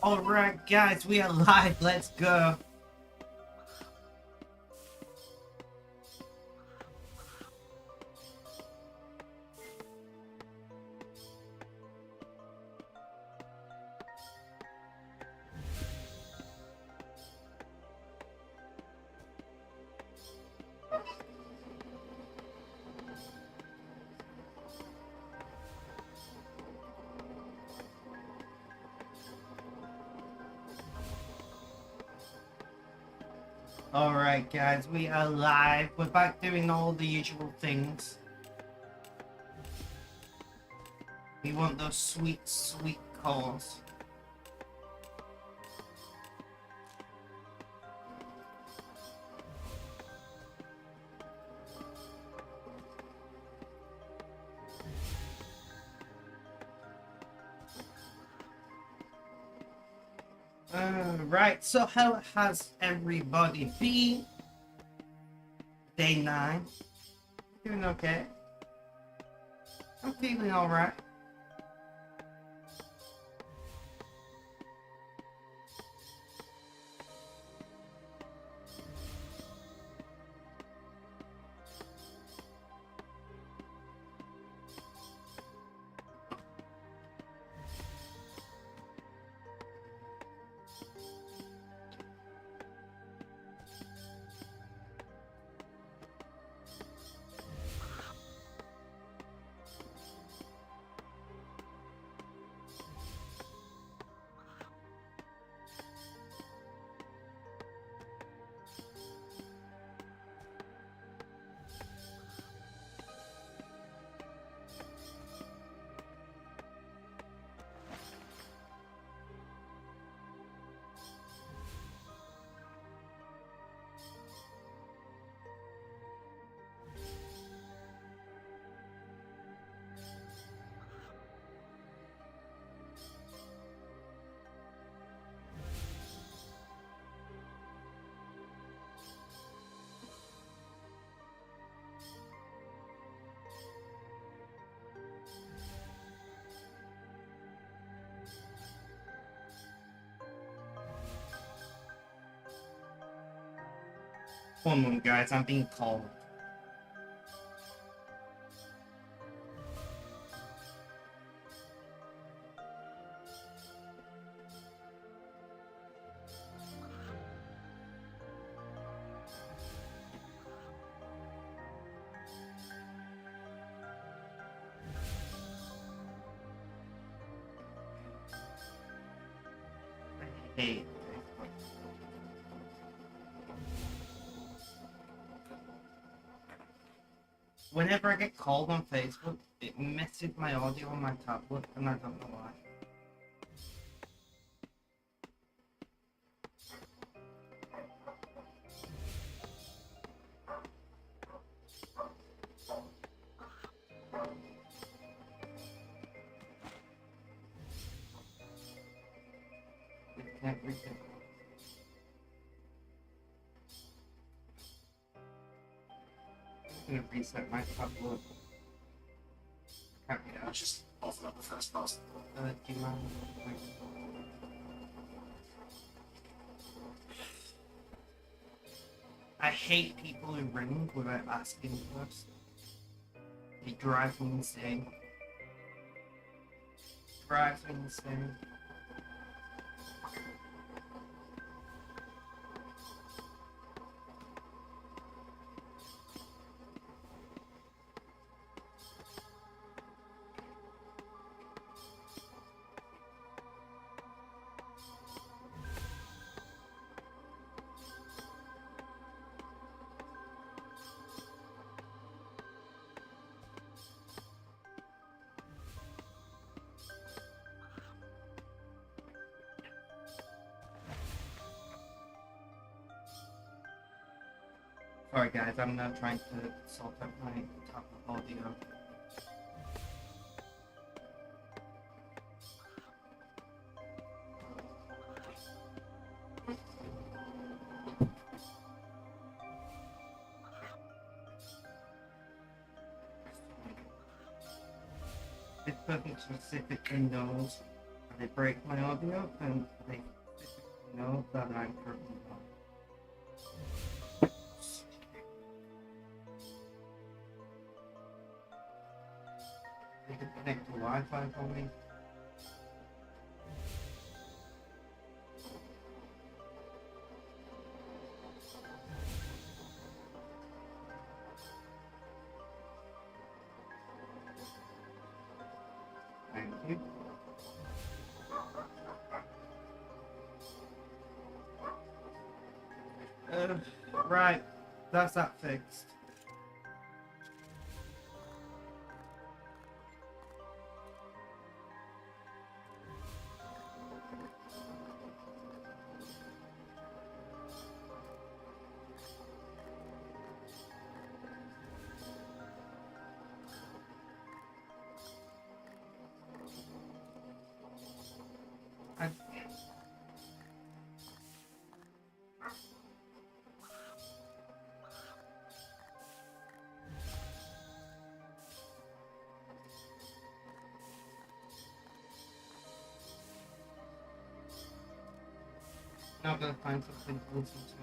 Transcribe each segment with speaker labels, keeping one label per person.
Speaker 1: Alright, guys, we are live. Let's go. Alright, guys, we are live. We're back doing all the usual things. We want those sweet, sweet calls. Right, so how has everybody been? Day 9. Doing okay. I'm feeling alright. One moment, guys, I'm being called. Hey. Whenever I get called on Facebook, it messes my audio on my tablet, and I don't know why. It can't reach it. I'm gonna reset my tablet.
Speaker 2: Yeah, just open up the first pass.
Speaker 1: Do you mind? I hate people who ring without asking first. It drives me insane. Drives me insane. Sorry guys, I'm now trying to sort out my tablet audio. It doesn't specifically knows they break my audio and they know that I'm currently on. They can connect to Wi-Fi for me. Thank you. Right, that's that fixed. I... Now I'm gonna find something to listen to.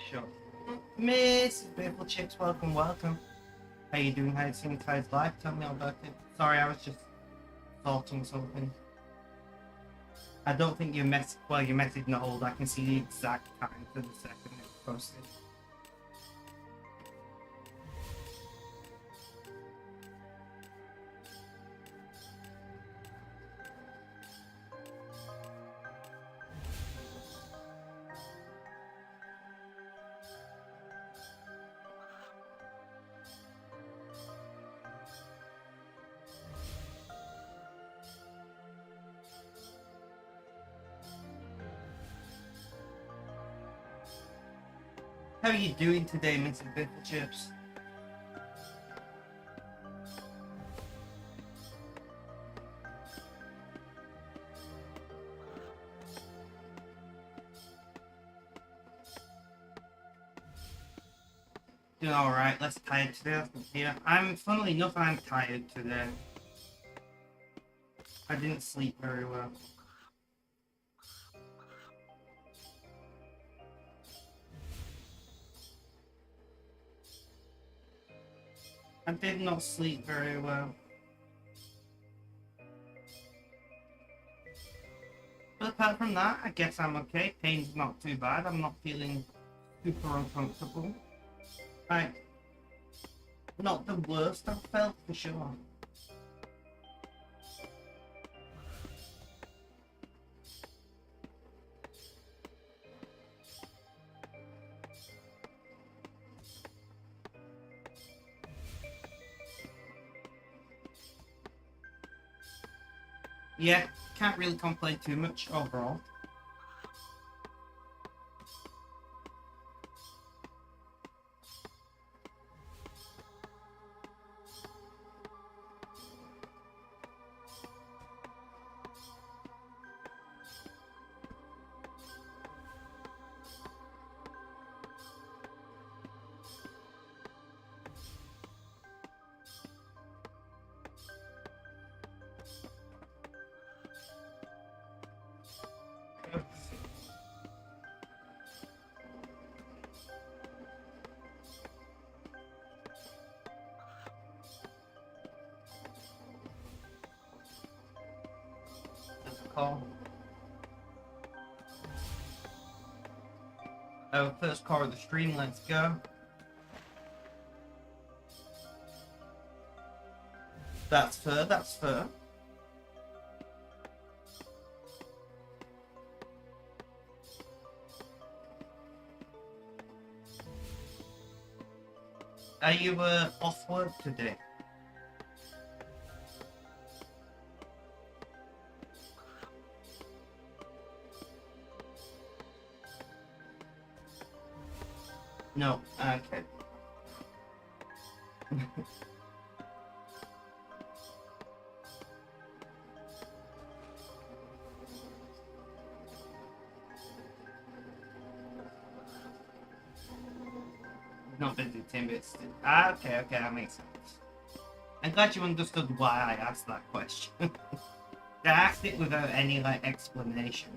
Speaker 1: Sure. Miss Beautiful Chips, welcome, welcome. How you doing? How you seeing Tide's live? Tell me all about it. Sorry, I was just salting something. I don't think your message not old. I can see the exact time to the second it was posted. How are you doing today, Mrs. Beautiful Chips? Doing alright, less tired today. Yeah, funnily enough, I'm tired today. I didn't sleep very well. I did not sleep very well. But apart from that, I guess I'm okay. Pain's not too bad. I'm not feeling super uncomfortable. Right. Not the worst I've felt, for sure. Yeah, can't really complain too much overall. Call. Oh, first call of the stream, let's go. That's fair, that's fair. Are you off work today? No. Okay. Not busy, Tim. It's okay. Okay, that makes sense. I'm glad you understood why I asked that question. I asked it without any like explanation.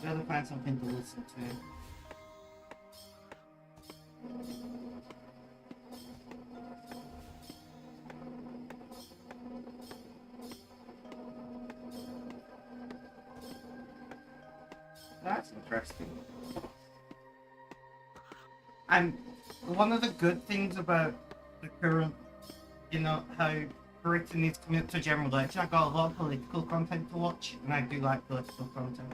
Speaker 1: Gotta find something to listen to. That's interesting. And one of the good things about the current, you know, how Britain is coming up to general election, I got a lot of political content to watch, and I do like political content.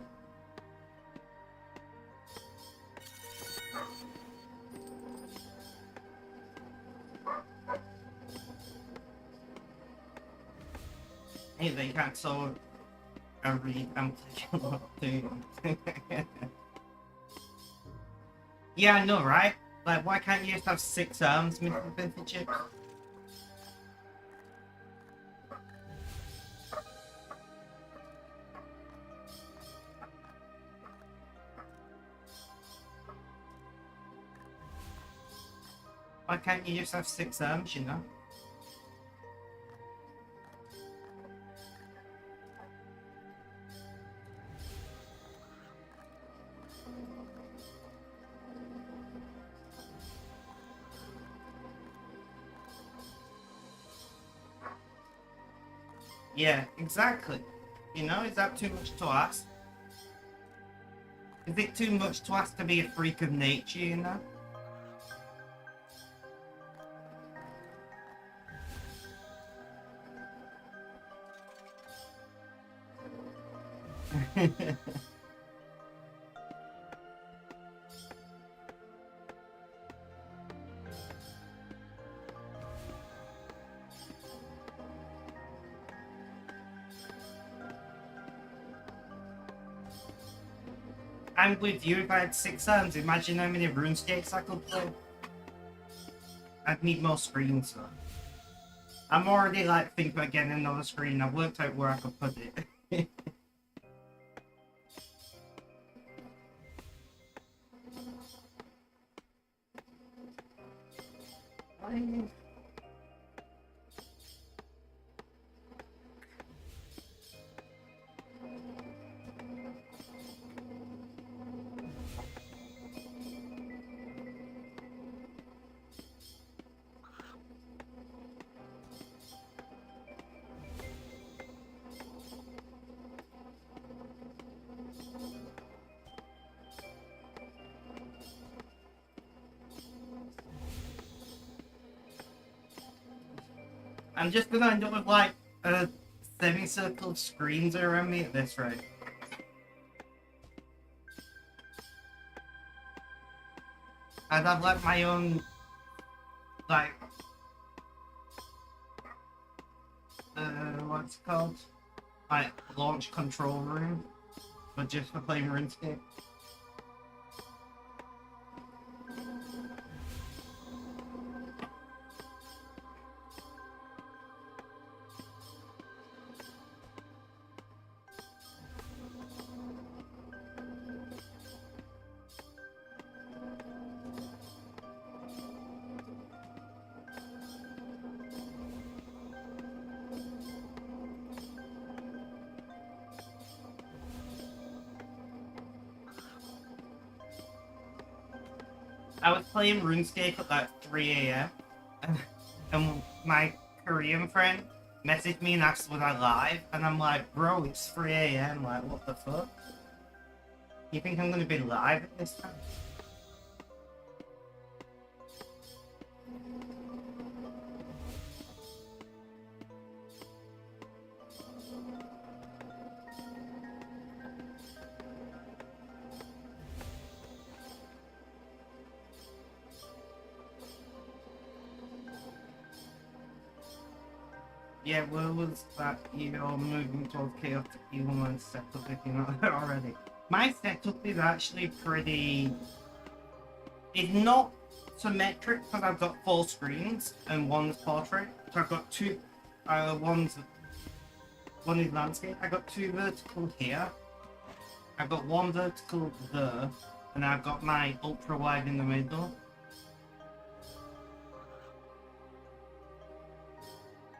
Speaker 1: Hey, they can't so I read. I'm clicking a lot of things. Yeah, I know, right? Like, why can't you just have 6 arms, Mr. Vintage Chip? Why can't you just have 6 arms, you know? Yeah, exactly. You know, is that too much to ask? Is it too much to ask to be a freak of nature, you know? I'm with you. If I had 6 arms, imagine how many RuneScapes I could play. I'd need more screens, though. I'm already, like, thinking about getting another screen. I've worked out where I could put it. I'm just gonna end up with like a semicircle of screens around me at this rate. I'd have like my own, like, what's it called? Like, launch control room, but just for playing RuneScape. I was playing RuneScape at like 3 a.m. and my Korean friend messaged me and asked was I live, and I'm like, bro, it's 3 a.m. Like, what the fuck? You think I'm gonna be live at this time? Yeah, where was that you're moving towards chaotic human setup if you're not there already? My setup is actually pretty... It's not symmetric because I've got 4 screens and one's portrait. So I've got two... one is landscape. I've got 2 vertical here. I've got 1 vertical there. And I've got my ultra wide in the middle.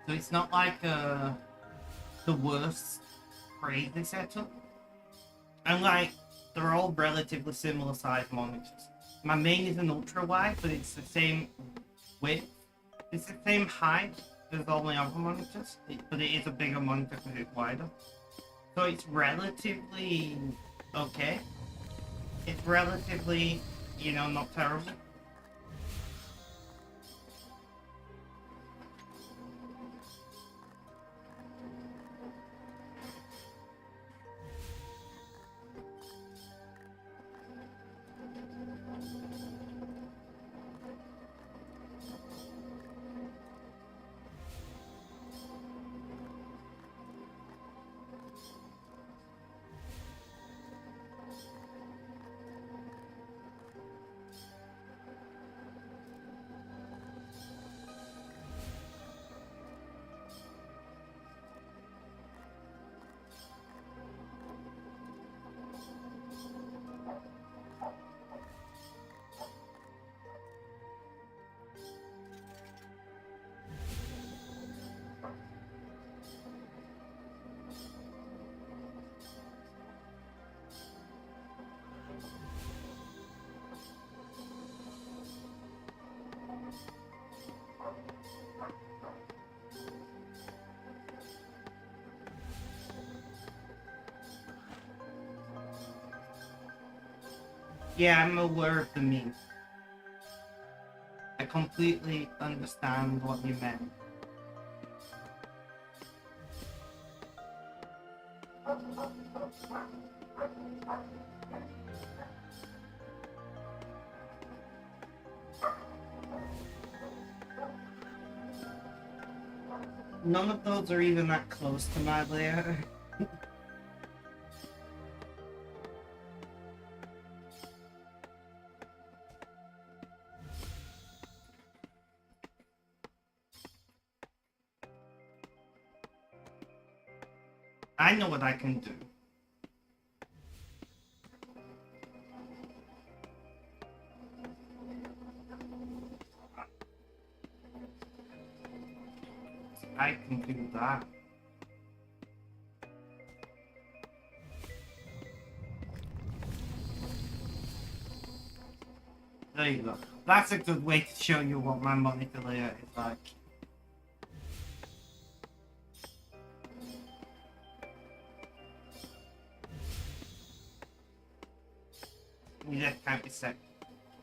Speaker 1: So it's not like the worst crazy setup. And like, they're all relatively similar size monitors. My main is an ultra wide, but it's the same width. It's the same height as all my other monitors, but it is a bigger monitor because it's wider. So it's relatively okay. It's relatively, you know, not terrible. Yeah, I'm aware of the meme. I completely understand what you meant. None of those are even that close to my layout. I know what I can do. I can do that. There you go. That's a good way to show you what my monitor layout is like. You just can't be sick.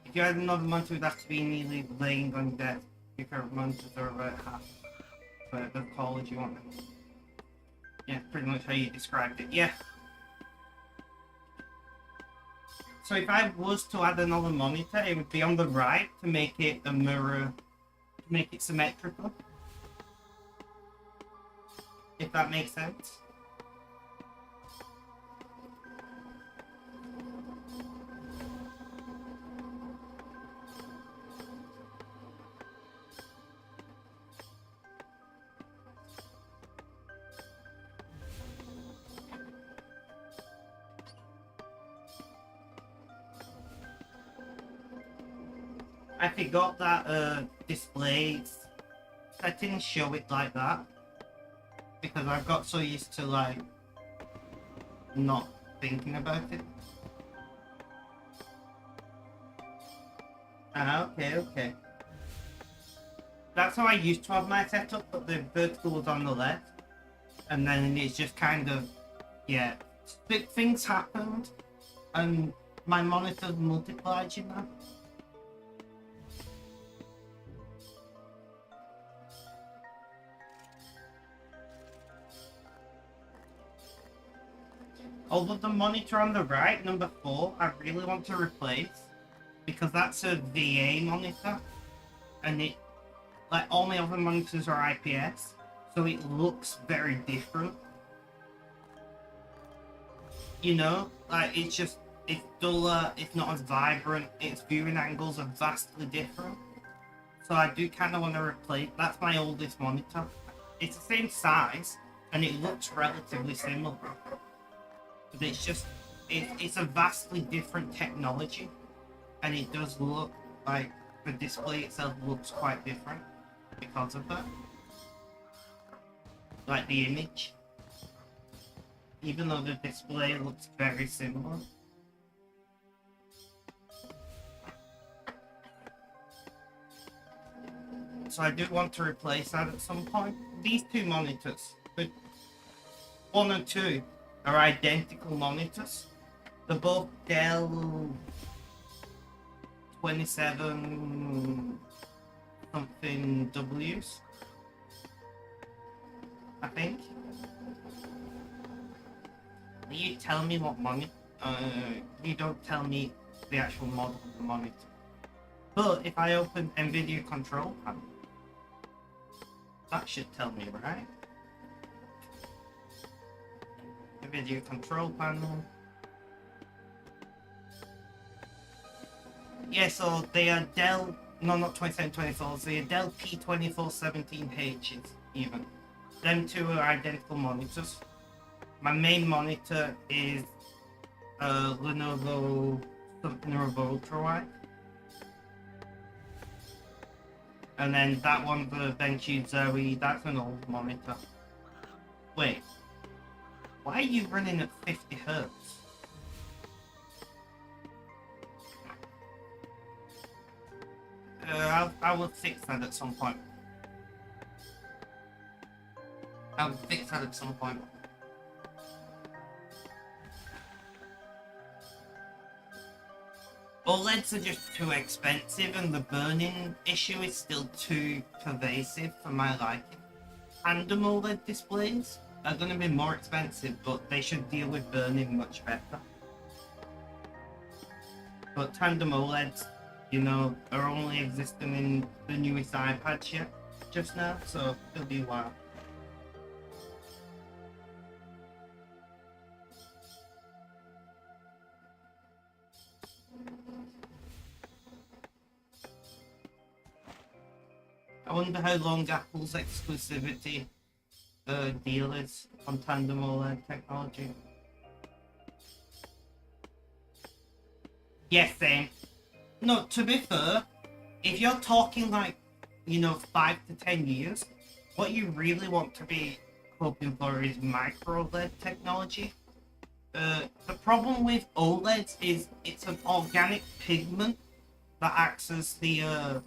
Speaker 1: If you had another monitor, it would have to be nearly laying on death. Your current monitors are about half the college you want them. Yeah, pretty much how you described it. Yeah. So if I was to add another monitor, it would be on the right to make it a mirror, to make it symmetrical. If that makes sense. I forgot that display settings show it like that because I've got so used to like not thinking about it. Okay. That's how I used to have my setup, but the vertical was on the left, and then it's just kind of, yeah, things happened, and my monitor multiplied, you know. Although the monitor on the right, number 4, I really want to replace because that's a VA monitor, and it, like all my other monitors are IPS, so so it looks very different. You know, like it's duller, it's not as vibrant, its viewing angles are vastly different. So I do kind of want to replace. That's my oldest monitor. It's the same size and it looks relatively similar, but it's a vastly different technology, and it does look like the display itself looks quite different because of that. Like the image, even though the display looks very similar. So I do want to replace that at some point. These two monitors, the 1 and 2, are identical monitors. They're both Dell 27 something Ws, I think. You tell me what monitor. You don't tell me the actual model of the monitor. But if I open NVIDIA control panel, that should tell me, right? NVIDIA control panel. Yeah, so they are Dell, no, not 2724s, they are Dell P2417Hs even. Them two are identical monitors. My main monitor is Lenovo something or other ultrawide. And then that one, the BenQ Zoe, that's an old monitor. Wait, why are you running at 50 hertz? I will fix that at some point. I'll fix that at some point. OLEDs are just too expensive, and the burning issue is still too pervasive for my liking. Tandem OLED displays are going to be more expensive, but they should deal with burning much better. But tandem OLEDs, you know, are only existing in the newest iPads yet, just now, so it'll be a while. I wonder how long Apple's exclusivity deal is on tandem OLED technology. Yes, same. No, to be fair, if you're talking like, you know, 5 to 10 years, what you really want to be hoping for is micro OLED technology. The problem with OLEDs is it's an organic pigment that acts as the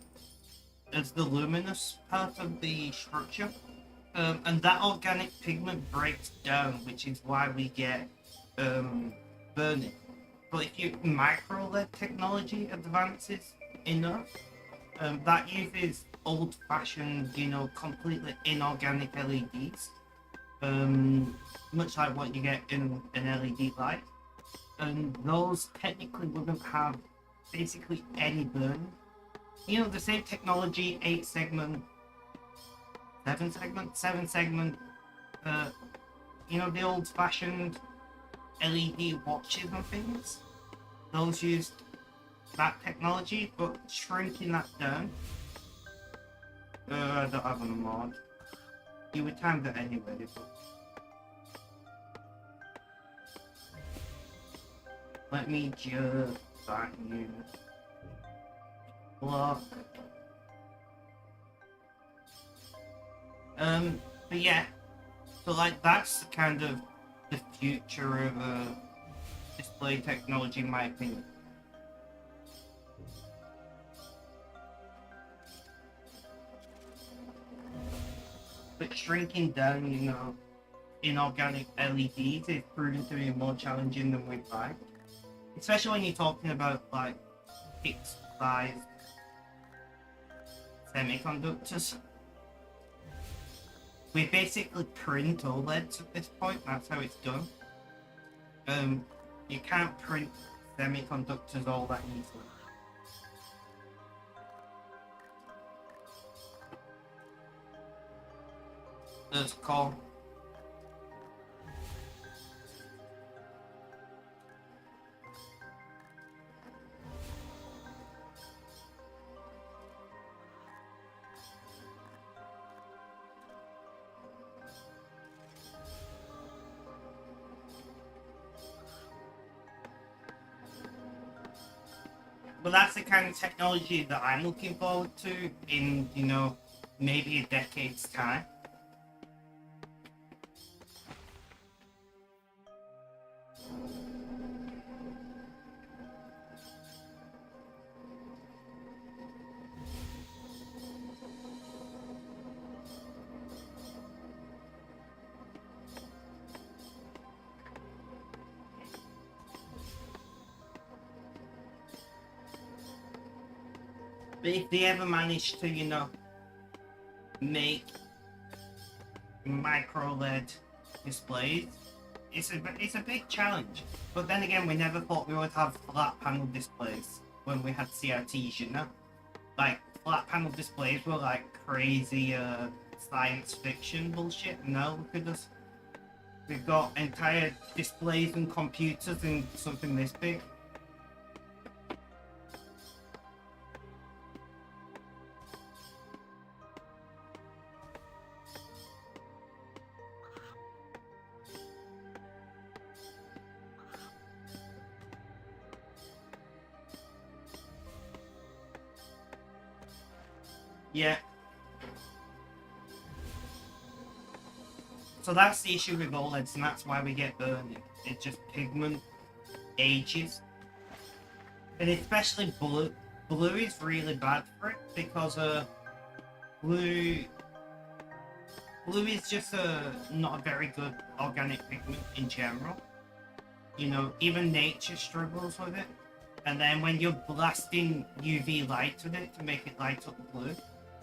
Speaker 1: luminous part of the structure, and that organic pigment breaks down, which is why we get burning. But if you micro LED technology advances enough, that uses old-fashioned, you know, completely inorganic LEDs, much like what you get in an LED light, and those technically wouldn't have basically any burn. You know, the same technology, 8-segment, 7-segment, you know, the old-fashioned LED watches and things, those used that technology, but shrinking that down. I don't have a mod. You would time that anyway, but... Let me just find you. Block. But yeah, so like that's the kind of the future of display technology in my opinion. But shrinking down, you know, inorganic LEDs is proving to be more challenging than we'd like. Especially when you're talking about like fixed size semiconductors. We basically print OLEDs at this point, that's how it's done. You can't print semiconductors all that easily. Let's call. But that's the kind of technology that I'm looking forward to in, you know, maybe a decade's time. But if they ever manage to, you know, make micro LED displays, it's a big challenge. But then again, we never thought we would have flat panel displays when we had CRTs, you know? Like, flat panel displays were like crazy science fiction bullshit. No, we've got entire displays and computers in something this big. Yeah. So that's the issue with OLEDs, and that's why we get burning. It's just pigment ages. And especially blue. Blue is really bad for it because blue is just not a very good organic pigment in general. You know, even nature struggles with it. And then when you're blasting UV light with it to make it light up blue,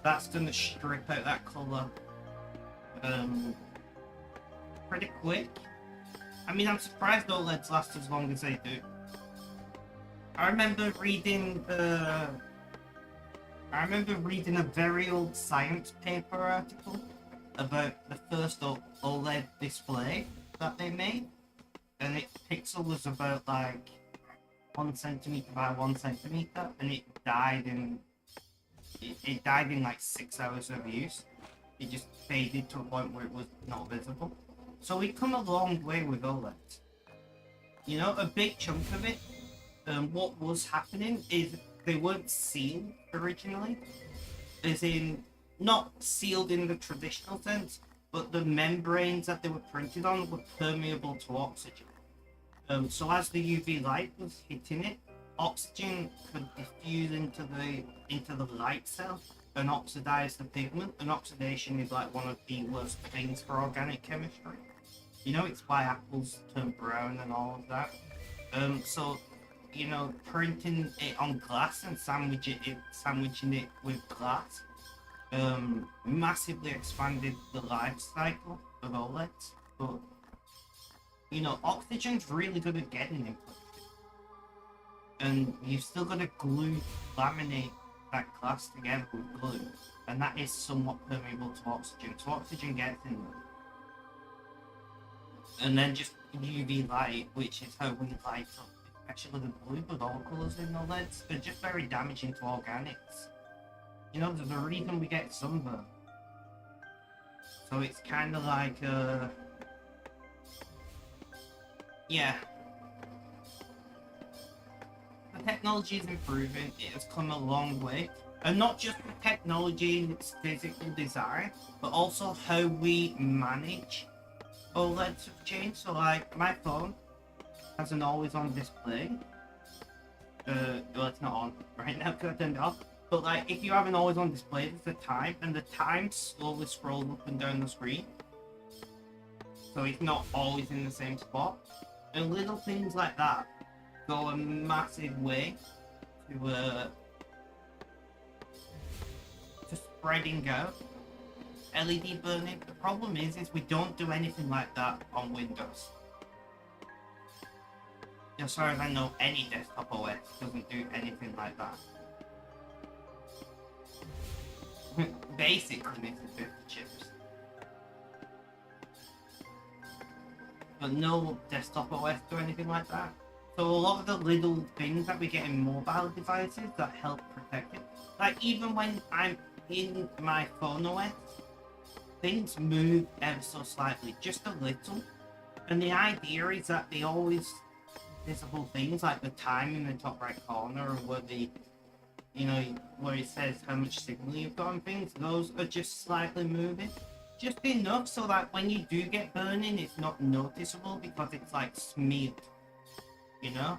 Speaker 1: that's gonna strip out that colour pretty quick. I mean, I'm surprised OLEDs last as long as they do. I remember reading a very old science paper article about the first OLED display that they made, and its pixel was about like 1 centimeter by 1 centimeter, and it died in like 6 hours of use. It just faded to a point where it was not visible. So we've come a long way with OLEDs. You know, a big chunk of it, what was happening is they weren't sealed originally. As in, not sealed in the traditional sense, but the membranes that they were printed on were permeable to oxygen. So as the UV light was hitting it, oxygen could diffuse into the light cell and oxidize the pigment. And oxidation is like one of the worst things for organic chemistry. You know, it's why apples turn brown and all of that. So, you know, printing it on glass and sandwiching it with glass, massively expanded the life cycle of OLEDs. But you know, oxygen's really good at getting in. And you've still got to laminate that glass together with glue. And that is somewhat permeable to oxygen. So oxygen gets in there. And then just UV light, which is how we light up, especially the blue, but all colours in the LEDs, are just very damaging to organics. You know, there's a reason we get sunburn. So it's kind of like, yeah. The technology is improving, it has come a long way. And not just the technology in its physical design, but also how we manage OLEDs have changed. So like, my phone has an always-on display. Well, it's not on right now because I turned it off. But like, if you have an always-on display, there's a time, and the time slowly scrolls up and down the screen. So it's not always in the same spot. And little things like that go a massive way to spreading out LED burning. The problem is we don't do anything like that on Windows. As far as I know, any desktop OS doesn't do anything like that. Basically, misses 50 chips. but no desktop OS or anything like that. So a lot of the little things that we get in mobile devices that help protect it, like even when I'm in my phone OS, things move ever so slightly, just a little. And the idea is that they always visible things like the time in the top right corner and where the where it says how much signal you've got and things, those are just slightly moving. Just enough so that when you do get burning, it's not noticeable because it's like smeared, you know?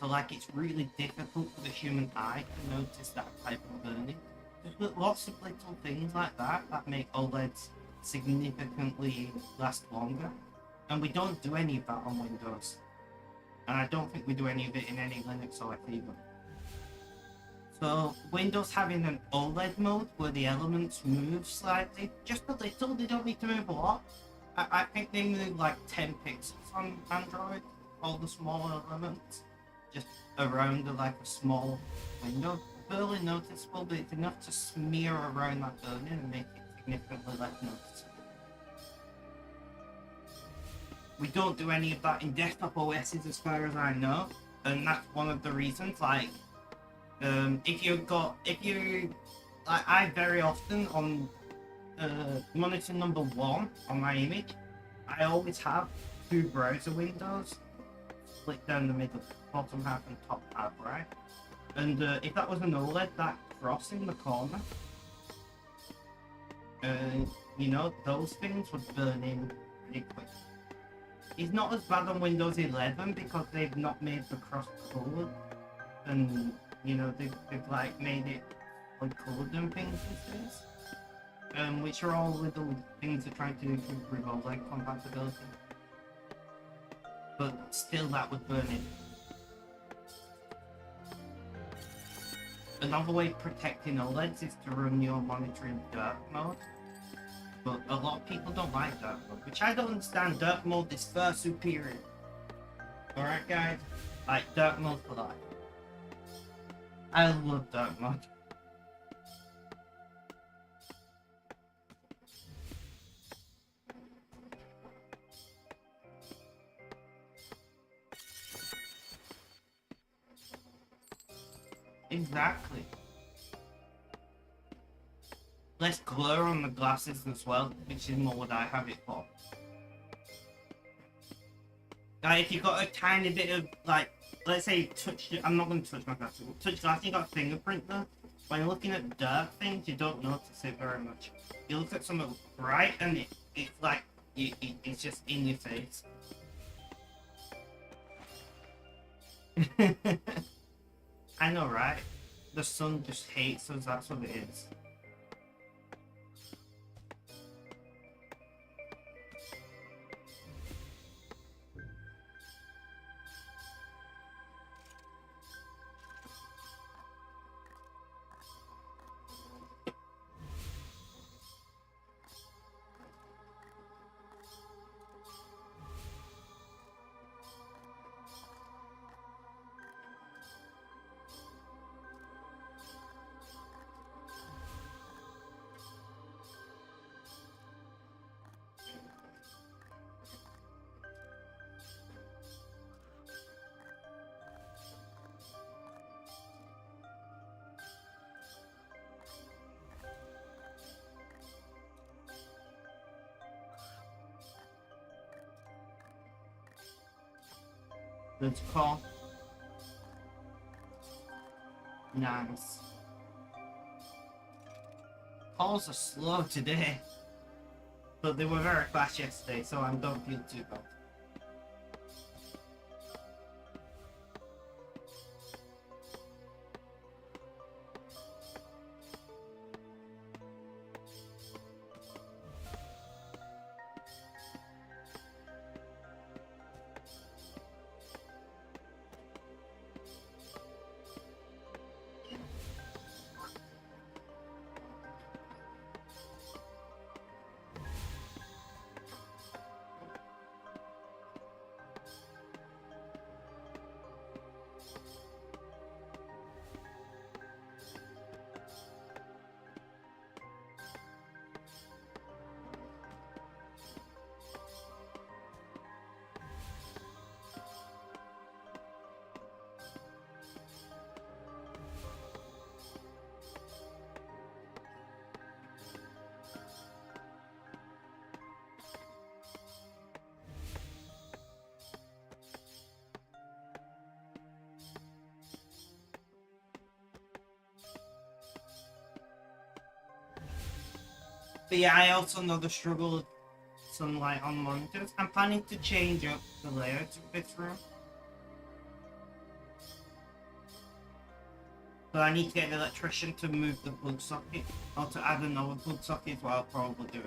Speaker 1: So like it's really difficult for the human eye to notice that type of burning. Just lots of little things like that that make OLEDs significantly last longer. And we don't do any of that on Windows. And I don't think we do any of it in any Linux OS either. So Windows having an OLED mode where the elements move slightly, just a little, they don't need to move a lot. I think they move like 10 pixels on Android, all the smaller elements, just around like a small window. Barely noticeable, but it's enough to smear around that burning and make it significantly less noticeable. We don't do any of that in desktop OSs as far as I know, and that's one of the reasons, like, I very often on monitor number 1 on my image, I always have 2 browser windows split down the middle, bottom half and top half, right? And if that was an OLED, that cross in the corner, those things would burn in pretty quick. It's not as bad on Windows 11 because they've not made the cross colored, and they've like made it like colored and things these days, which are all little things they're trying to do to improve OLED compatibility. But still, that would burn in. Another way of protecting OLEDs is to run your monitor in dark mode. But a lot of people don't like dark mode, which I don't understand. Dark mode is far superior. Alright guys? Like, dark mode for life. I love dark mode. Exactly. Less glare on the glasses as well, which is more what I have it for. Like, if you've got a tiny bit of, like, let's say I'm not going to touch my glasses, touch glass, you got a fingerprint there. When you're looking at dark things, you don't notice it very much. You look at something bright and it's like, it's just in your face. I know, right? The sun just hates us, that's what it is. Let's call. Nice. Calls are slow today, but they were very fast yesterday, so I don't feel too bad. But yeah, I also know the struggle of sunlight on monitors. I'm planning to change up the layout of this room. But I need to get an electrician to move the plug socket, or to add another plug socket, what I'll probably do.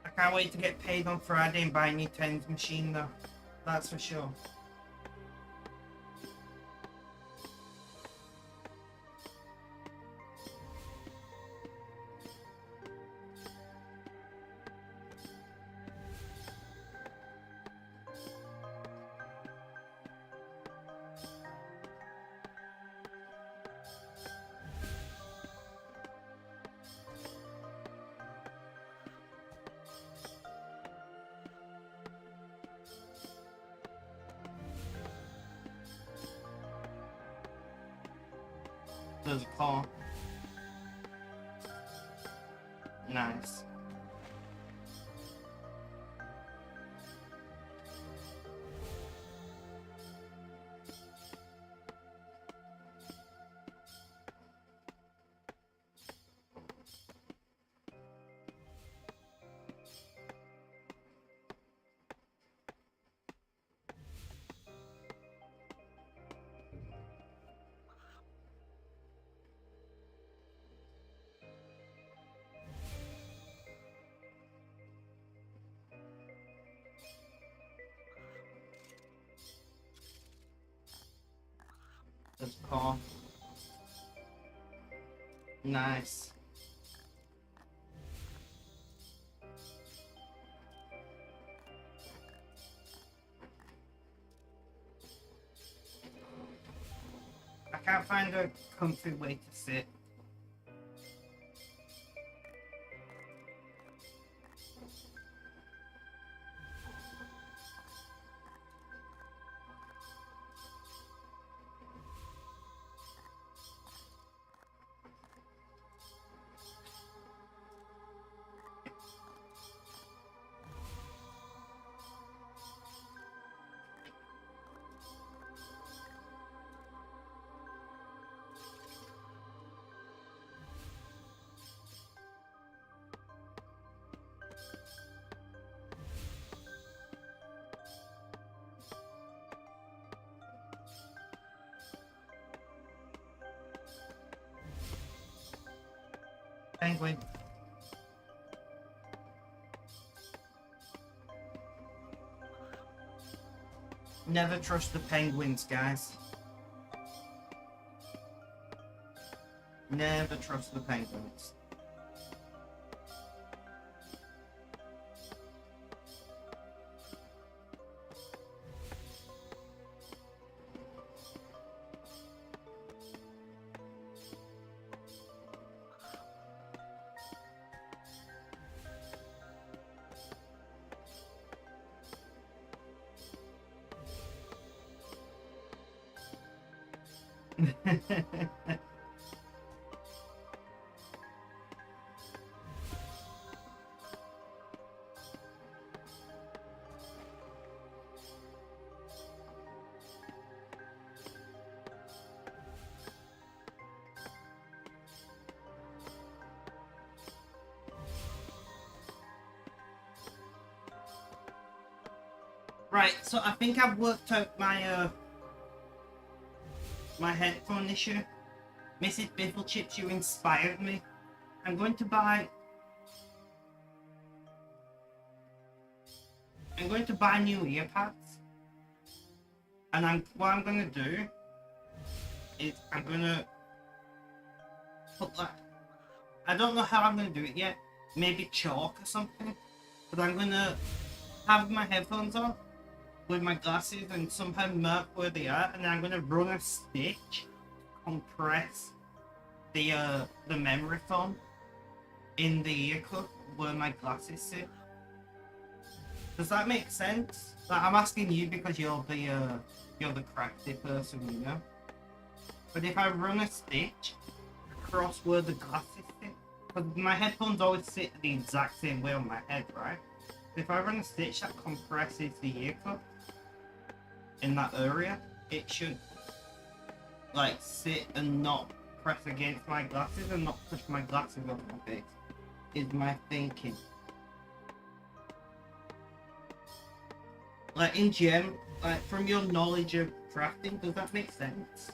Speaker 1: I can't wait to get paid on Friday and buy a new tens machine though. That's for sure. There's a car. Nice. There's a car. Nice. I can't find a comfy way to sit. Penguin. Never trust the penguins, guys. Never trust the penguins. Right, so I think I've worked out my my headphone issue. Mrs. Biffle Chips, you inspired me. I'm going to buy new earpads. And what I'm gonna do is I'm gonna put that, I don't know how I'm gonna do it yet. Maybe chalk or something But I'm gonna have my headphones on with my glasses and somehow mark where they are, and then I'm gonna run a stitch, compress the memory foam in the ear cup where my glasses sit. Does that make sense? Like, I'm asking you because you're the crafty person, you know. But if I run a stitch across where the glasses sit, because my headphones always sit the exact same way on my head, right? If I run a stitch that compresses the ear cup in that area, it should like sit and not press against my glasses and not push my glasses off my face. Is my thinking. Like in gem, like from your knowledge of crafting, does that make sense?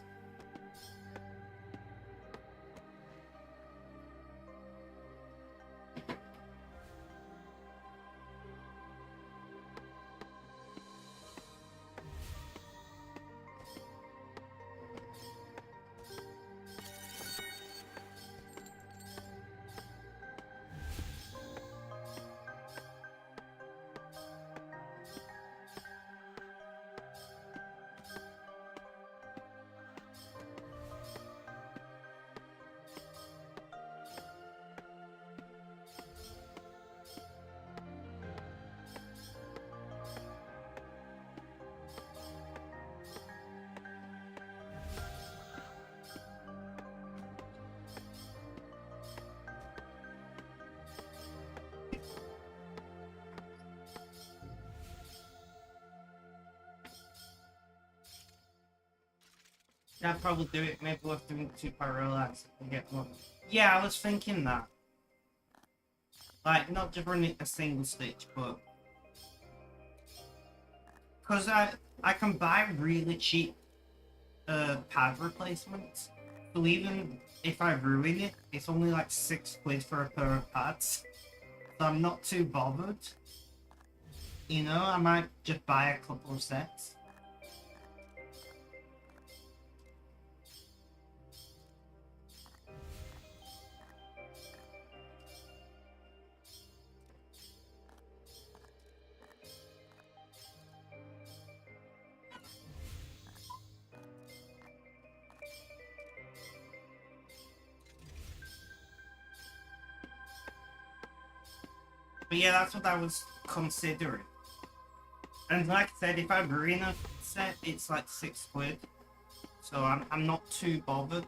Speaker 1: I'd probably do it maybe worth doing 2 parallels and get one. Yeah, I was thinking that. Like, not just running a single stitch, but... Because I can buy really cheap pad replacements. So even if I ruin it, it's only like £6 for a pair of pads. So I'm not too bothered. You know, I might just buy a couple of sets. But yeah, that's what I was considering. And like I said, if I ruin a set, it's like £6. So I'm not too bothered.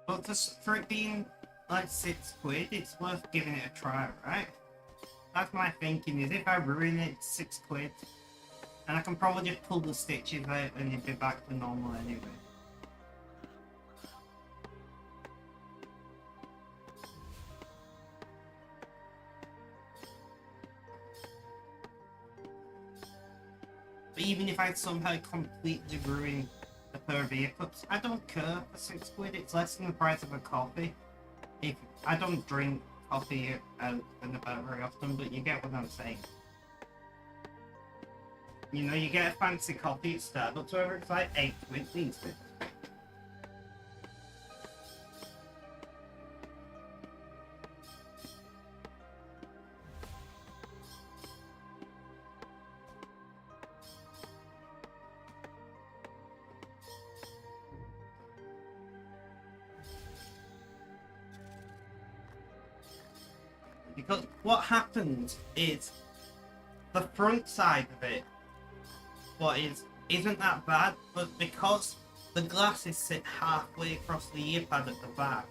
Speaker 1: But for it being like £6, it's worth giving it a try, right? That's my thinking, is if I ruin it, it's £6. And I can probably just pull the stitches out and it'd be back to normal anyway. even if I somehow completely ruin a pair of ear cups, I don't care for £6. It's less than the price of a coffee. If I don't drink coffee out and about very often, but you get what I'm saying. You know, you get a fancy coffee at Starbucks, whether it's like £8 these days. Because what happens is the front side of it, isn't that bad, but because the glasses sit halfway across the ear pad at the back,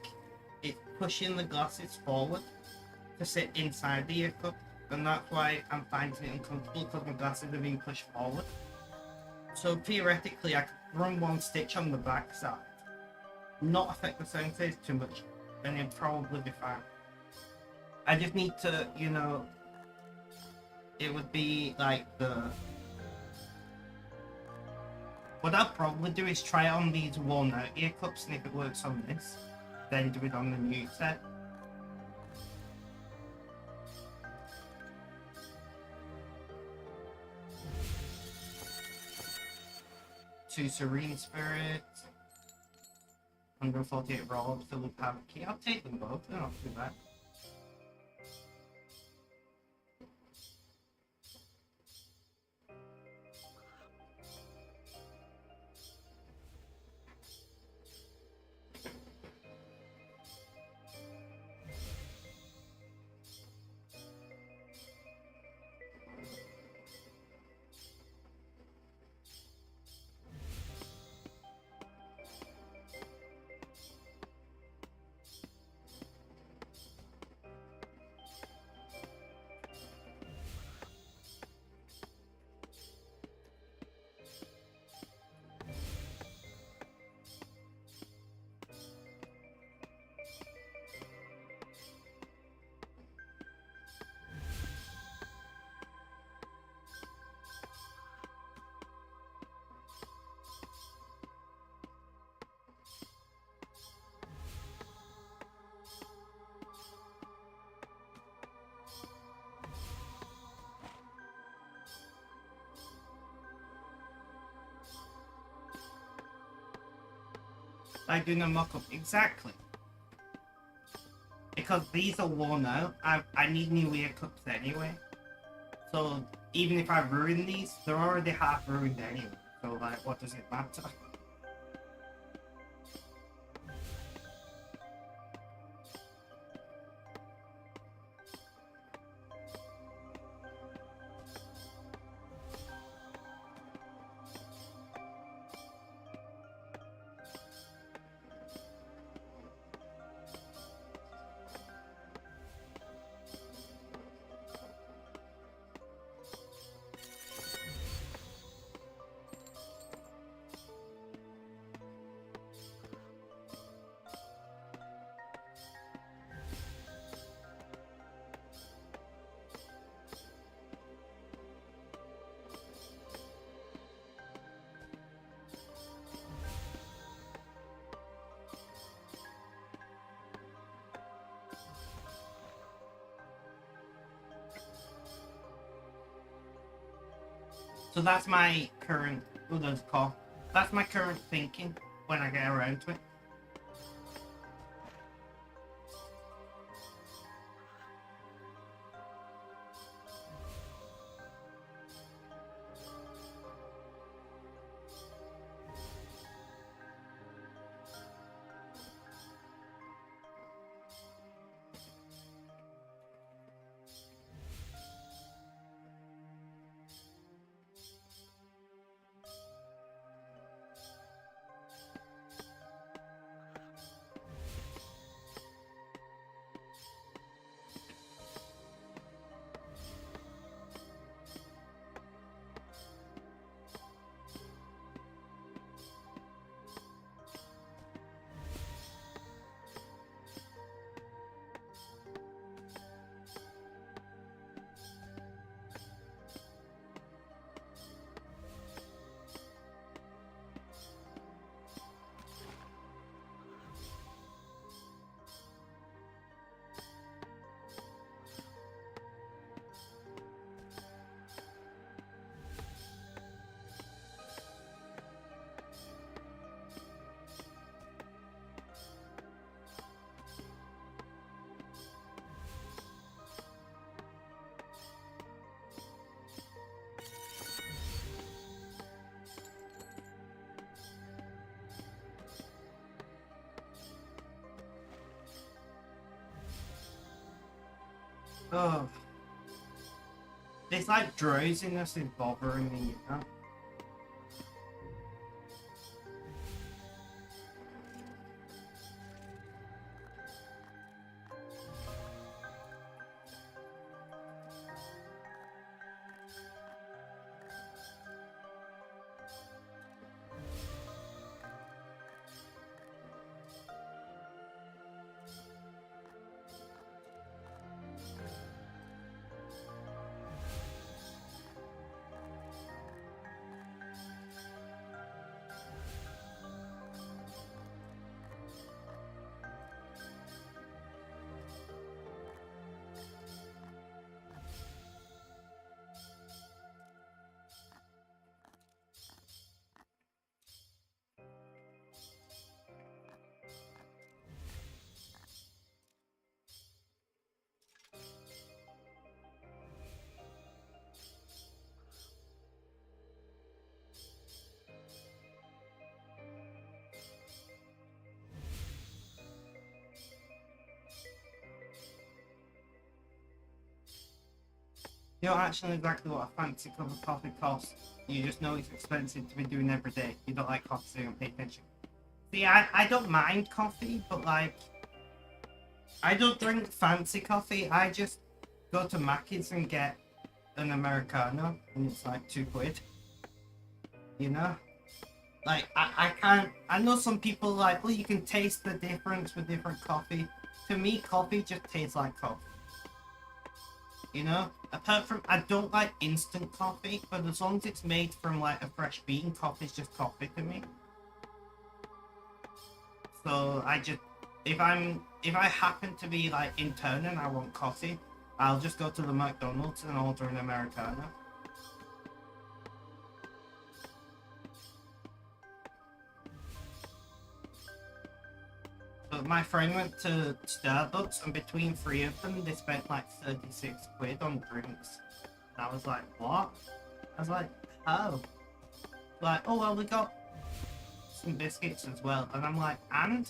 Speaker 1: it's pushing the glasses forward to sit inside the ear cup, and that's why I'm finding it uncomfortable, because my glasses are being pushed forward. So theoretically, I could run one stitch on the back side, not affect the sound phase too much, and it'll probably be fine. I just need to, you know, it would be like what I'll probably do is try it on these worn out ear cups, and if it works on this, then do it on the new set. Two Serene Spirit, 148 rolls, Philip Key. I'll take them both, they're not too bad. Like doing a mock-up, exactly. Because these are worn out, I need new ear cups anyway. So even if I ruin these, they're already half ruined anyway. So like, what does it matter? So that's my current, that's my current thinking when I get around to it. Oh, this like drowsiness is bothering me, you know? You know actually exactly what a fancy cup of coffee costs. You just know it's expensive to be doing every day. You don't like coffee, so you don't pay attention. See, I don't mind coffee, but like, I don't drink fancy coffee. I just go to Mackey's and get an Americano, and it's like £2. You know? Like, I can't. I know some people like, well, you can taste the difference with different coffee. To me, coffee just tastes like coffee. You know? Apart from, I don't like instant coffee, but as long as it's made from like a fresh bean, coffee's just coffee to me. So I just, if I happen to be like in town and I want coffee, I'll just go to the McDonald's and order an Americano. But my friend went to Starbucks and between three of them, they spent like £36 on drinks. And I was like, what? I was like, oh. Like, oh, well, we got some biscuits as well. And I'm like, and?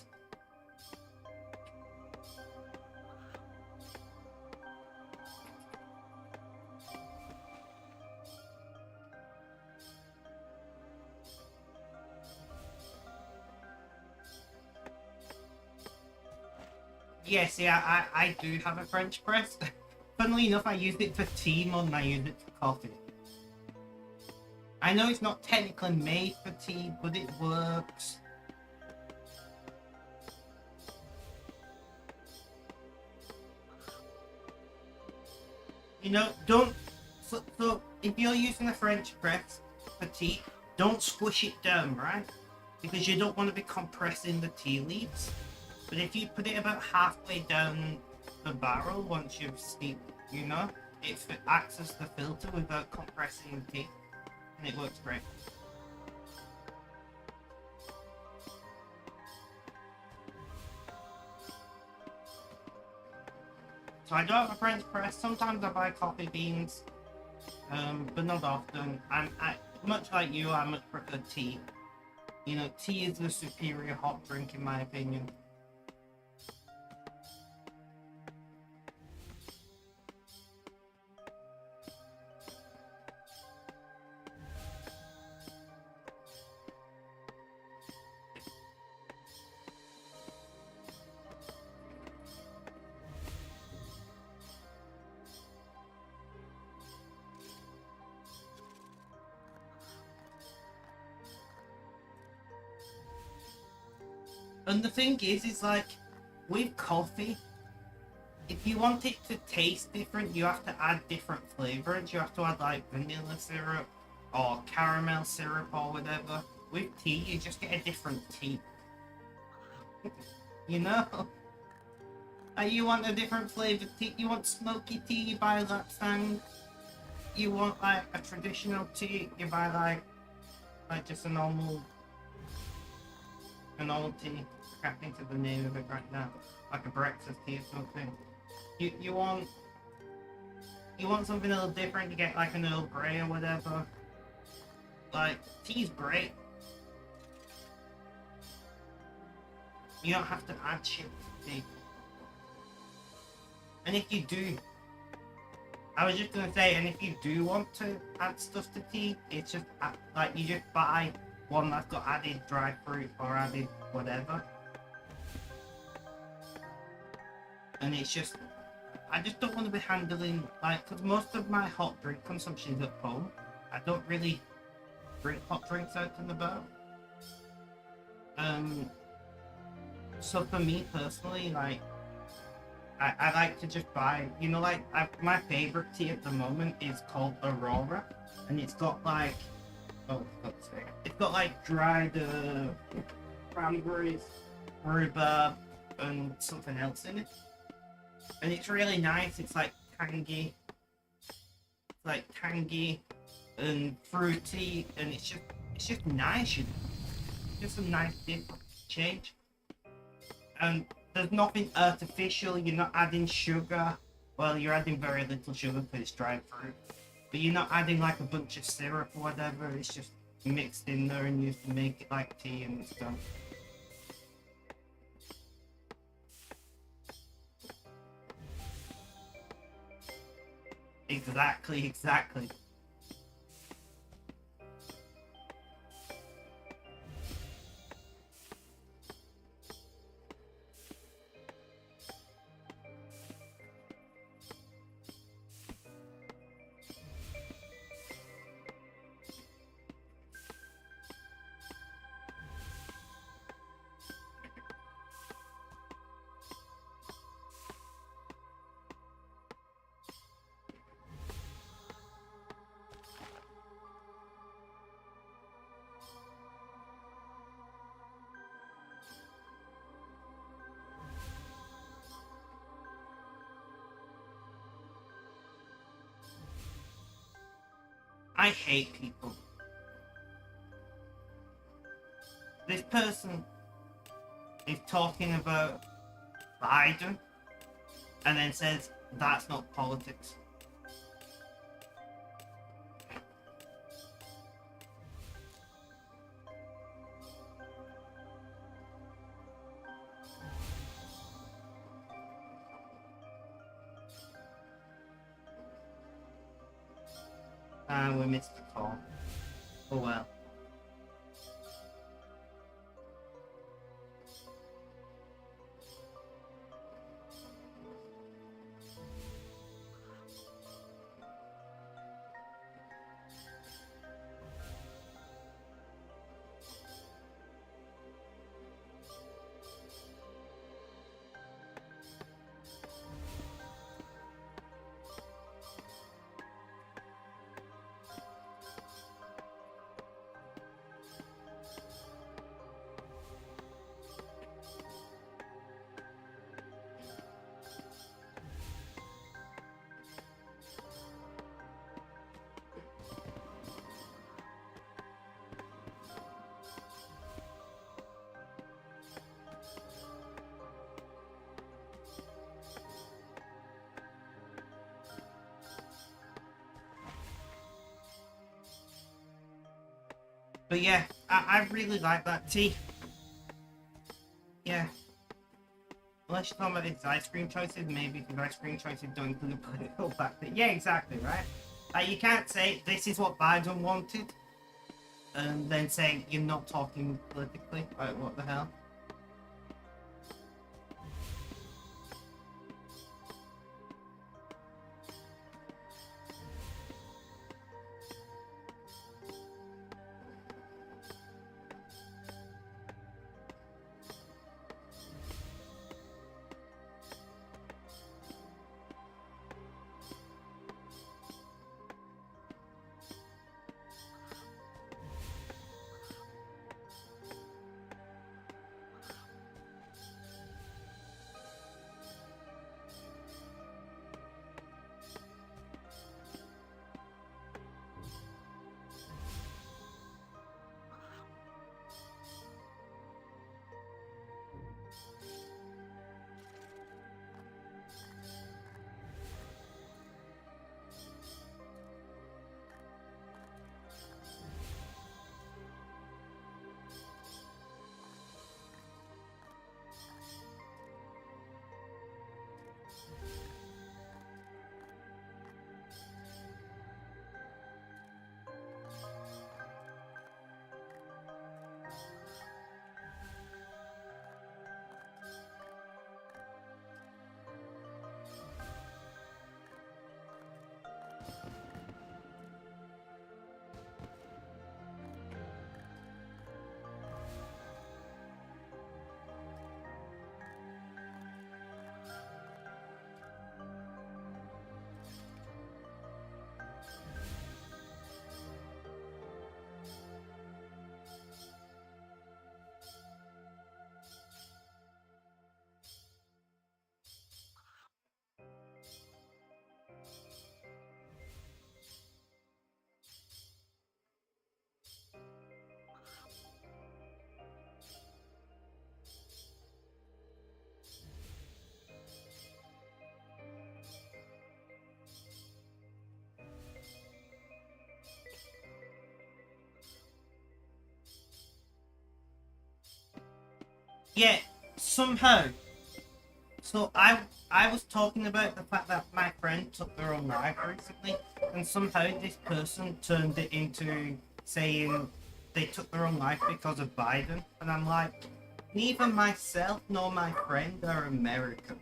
Speaker 1: Yeah, see, I do have a French press. Funnily enough, I used it for tea more than I used it for coffee. I know it's not technically made for tea, but it works. You know, don't... So if you're using a French press for tea, don't squish it down, right? Because you don't want to be compressing the tea leaves. But if you put it about halfway down the barrel once you've steeped, you know, it acts as the filter without compressing the tea. And it works great. So I don't have a French press. Sometimes I buy coffee beans, but not often. And much like you, I much prefer tea. You know, tea is the superior hot drink in my opinion. And the thing is like, with coffee, if you want it to taste different, you have to add different flavors. You have to add like vanilla syrup or caramel syrup or whatever. With tea, you just get a different tea. You know? You want a different flavored tea. You want smoky tea, you buy Lapsang. You want like a traditional tea, you buy like just a normal tea. I can't think of the name of it right now. Like a breakfast tea or something. You want something a little different, you get like an Earl Grey or whatever. Like, tea's great. You don't have to add shit to tea. And if you do, I was just gonna say, and if you do want to add stuff to tea, it's just like you just buy one that's got added dried fruit or added whatever, and it's just I just don't want to be handling like because most of my hot drink consumption is at home. I don't really drink hot drinks out and about. So for me personally, like I like to just buy, you know, like my favorite tea at the moment is called Aurora, and it's got like, oh, let's see, it's got like dried cranberries, rhubarb, and something else in it, and it's really nice. It's like tangy and fruity, and it's just nice. You know? Just a nice dip change, and there's nothing artificial. You're not adding sugar. Well, you're adding very little sugar because it's dried fruit, but you're not adding like a bunch of syrup or whatever. It's just mixed in there and used to make it like tea, and it's done. Exactly, exactly. I hate people. This person is talking about Biden and then says that's not politics. And we missed the call. Oh well. But yeah, I really like that tea. Yeah. Unless you're talking about its ice cream choices, maybe because ice cream choices don't include political factor. Yeah, exactly, right? You can't say this is what Biden wanted and then say you're not talking politically. Like, what the hell? Yeah, somehow. So I was talking about the fact that my friend took their own life recently, and somehow this person turned it into saying they took their own life because of Biden, and I'm like, neither myself nor my friend are American,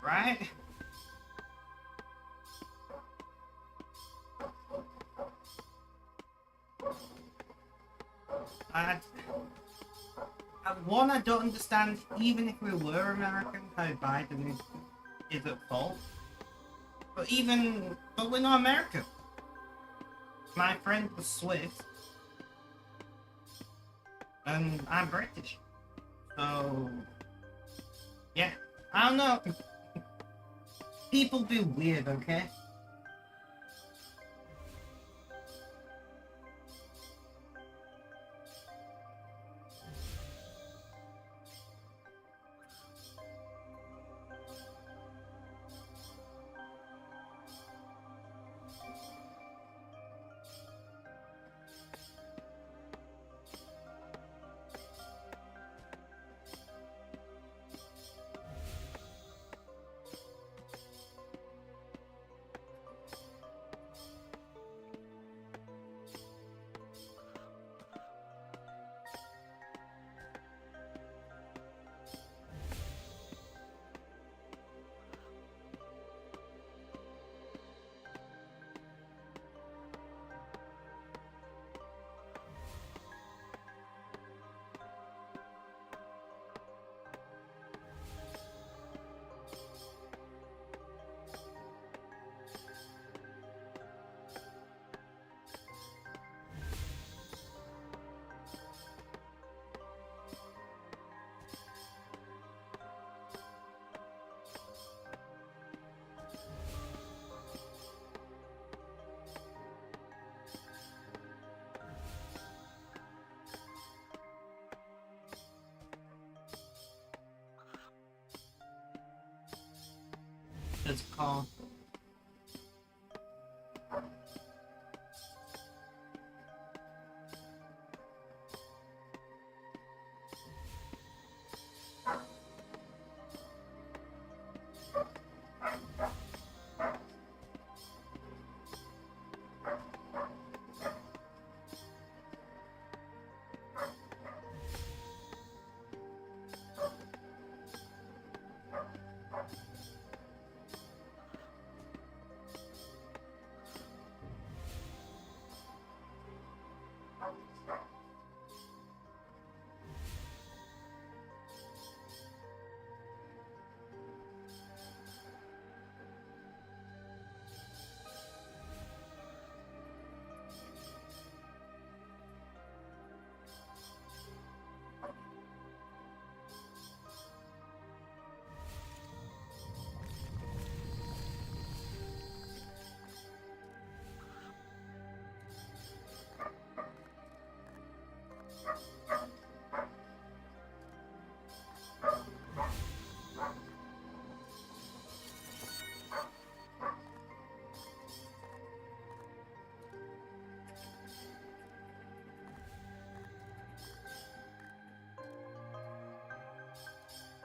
Speaker 1: right? I, I don't understand, even if we were American, how Biden is at fault. But we're not American. My friend was Swiss, and I'm British. So, yeah, I don't know. People be weird, okay? It's called.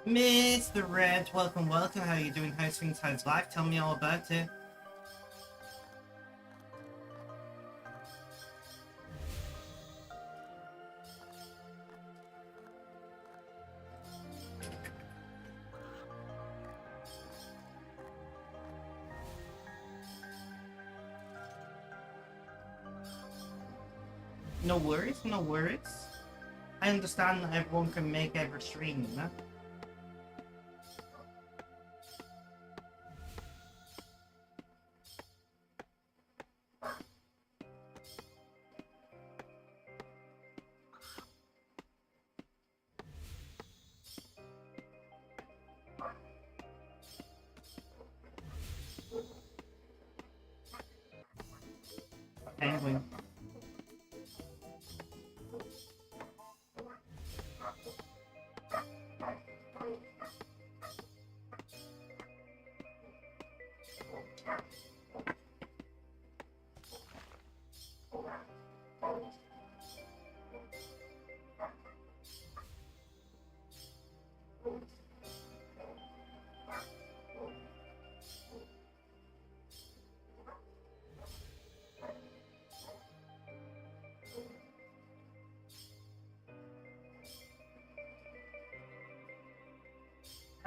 Speaker 1: Mr. Red, welcome, welcome. How you doing? How's things? How's life? Tell me all about it. No worries, no worries. I understand that everyone can make every stream, you know? Anyway.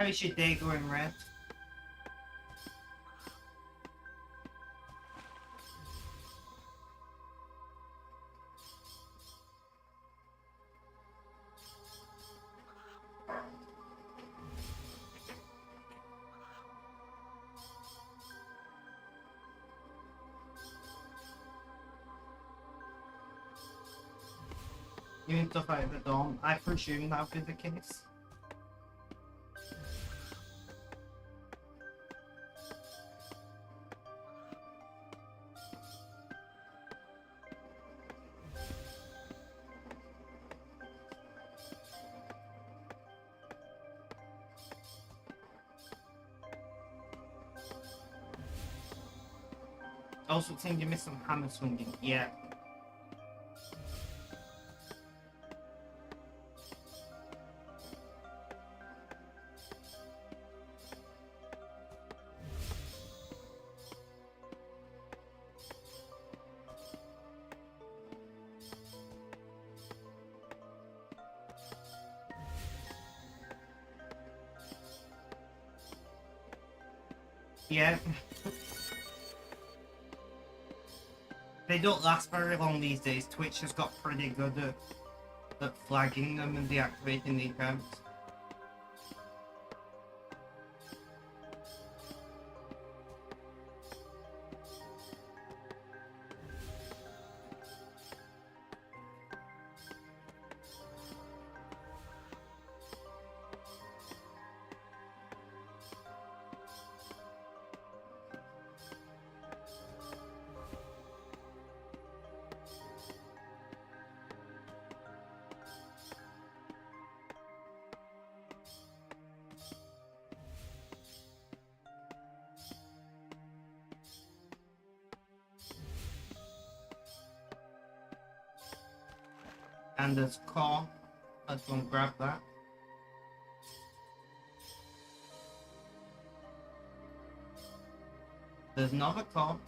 Speaker 1: How is your day going, Red? You mean stuff out of the dorm? I presume that would be the case. Also, it seems you missed some hammer swinging. Yeah. Yeah. They don't last very long these days. Twitch has got pretty good at flagging them and deactivating the accounts. And there's car. Let's go and grab that. There's another car.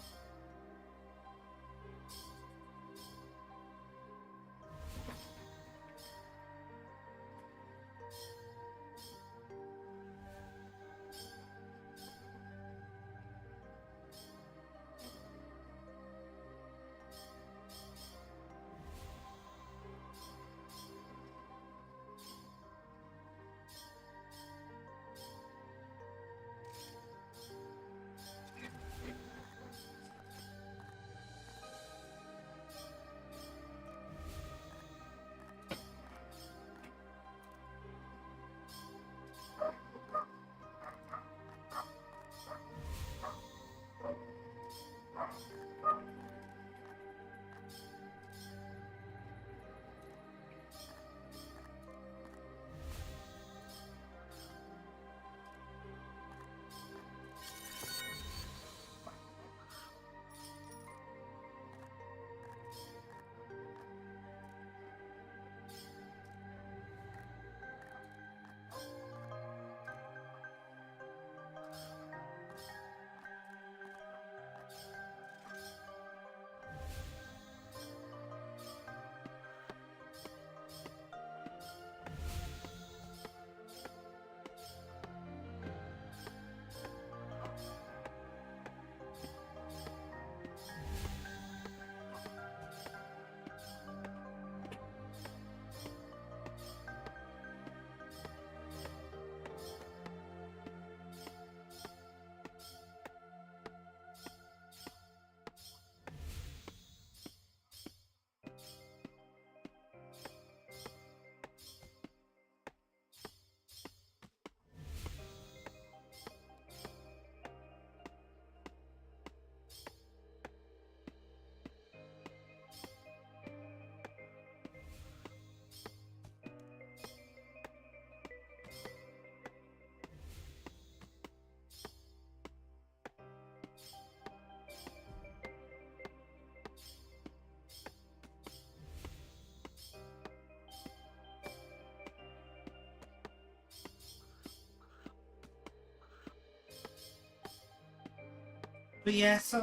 Speaker 1: But yeah, so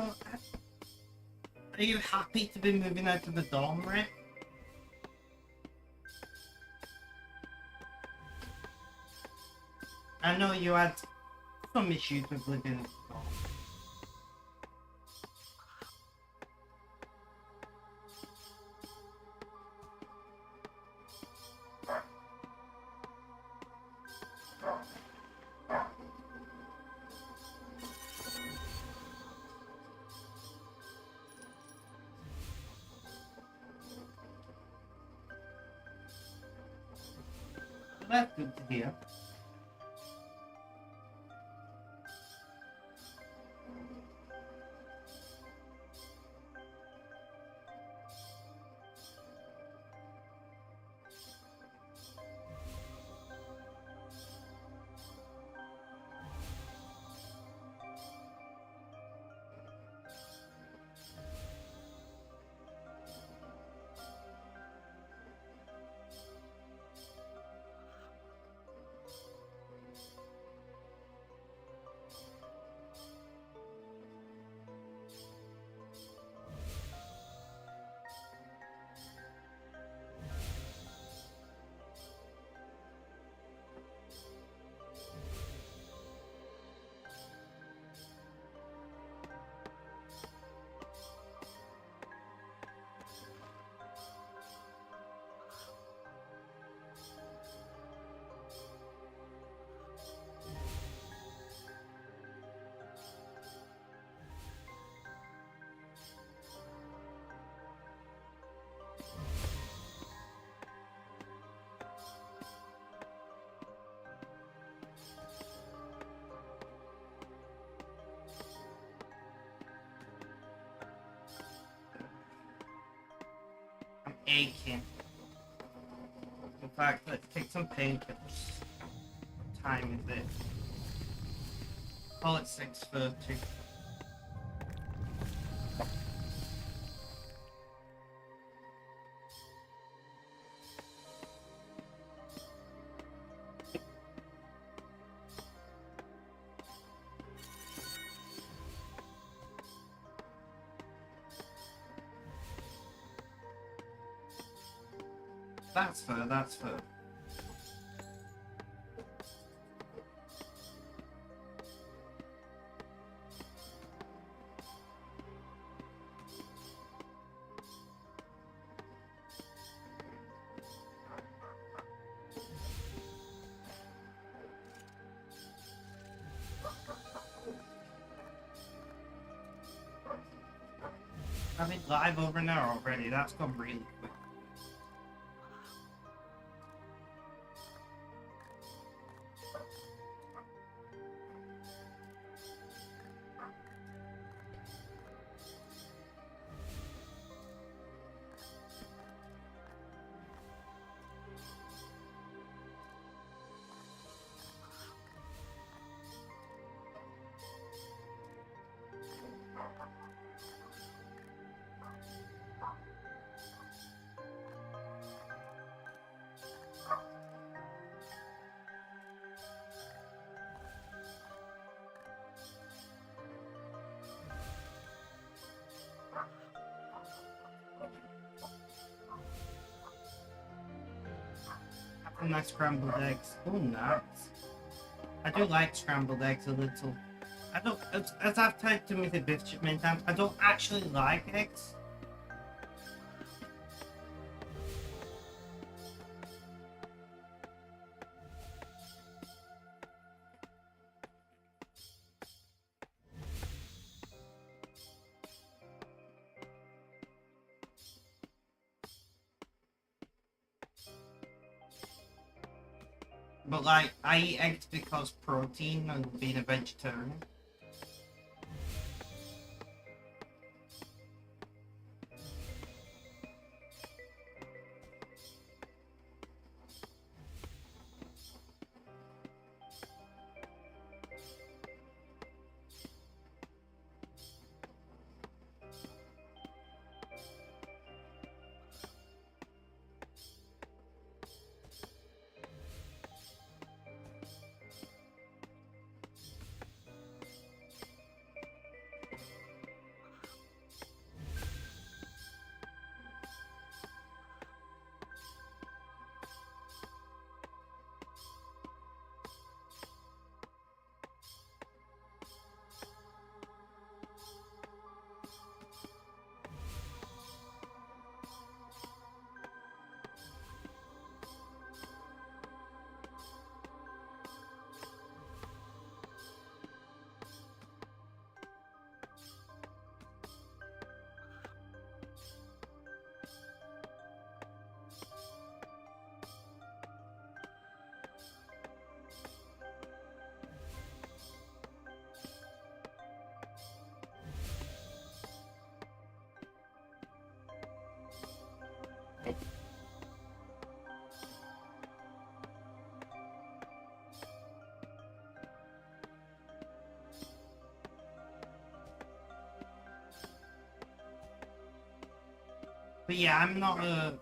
Speaker 1: are you happy to be moving out of the dorm, right? I know you had some issues with living in the That's good to hear. I'm aching. In fact, let's take some painkillers. What time is it? Call it 6:30. That's fair, that's fair. Have it live over an hour already, that's gone really quick. And my scrambled eggs. Oh, nice. I do like scrambled eggs a little. I don't, as I've typed to Mythic Biscuit many times, I don't actually like eggs. But like, I eat eggs because protein and being a vegetarian. But yeah, I'm not like,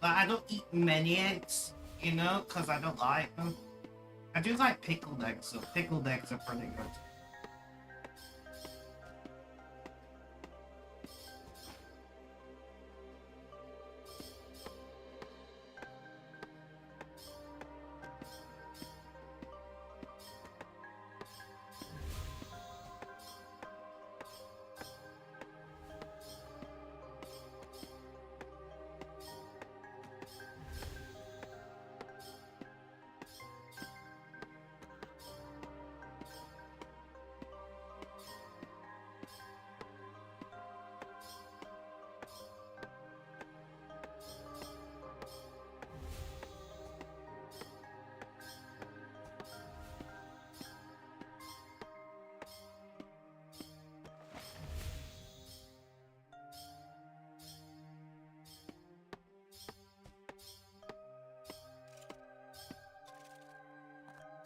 Speaker 1: I don't eat many eggs, you know, because I don't like them. I do like pickled eggs, so pickled eggs are pretty good.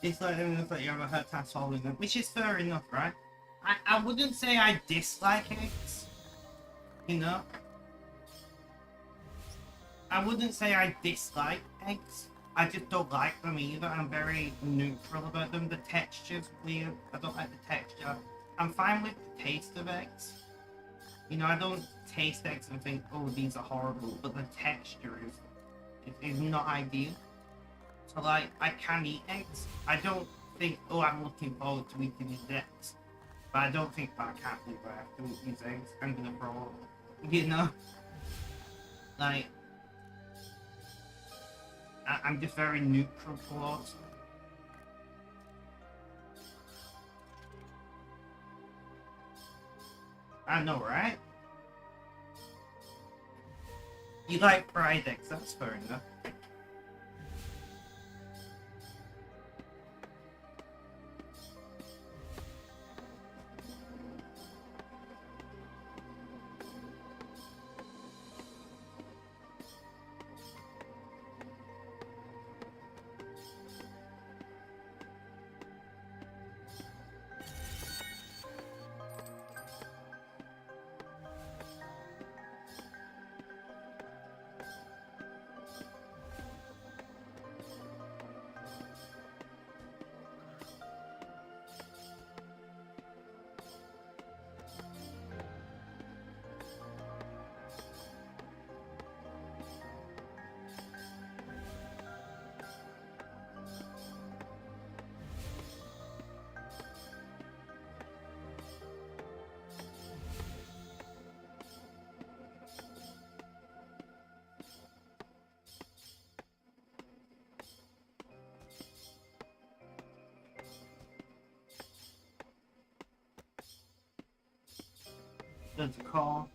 Speaker 1: It's like that you have a hurt task holding them, which is fair enough, right? I wouldn't say I dislike eggs, you know? I wouldn't say I dislike eggs. I just don't like them either. I'm very neutral about them. The texture's weird. I don't like the texture. I'm fine with the taste of eggs. You know, I don't taste eggs and think, oh, these are horrible, but the texture is not ideal. So, like, I can eat eggs. I don't think, oh, I'm looking forward to eating these eggs. But I don't think that I can't believe I have to eat these eggs. I'm gonna throw up. You know? Like, I'm just very neutral towards them. I know, right? You like fried eggs, that's fair enough. That's a call.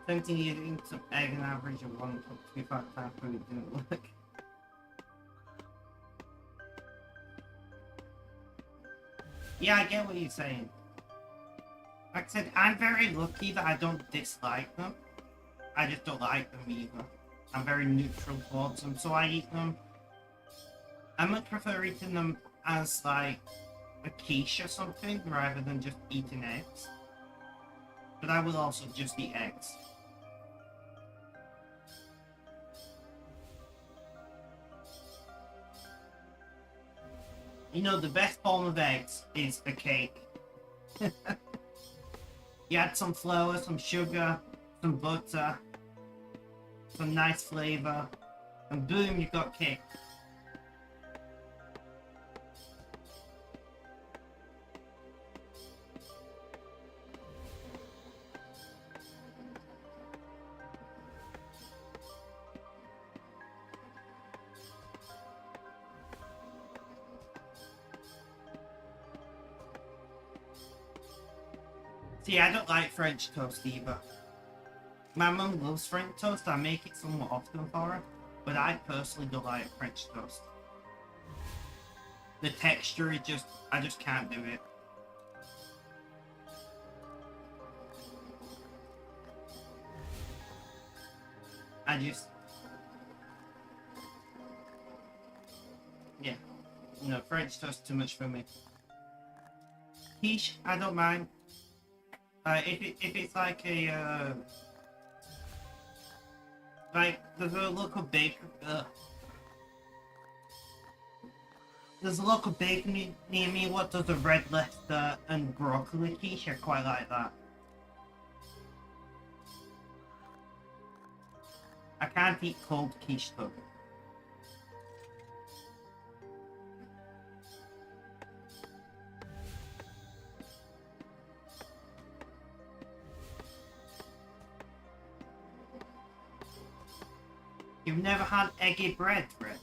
Speaker 1: Tempting eating some egg and average of 1.25 times food didn't work. Yeah, I get what you're saying. Like I said, I'm very lucky that I don't dislike them. I just don't like them either. I'm very neutral towards them, so I eat them. I much prefer eating them as like a quiche or something rather than just eating eggs. But I will also just eat eggs. You know, the best form of eggs is a cake. You add some flour, some sugar, some butter, some nice flavor, and boom, you got cake. See, I don't like French toast either. My mum loves French toast, I make it somewhat often for her, but I personally don't like French toast. The texture is just, I just can't do it. Yeah, no, French toast too much for me. Quiche, I don't mind. If it's like a like there's a local baker. There's a local bakery near me. What does a red Leicester and broccoli quiche? I quite like that. I can't eat cold quiche though. You've never had eggy bread, Red?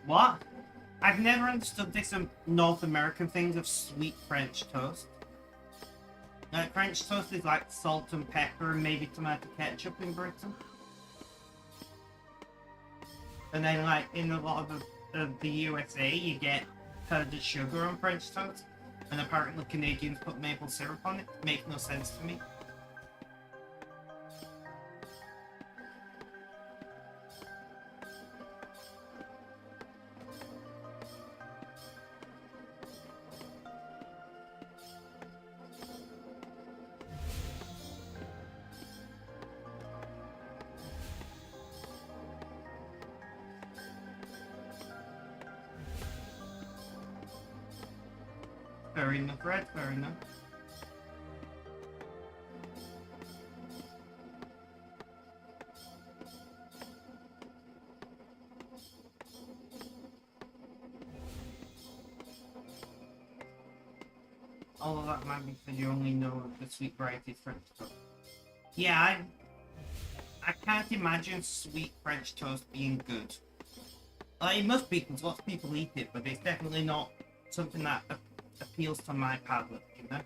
Speaker 1: What? I've never understood this North American thing of sweet French toast. Like, French toast is like salt and pepper and maybe tomato ketchup in Britain. And then, like, in a lot of the USA, you get powdered sugar on French toast. And apparently Canadians put maple syrup on it. Makes no sense to me. Fair enough, Red, fair enough. All of that might be because you only know the sweet variety French toast. Yeah, I can't imagine sweet French toast being good. Like, it must be because lots of people eat it, but it's definitely not something that appeals to my palate, you know?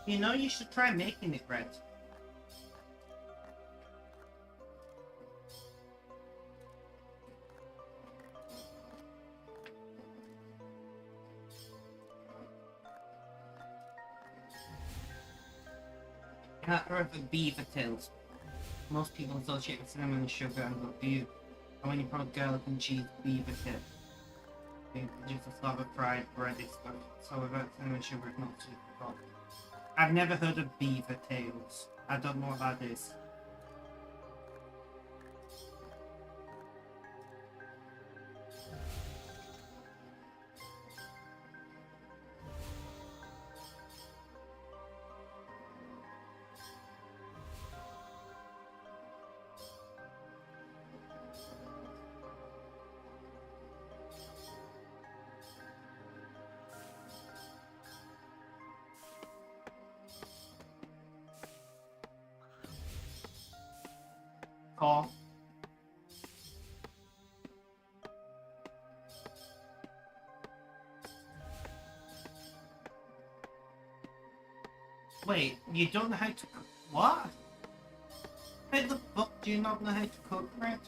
Speaker 1: You know, you should try making it, Red. Or the beaver tails. Most people associate with cinnamon and sugar and good view. And when you put garlic and cheese, beaver tail. Just a slab of fried bread is good. So without cinnamon and sugar, it's not too hot. I've never heard of beaver tails. I don't know what that is. Call. Wait, you don't know how to cook? What? How the fuck do you not know how to cook, Brett?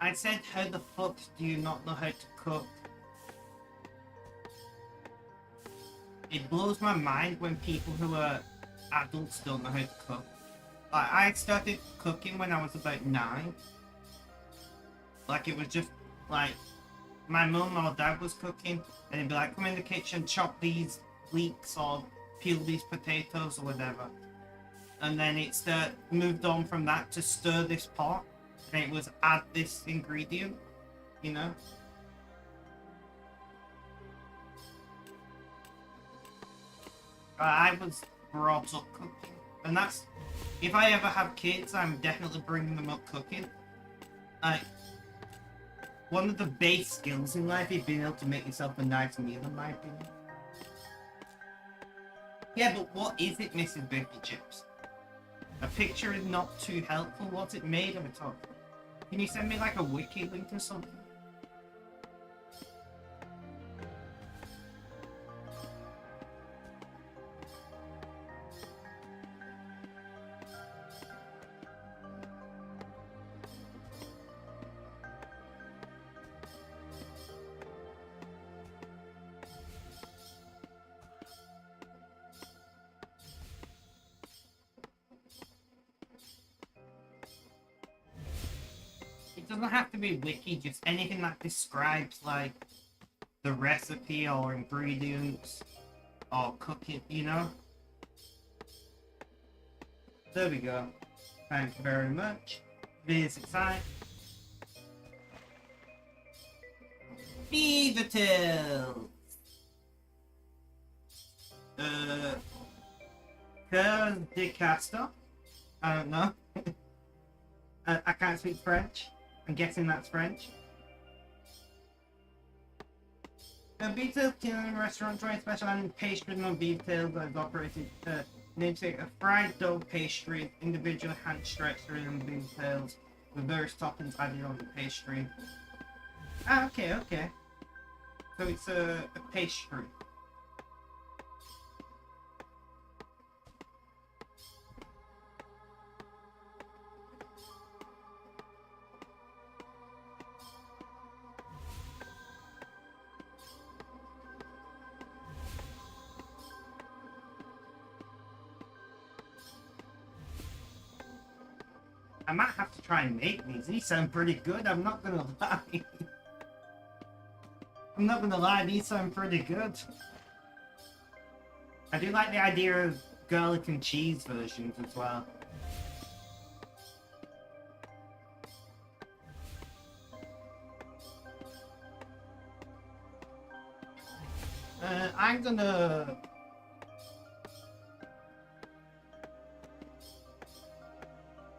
Speaker 1: I said, how the fuck do you not know how to cook? It blows my mind when people who are adults don't know how to cook. Like, I started cooking when I was about 9. Like, it was just, like, my mum or dad was cooking, and they'd be like, come in the kitchen, chop these leeks, or peel these potatoes, or whatever. And then it moved on from that to stir this pot. And it was add this ingredient, you know? I was brought up cooking. And that's, if I ever have kids, I'm definitely bringing them up cooking. Like, one of the base skills in life is being able to make yourself a nice meal, in my opinion. Yeah, but what is it, Mrs. Biffy Chips? A picture is not too helpful. What's it made of at all? Can you send me like a wiki link or something? It doesn't have to be wiki, just anything that describes like the recipe or ingredients or cooking, you know? There we go. Thank you very much. Visit site. Beaver tails! Cœur de castor? I don't know. I can't speak French. I'm guessing that's French. A beef tails Italian restaurant joint specializing in pastries and beef tails that is operated namesake a fried dough pastry, individual hand stretched around the beef tails with various toppings added on the pastry. Ah, okay. So it's a pastry. I might have to try and make these. These sound pretty good, I'm not gonna lie. I'm not gonna lie, these sound pretty good. I do like the idea of garlic and cheese versions as well. I'm gonna...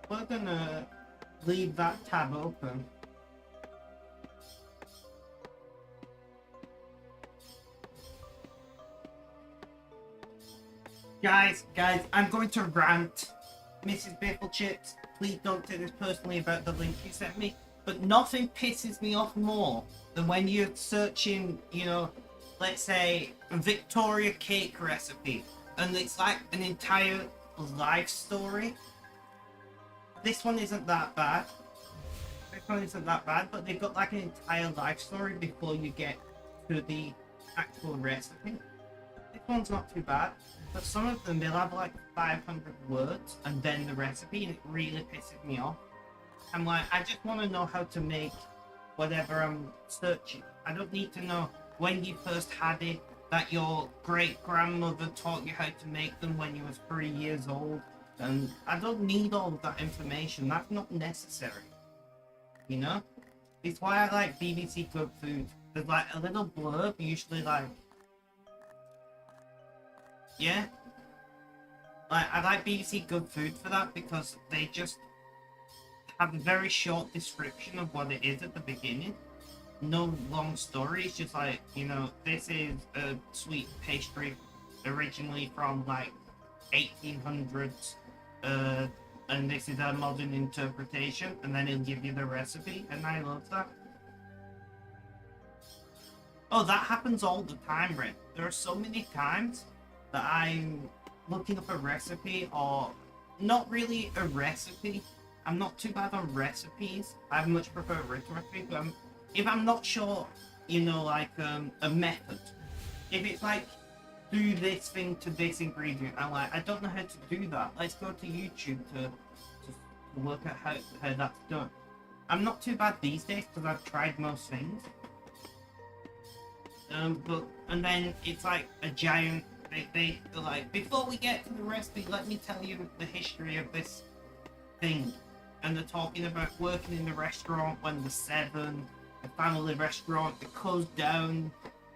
Speaker 1: We're gonna leave that tab open. Guys, I'm going to rant. Mrs. Biffle Chips, please don't take this personally about the link you sent me. But nothing pisses me off more than when you're searching, you know, let's say Victoria cake recipe, and it's like an entire life story. This one isn't that bad. This one isn't that bad, but they've got like an entire life story before you get to the actual recipe. This one's not too bad, but some of them they'll have like 500 words and then the recipe, and it really pisses me off. I'm like, I just want to know how to make whatever I'm searching. I don't need to know when you first had it, that your great grandmother taught you how to make them when you was 3 years old. And I don't need all of that information. That's not necessary. You know? It's why I like BBC Good Food. There's like a little blurb, usually like, yeah. Like, I like BBC Good Food for that because they just have a very short description of what it is at the beginning. No long story. It's just like, you know, this is a sweet pastry originally from like 1800s, and this is a modern interpretation, and then it'll give you the recipe, and I love that. Oh, that happens all the time, Red. There are so many times that I'm looking up a recipe, or not really a recipe. I'm not too bad on recipes. I much prefer written recipes, but if I'm not sure, you know, like a method. If it's like, do this thing to this ingredient, I'm like, I don't know how to do that. Let's go to YouTube to work out how that's done. I'm not too bad these days because I've tried most things. And then it's like a giant. They're like, before we get to the recipe, let me tell you the history of this thing. And they're talking about working in the restaurant when they're 7, a family restaurant that closed down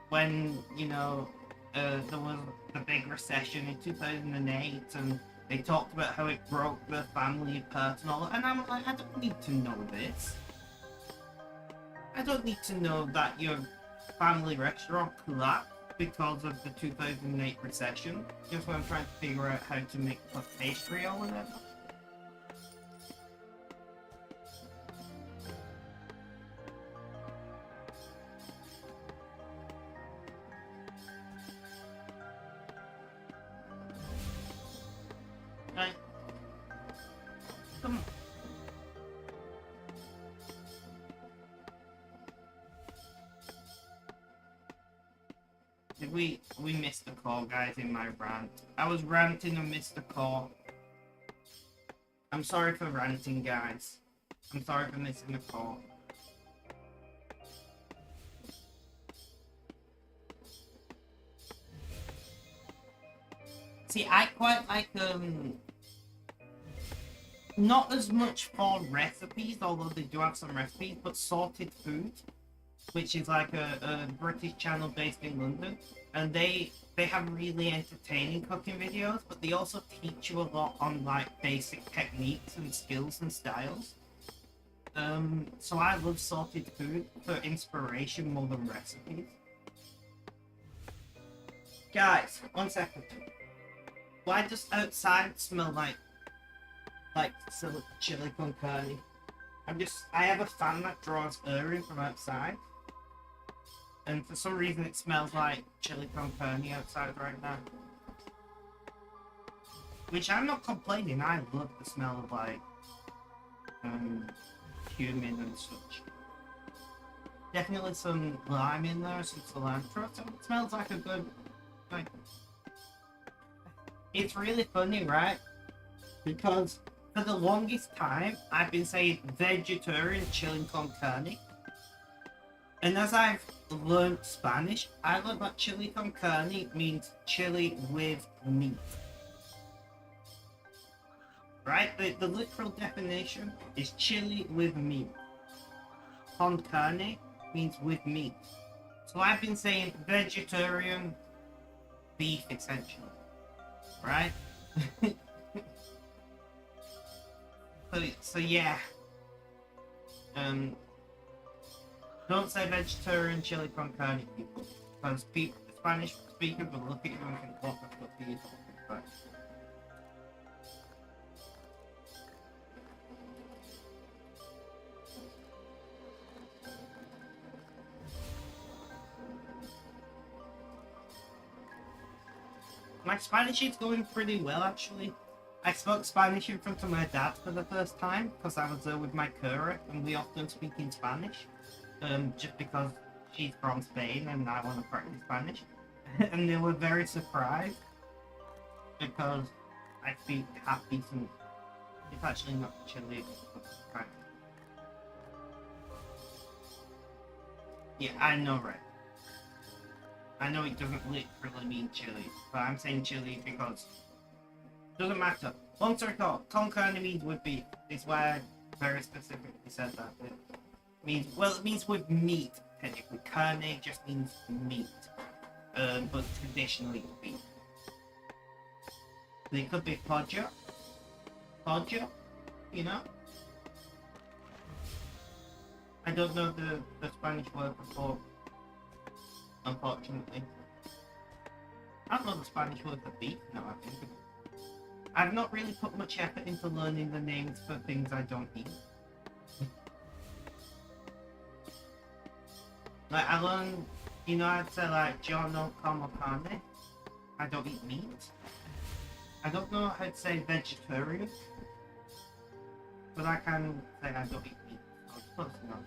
Speaker 1: when, you know, there was the big recession in 2008, and they talked about how it broke the family apart and all that. And I'm like, I don't need to know this. I don't need to know that your family restaurant collapsed because of the 2008 recession. Just when I'm trying to figure out how to make a pastry or whatever. Right. Come on. We missed the call, guys, in my rant. I was ranting and missed the call. I'm sorry for ranting, guys. I'm sorry for missing the call. See, I quite like, not as much for recipes, although they do have some recipes, but Sorted Food, which is like a British channel based in London, and they have really entertaining cooking videos, but they also teach you a lot on like basic techniques and skills and styles. So I love Sorted Food for inspiration more than recipes. Guys, 1 second. Why does outside smell like chili con carne? I have a fan that draws air in from outside. And for some reason it smells like chili con carne outside right now. Which I'm not complaining, I love the smell of like cumin and such. Definitely some lime in there, some cilantro, so it smells like a good, like, it's really funny, right? Because for the longest time I've been saying vegetarian chili con carne. And as I've learned Spanish, I learned that chili con carne means chili with meat. Right? The literal definition is chili with meat. Con carne means with meat. So I've been saying vegetarian beef, essentially. Right? so yeah. Don't say vegetarian chili con carne, people, because Spanish speakers will look at you and think, what the fuck are you talking about? My Spanish is going pretty well, actually. I spoke Spanish in front of my dad for the first time because I was there with my carer, and we often speak in Spanish. Just because she's from Spain and I want to practice Spanish. And they were very surprised because I speak half decent. It's actually not Chilean. Right. Yeah, I know, right? I know it doesn't literally mean Chile, but I'm saying Chile because it doesn't matter. Long story short, con carne means with beef. Is why I very specifically said that. It means, well, it means with meat, technically. Carne just means meat. But traditionally beef. They could be pollo, you know? I don't know the Spanish word for, unfortunately. I don't know the Spanish word for beef, no, I think. I've not really put much effort into learning the names for things I don't eat. Like, I learned, you know, I'd say like, yo no como carne. I don't eat meat. I don't know how to say vegetarian, but I can say I don't eat meat. So it's close enough.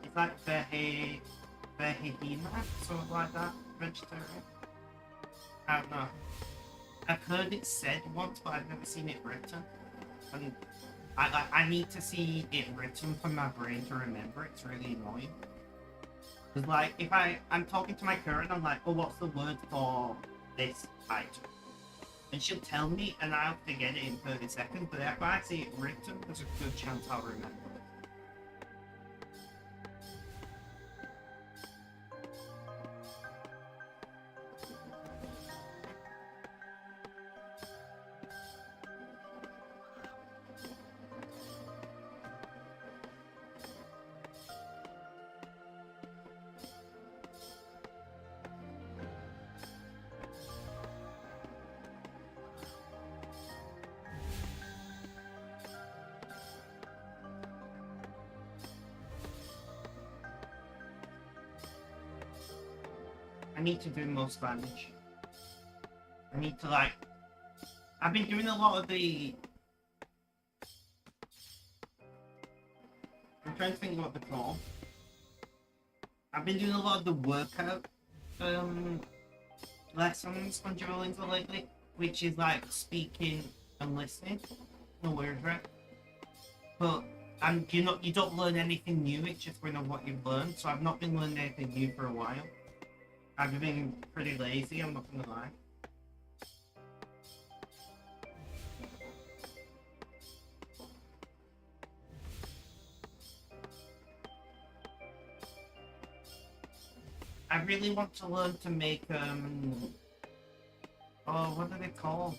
Speaker 1: It's like vegetativa, something like that, vegetarian. I don't know. I've heard it said once, but I've never seen it written. And I need to see it written for my brain to remember. It's really annoying. Because, like, if I'm talking to my current, I'm like, oh, what's the word for this item? And she'll tell me, and I'll forget it in 30 seconds, but if I see it written, there's a good chance I'll remember it. I need to do more Spanish. I need to, like... I've been doing a lot of the... I'm trying to think what they're called. I've been doing a lot of the workout lessons on Duolingo lately, which is like speaking and listening. No words, right? But you don't learn anything new. It's just going on what you've learned. So I've not been learning anything new for a while. I've been pretty lazy. I'm not gonna lie. I really want to learn to make oh, what are they called?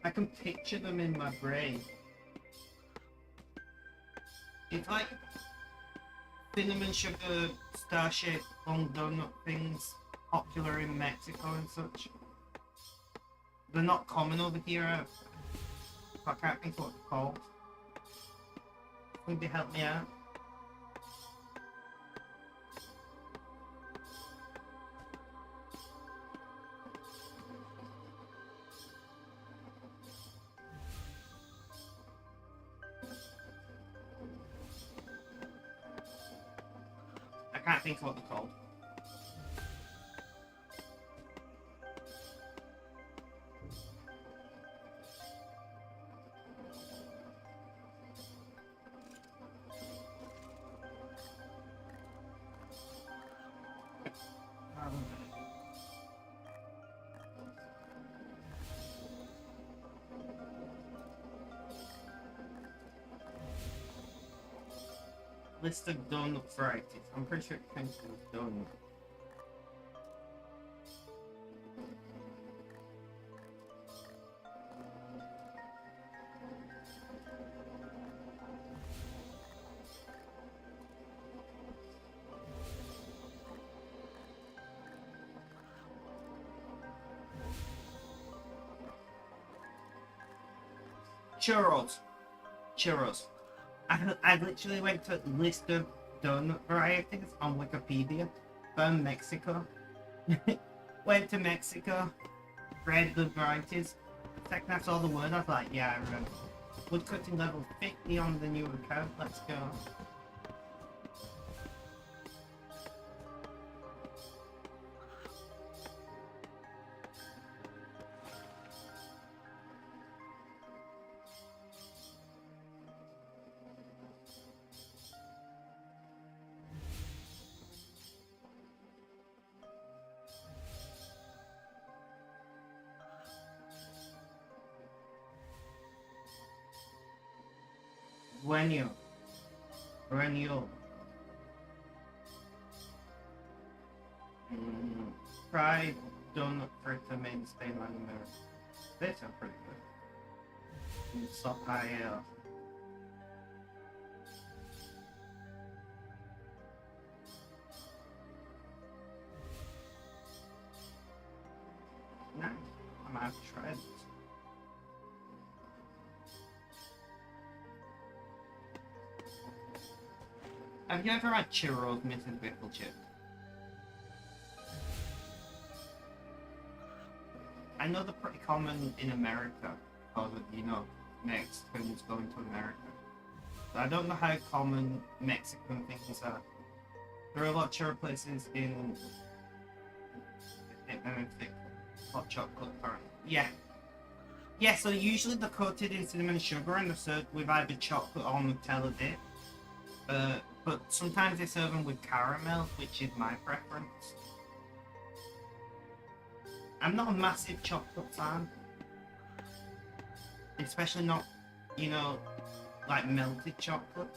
Speaker 1: I can picture them in my brain. It's like cinnamon sugar star-shaped long donut things popular in Mexico and such. They're not common over here. I can't think what they're called. Can you help me out? I can't think what they're called. List of donut varieties. I'm pretty sure it comes with donut. Churros. Churros. I literally went to list of donut varieties on Wikipedia. Found Mexico. Went to Mexico. Read the varieties. Second I saw the word, I was like, yeah, I remember. Woodcutting level 50 on the new account. Let's go. Perennial. Perennial. Fried donut fritter mainstay line America. They sound pretty good. Sopael. Nice. I might have to try this. Have you ever had churros missing pickle chip? I know they're pretty common in America because of, you know, Mexicans going to America. But I don't know how common Mexican things are. There are a lot of churro places in thick hot chocolate currently. Yeah. Yeah, so usually they're coated in cinnamon sugar and they're served with either chocolate or Nutella dip. But sometimes they serve them with caramel, which is my preference. I'm not a massive chocolate fan. Especially not, you know, like melted chocolate.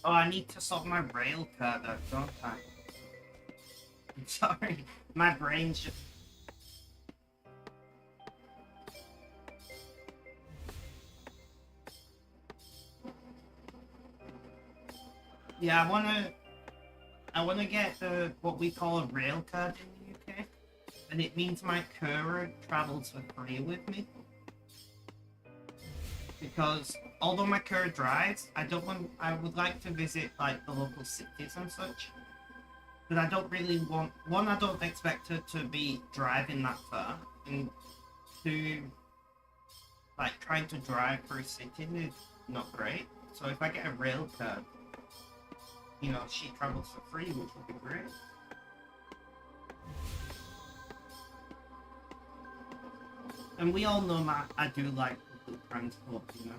Speaker 1: Oh, I need to sort my rail card out, don't I? I'm sorry, my brain's just... Yeah, I wanna get the what we call a rail card in the UK, and it means my courier travels for free with me. Because although my courier drives, I would like to visit like the local cities and such. But I don't really want I don't expect her to be driving that far, and two, like trying to drive through cities is not great. So if I get a rail card, you know, she travels for free, which would be great. And we all know I do like public transport, you know.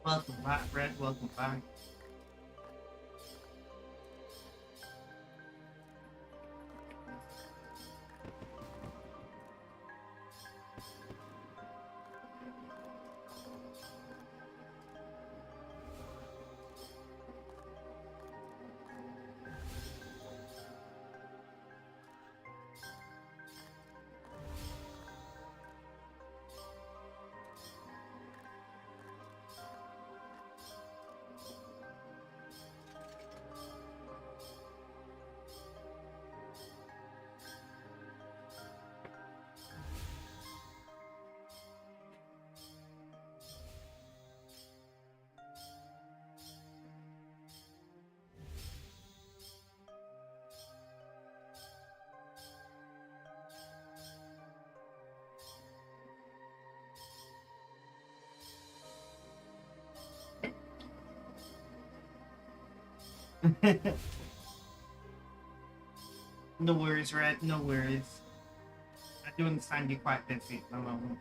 Speaker 1: Welcome back, Red. Welcome back. No worries, Red. No worries. I do understand you're quite busy at the moment.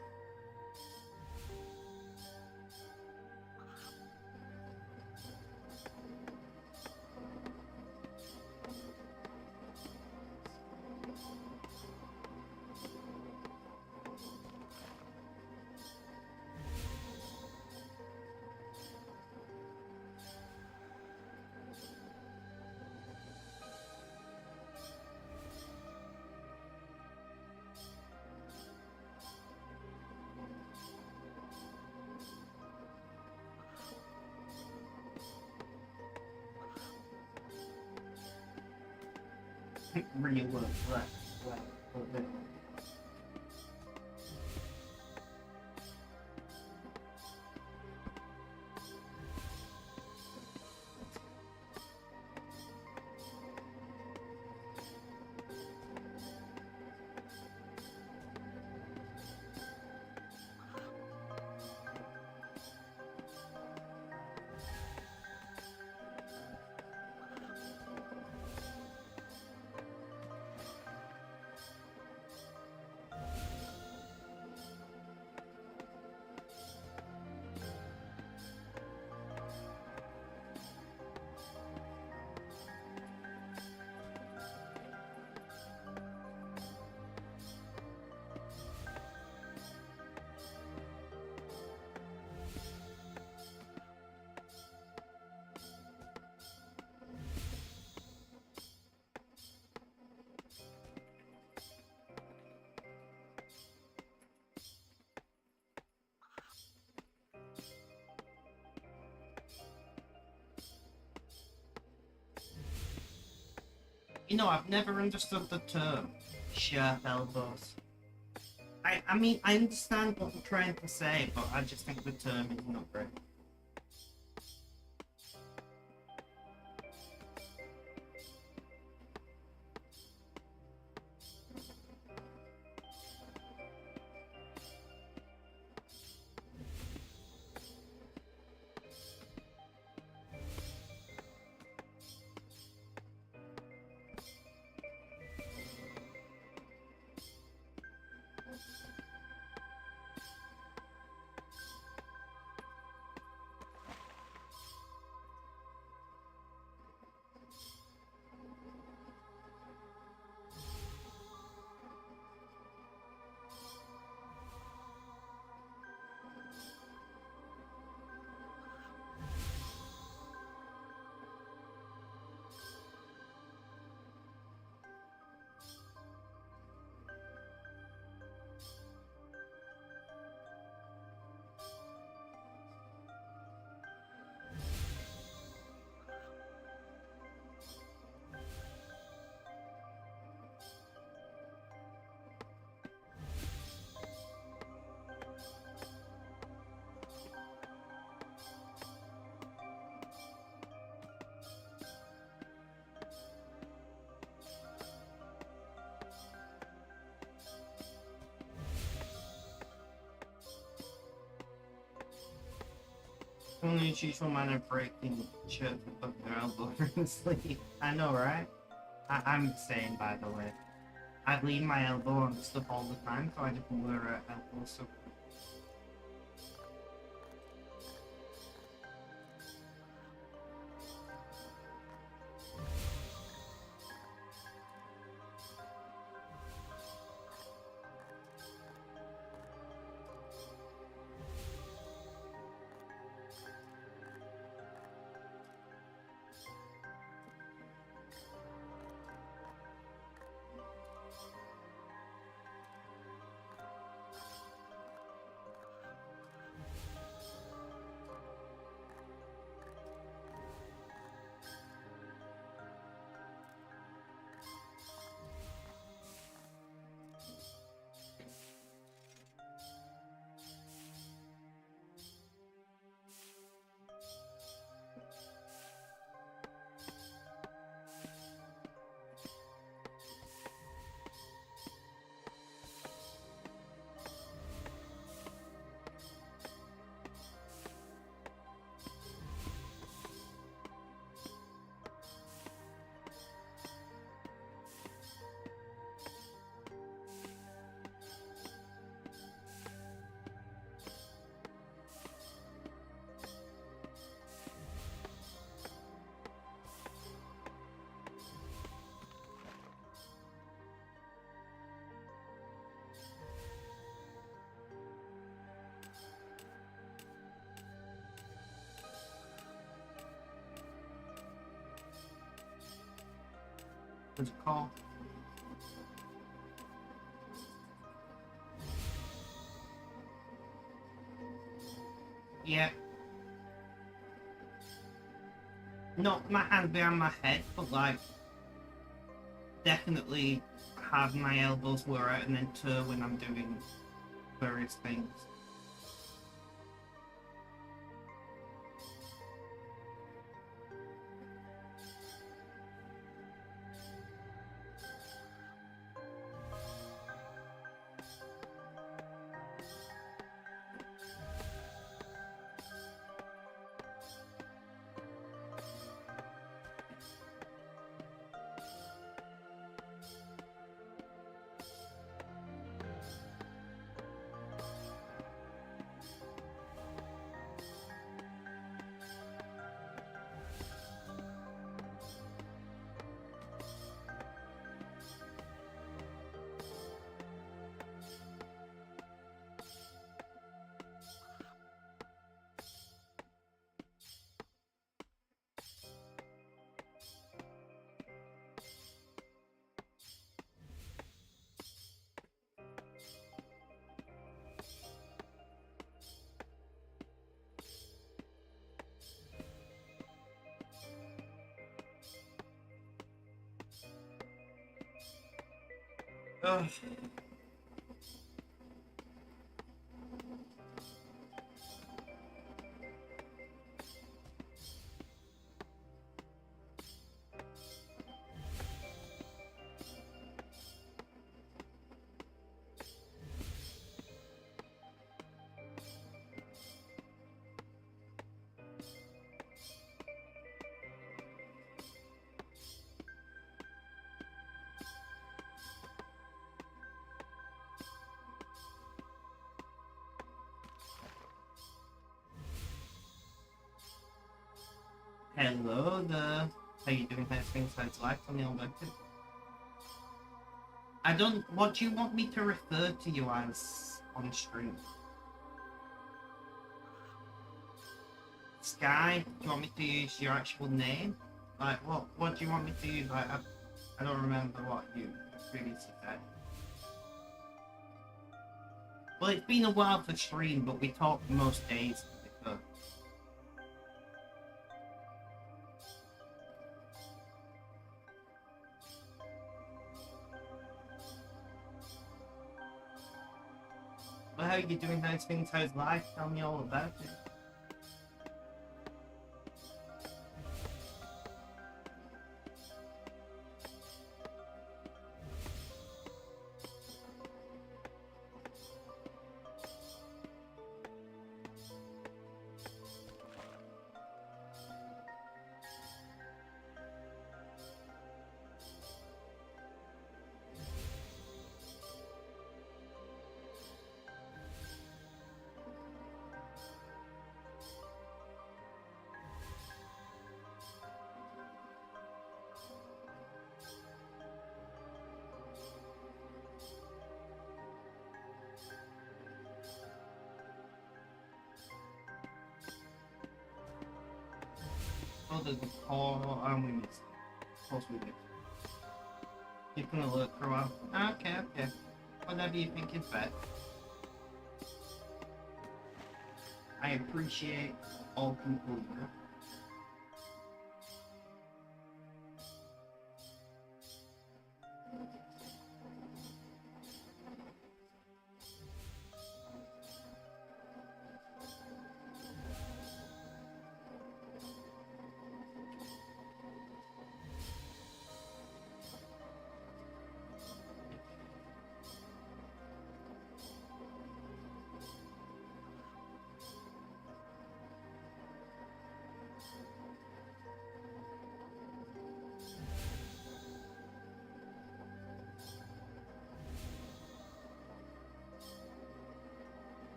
Speaker 1: Real work, right, a little bit. You know, I've never understood the term sharp elbows. I mean, I understand what I'm trying to say, but I just think the term is not great. Only its usual manner of breaking shirts with both their elbow and sleeve. I know, right? I'm the same, by the way. I lean my elbow on stuff all the time, so I just wear an elbow so. What's it called? Yeah. Not my hand behind my head, but like definitely have my elbows where out and then turn when I'm doing various things. Ugh. Hello there. How you doing? How's things? How's life? Tell me all about it. I don't. What do you want me to refer to you as on stream? Sky? Do you want me to use your actual name? Like, what do you want me to use? Like, I don't remember what you previously said. Well, it's been a while for stream, but we talk most days. Because well, how are you doing? How's things? How's life? Tell me all about it. Oh, there's a call. We missed. Of course we did. You're gonna look for a while. Okay, okay. Whatever you think is best. I appreciate all people, you know.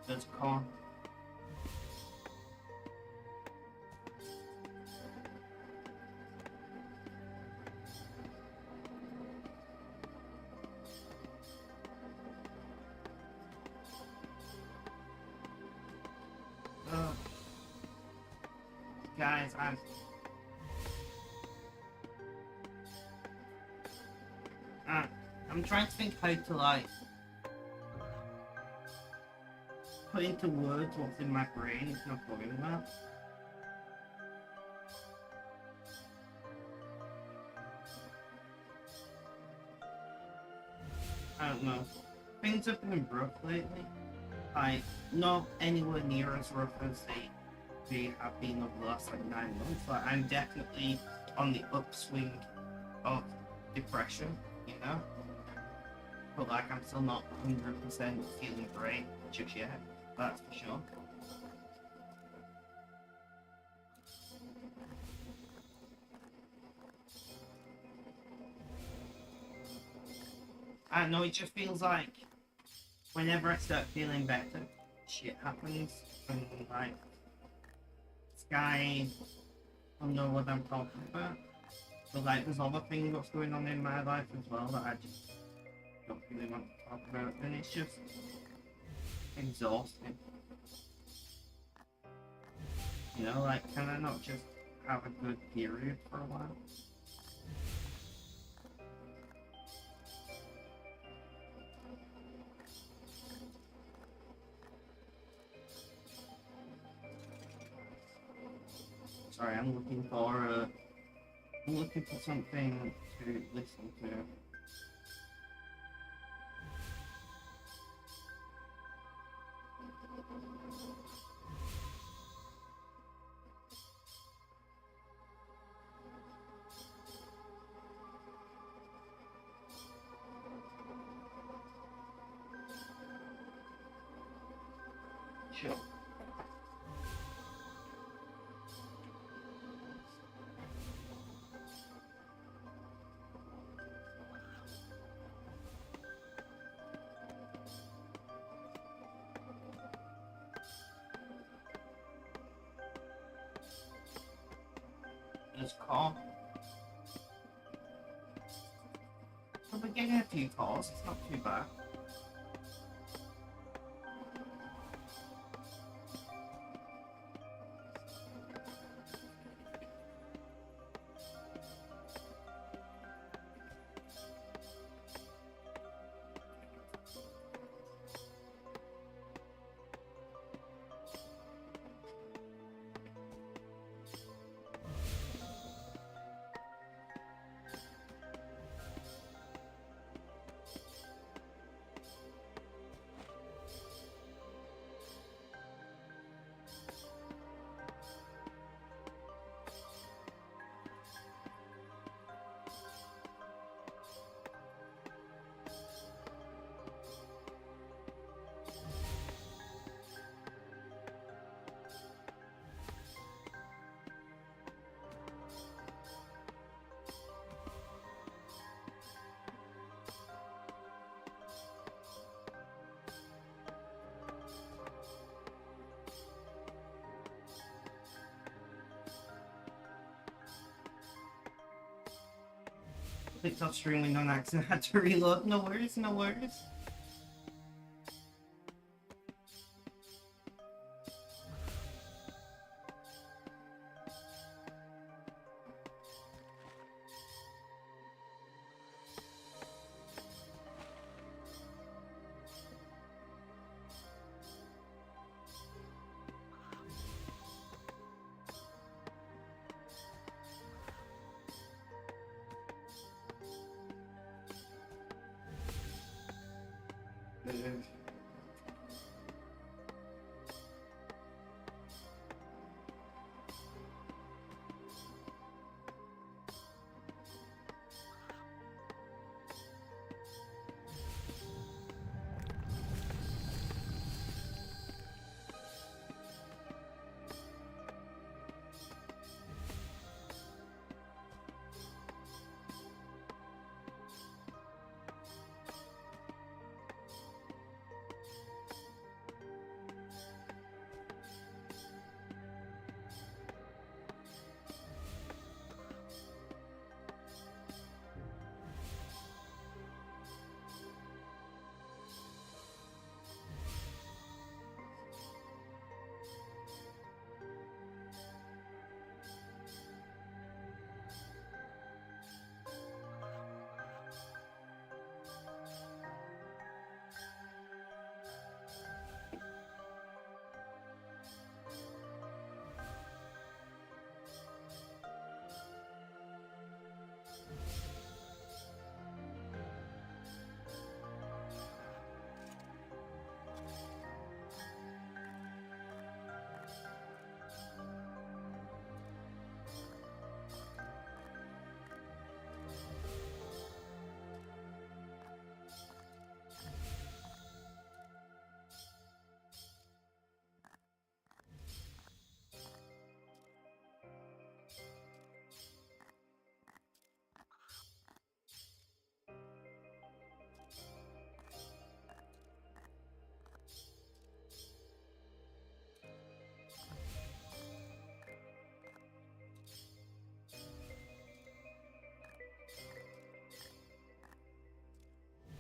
Speaker 1: That's calm. Ugh. Guys, I'm trying to think how to like put into words what's in my brain. It's not going well. I don't know. Things have been rough lately. Like, not anywhere near as rough as they have been over the last like 9 months. Like, I'm definitely on the upswing of depression, you know? But like, I'm still not 100% feeling great just yet. That's for sure. I don't know, it just feels like whenever I start feeling better, shit happens. And like, this guy, I don't know what I'm talking about. But like, there's other things that's going on in my life as well that I just don't really want to talk about. And it's just exhausting. You know, like, can I not just have a good period for a while? Sorry, I'm looking for something to listen to. Sure. It's calm. But we're getting a few calls, it's not too bad. Picked up stream window on accident, had to reload. No worries, no worries.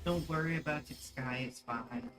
Speaker 1: Don't worry about it, Sky. It's fine.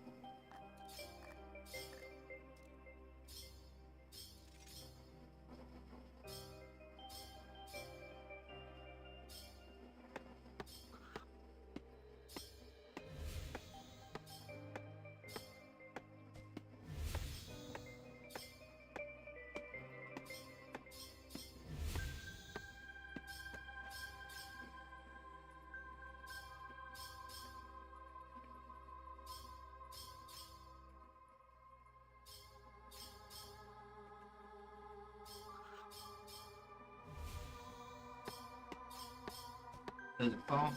Speaker 1: There's a call.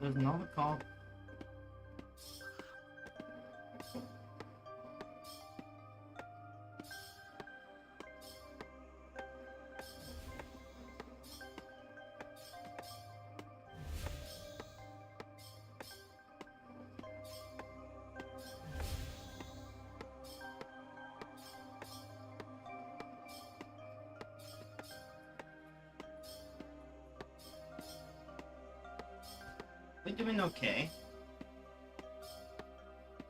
Speaker 1: There's another call. We're doing okay.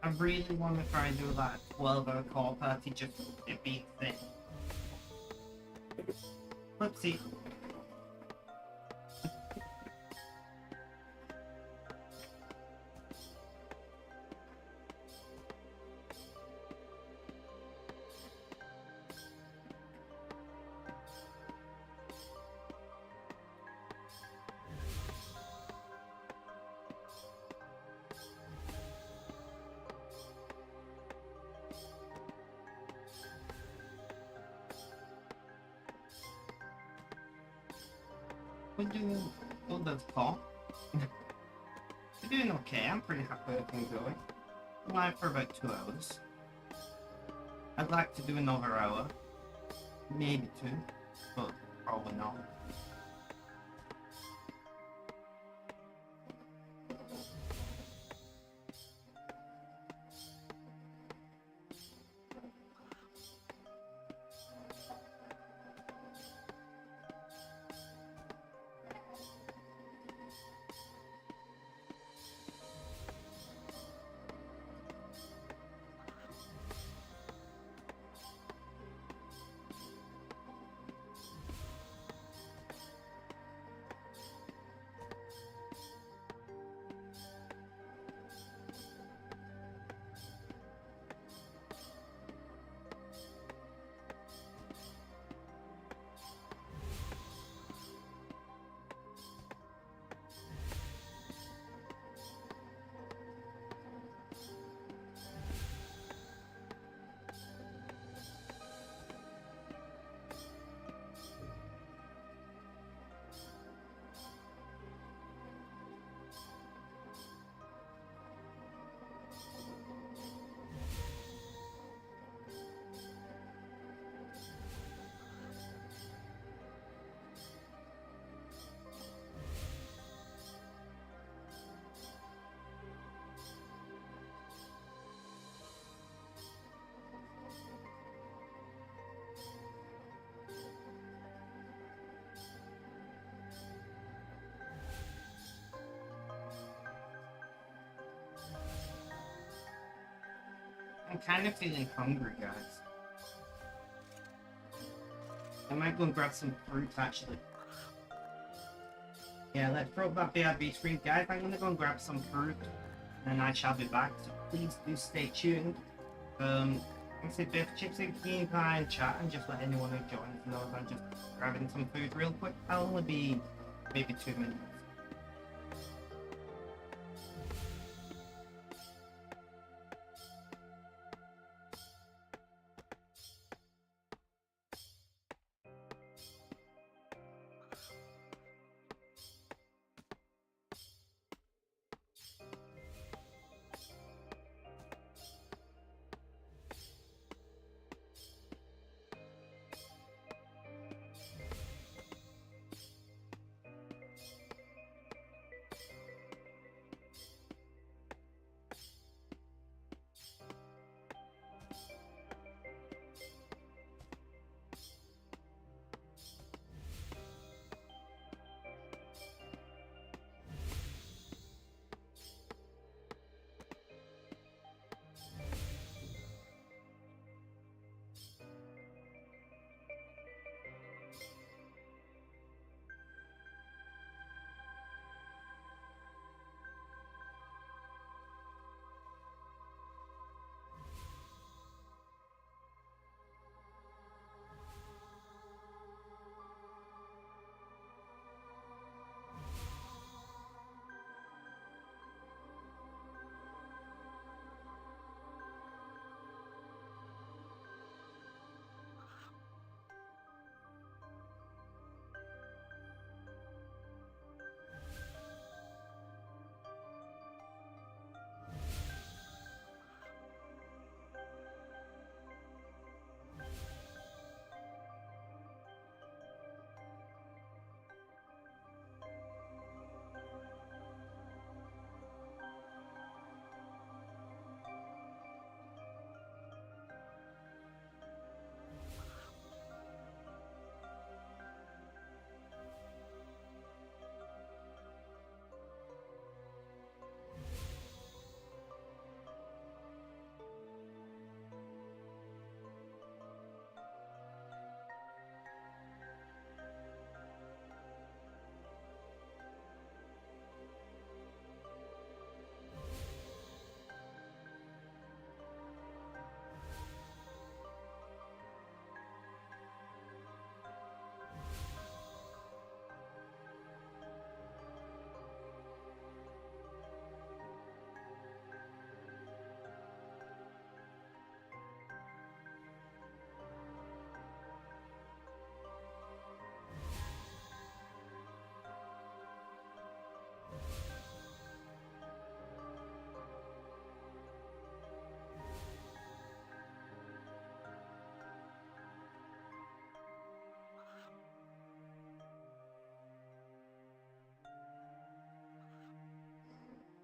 Speaker 1: I really want to try and do that 12-hour call party just for it being thin. Whoopsie. We're doing, well, that's call. We're doing okay. I'm pretty happy with things going. Live for about 2 hours. I'd like to do another hour. Maybe 2, but probably not. I'm kind of feeling hungry, guys. I might go and grab some fruit, actually. Yeah, let's throw that BRB screen. Guys, I'm gonna go and grab some fruit, and I shall be back, so please do stay tuned. I say Biff Chips in Keen Pie and chat, and just let anyone who joins know if I'm just grabbing some food real quick. I'll only be maybe 2 minutes.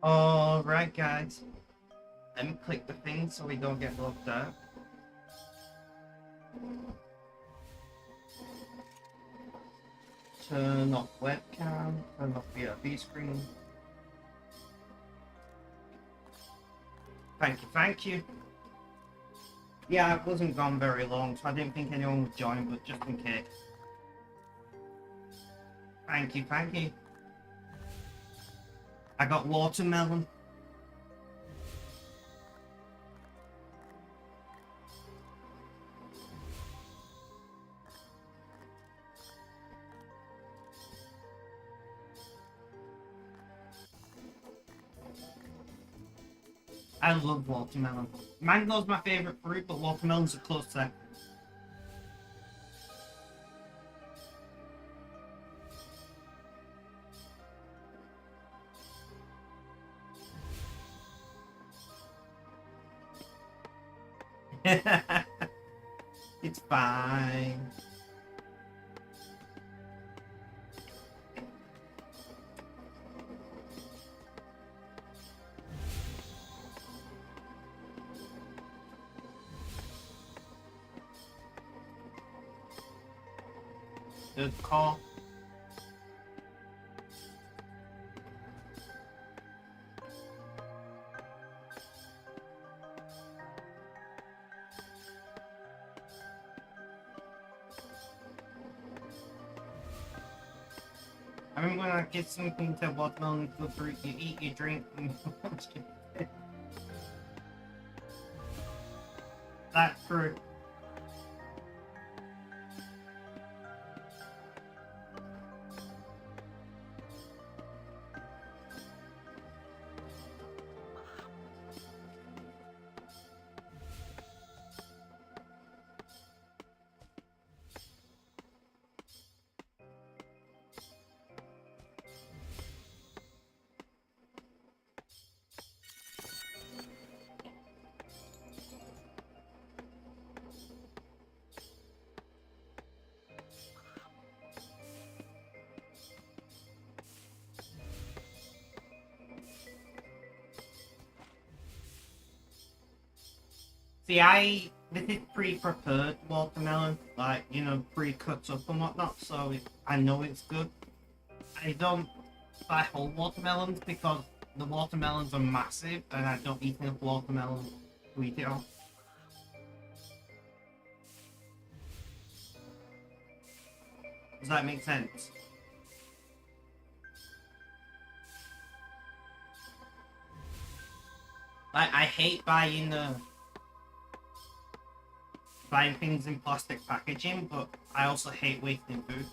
Speaker 1: Alright, guys. Let me click the thing so we don't get locked out. Turn off webcam, turn off VRV screen. Thank you, thank you. Yeah, it wasn't gone very long, so I didn't think anyone would join, but just in case. Thank you, thank you. I got watermelon. I love watermelon. Mango's my favourite fruit, but watermelon's a close second. It's fine. Good call. I remember when I get something to watermelon good fruit, you eat, you drink, and that's true. See, this is pre-prepared watermelon, like, you know, pre-cut up and whatnot, so I know it's good. I don't buy whole watermelons because the watermelons are massive and I don't eat enough watermelon to eat it all. Does that make sense? Like, I hate buying things in plastic packaging, but I also hate wasting food.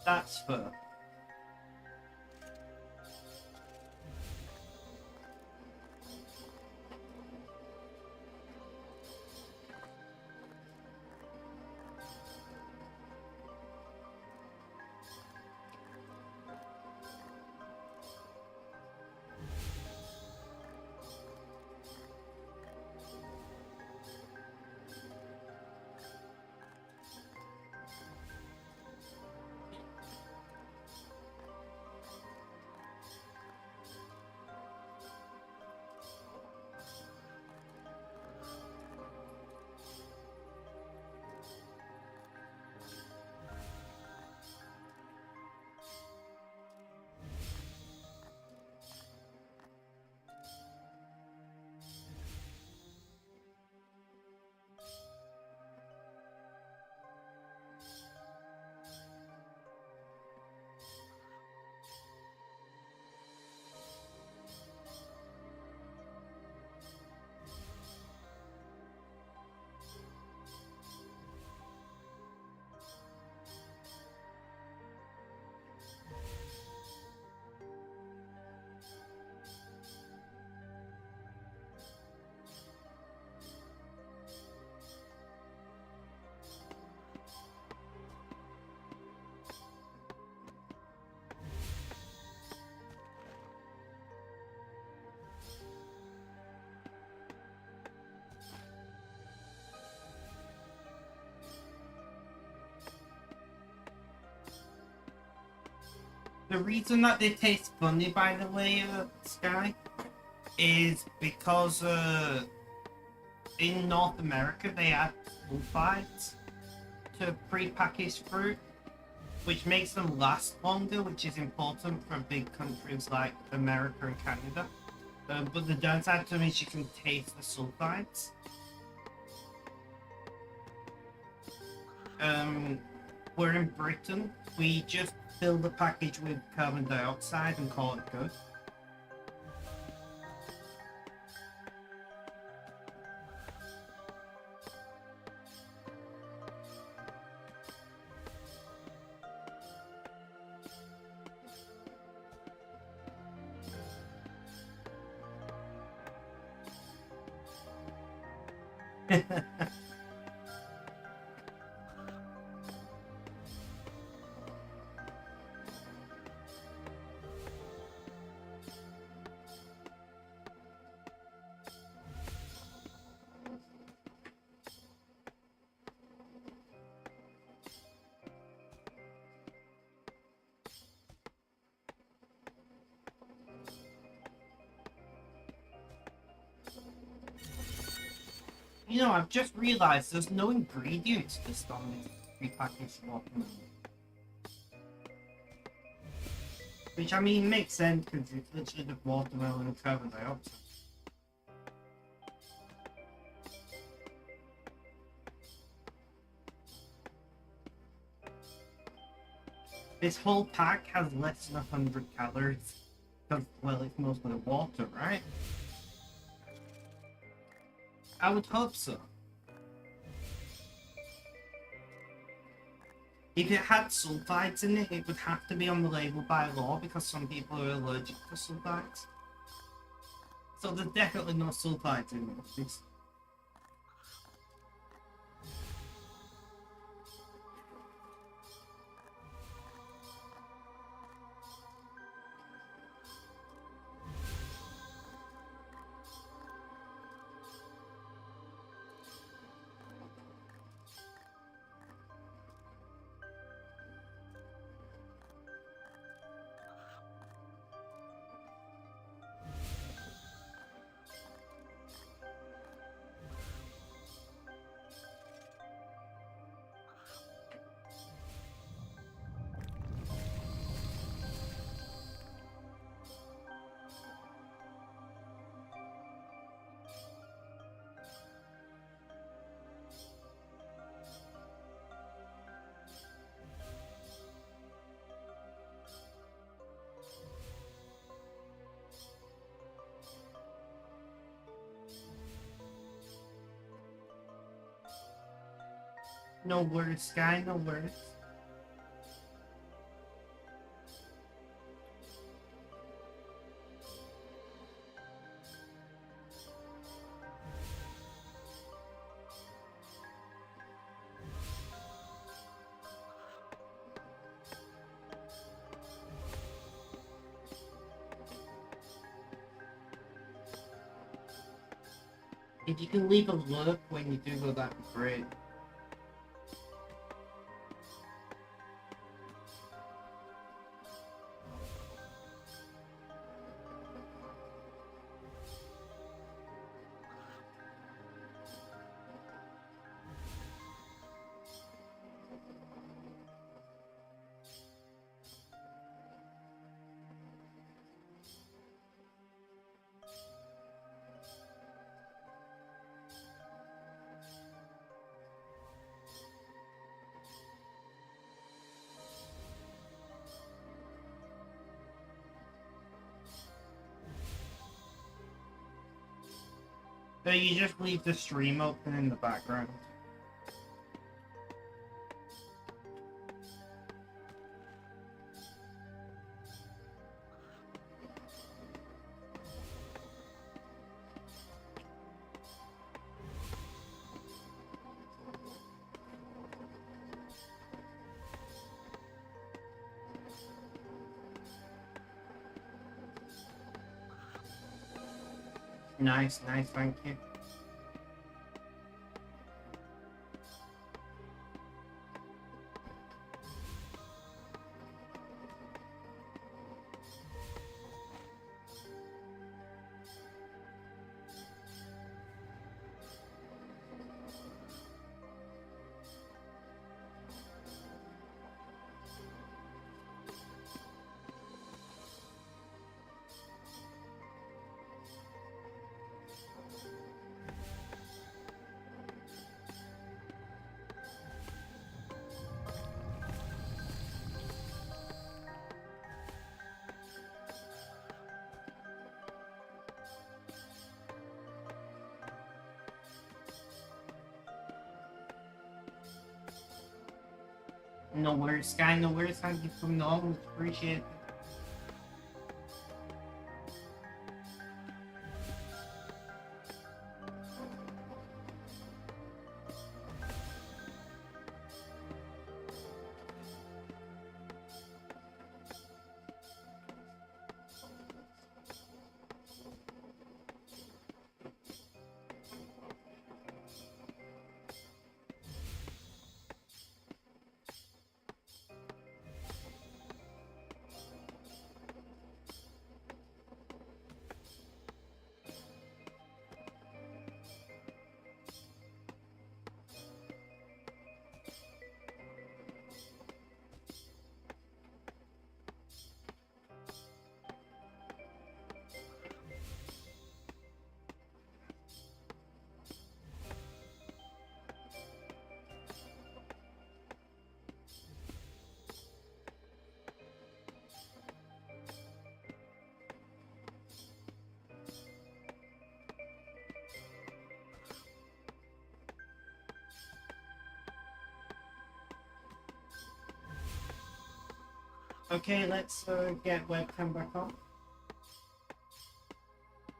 Speaker 1: That's fair. The reason that they taste funny, by the way, Sky, is because in North America they add sulfites to pre-packaged fruit, which makes them last longer, which is important for big countries like America and Canada. But the downside to them is you can taste the sulfites. We're in Britain, we just fill the package with carbon dioxide and call it good. You know, I've just realized there's no ingredients list on this prepackaged watermelon. Which, I mean, makes sense because it's literally just watermelon and carbon dioxide. This whole pack has less than 100 calories. Because, well, it's mostly water, right? I would hope so. If it had sulfites in it, it would have to be on the label by law because some people are allergic to sulfites. So there's definitely no sulfites in this. No worries, Sky, no worries. If you can leave a lurk when you do go, that'd be great. So you just leave the stream open in the background. Nice, nice, thank you. No worries, Sky, no worries. Thank you for knowing. Appreciate it. Okay, let's get webcam back on.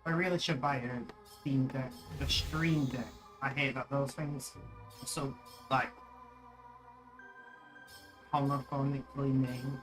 Speaker 1: I really should buy a Steam Deck, a Stream Deck. I hate that those things are so, like, homophonically named.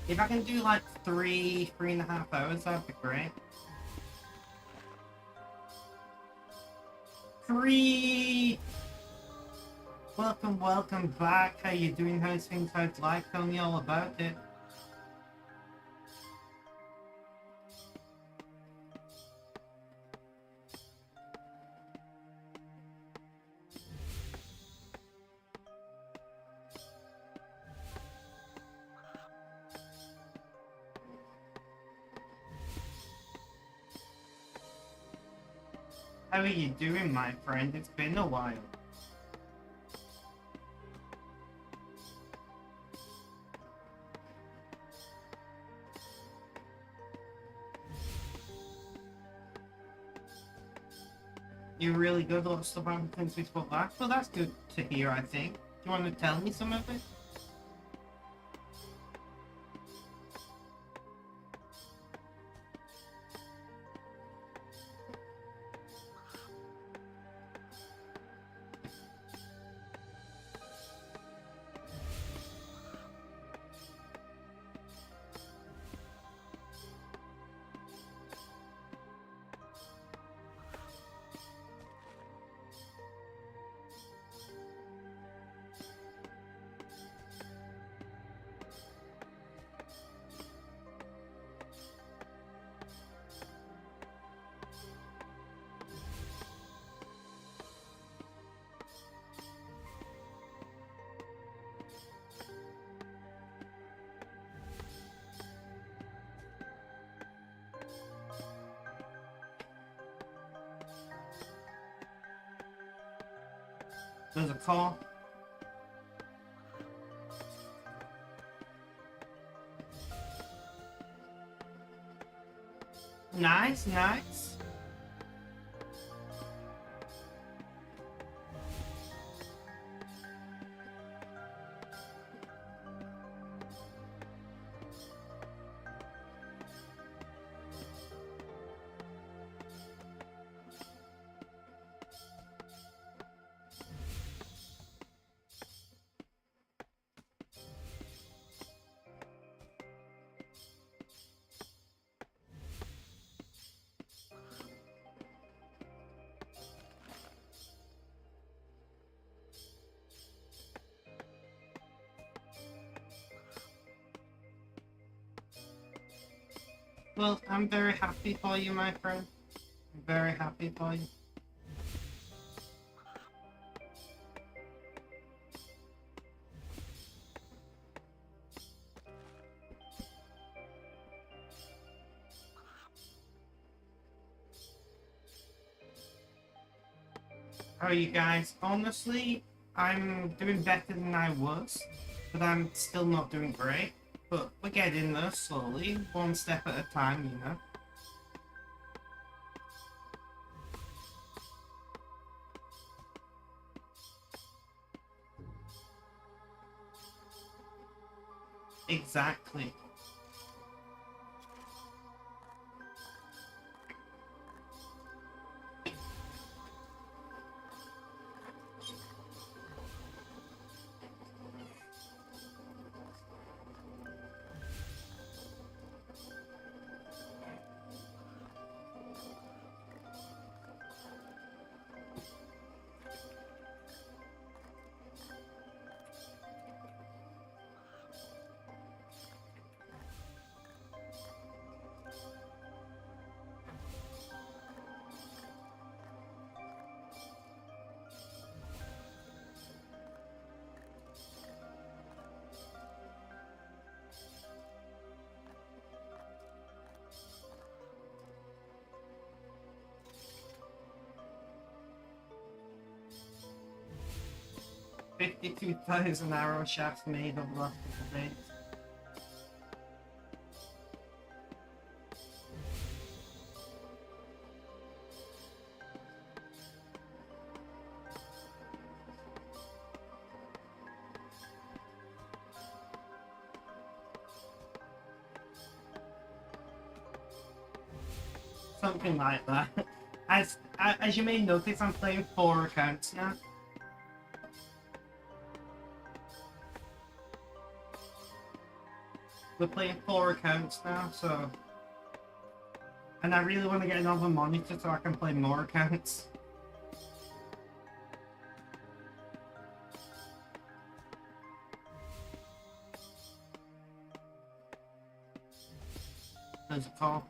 Speaker 1: If I can do like 3.5 hours, that'd be great. 3. Welcome back. How you doing? How's things? How's life? Tell me all about it. How are you doing, my friend? It's been a while. You're really good. Lots of stuff happened since we spoke last. Well, that's good to hear, I think. Do you want to tell me some of it? There's a call. Nice, nice. Well, I'm very happy for you, my friend. I'm very happy for you. How are you guys? Honestly, I'm doing better than I was, but I'm still not doing great. But we're getting there slowly, one step at a time, you know. Exactly. $52,000 arrow shafts made over the last couple of days. Something like that. As you may notice, I'm playing 4 accounts now. We're playing 4 accounts now, so... And I really want to get another monitor so I can play more accounts. There's a call.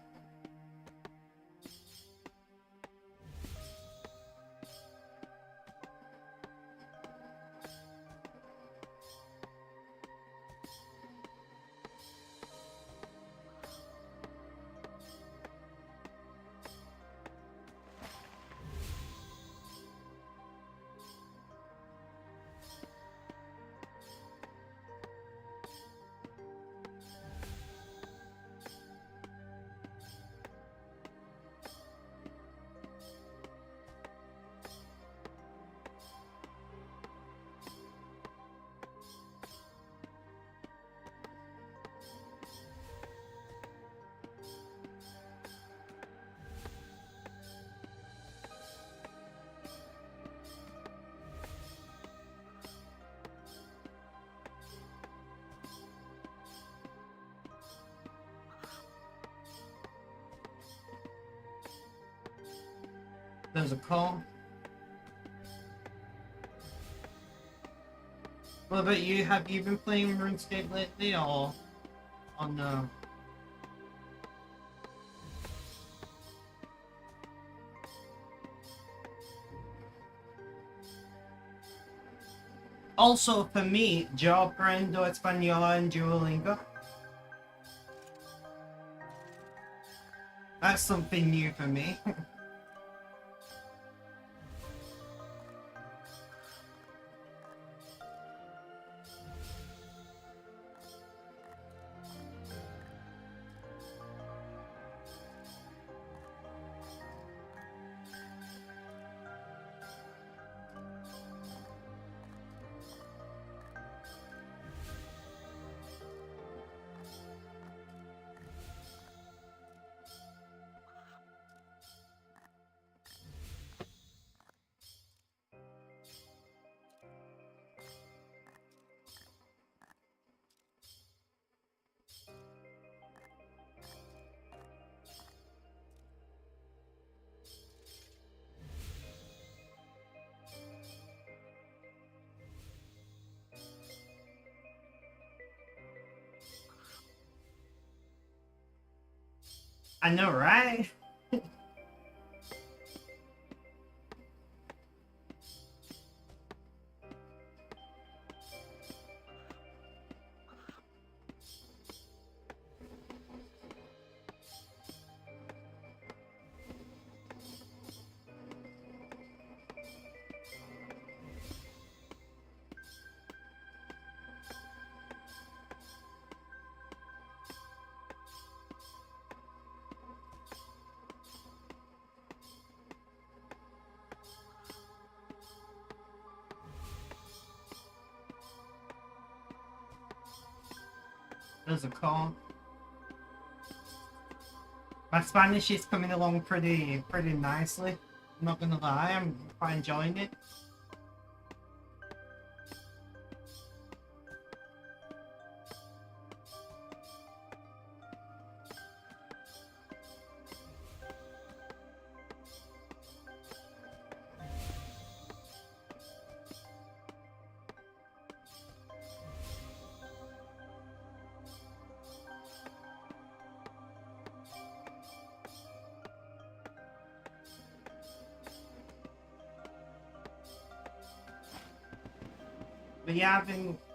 Speaker 1: There's a call. What about you? Have you been playing RuneScape lately, or no? Also, for me, yo aprendo español en Duolingo. That's something new for me. I know, right? There's a call. My Spanish is coming along pretty nicely. I'm not gonna lie, I'm quite enjoying it. But yeah,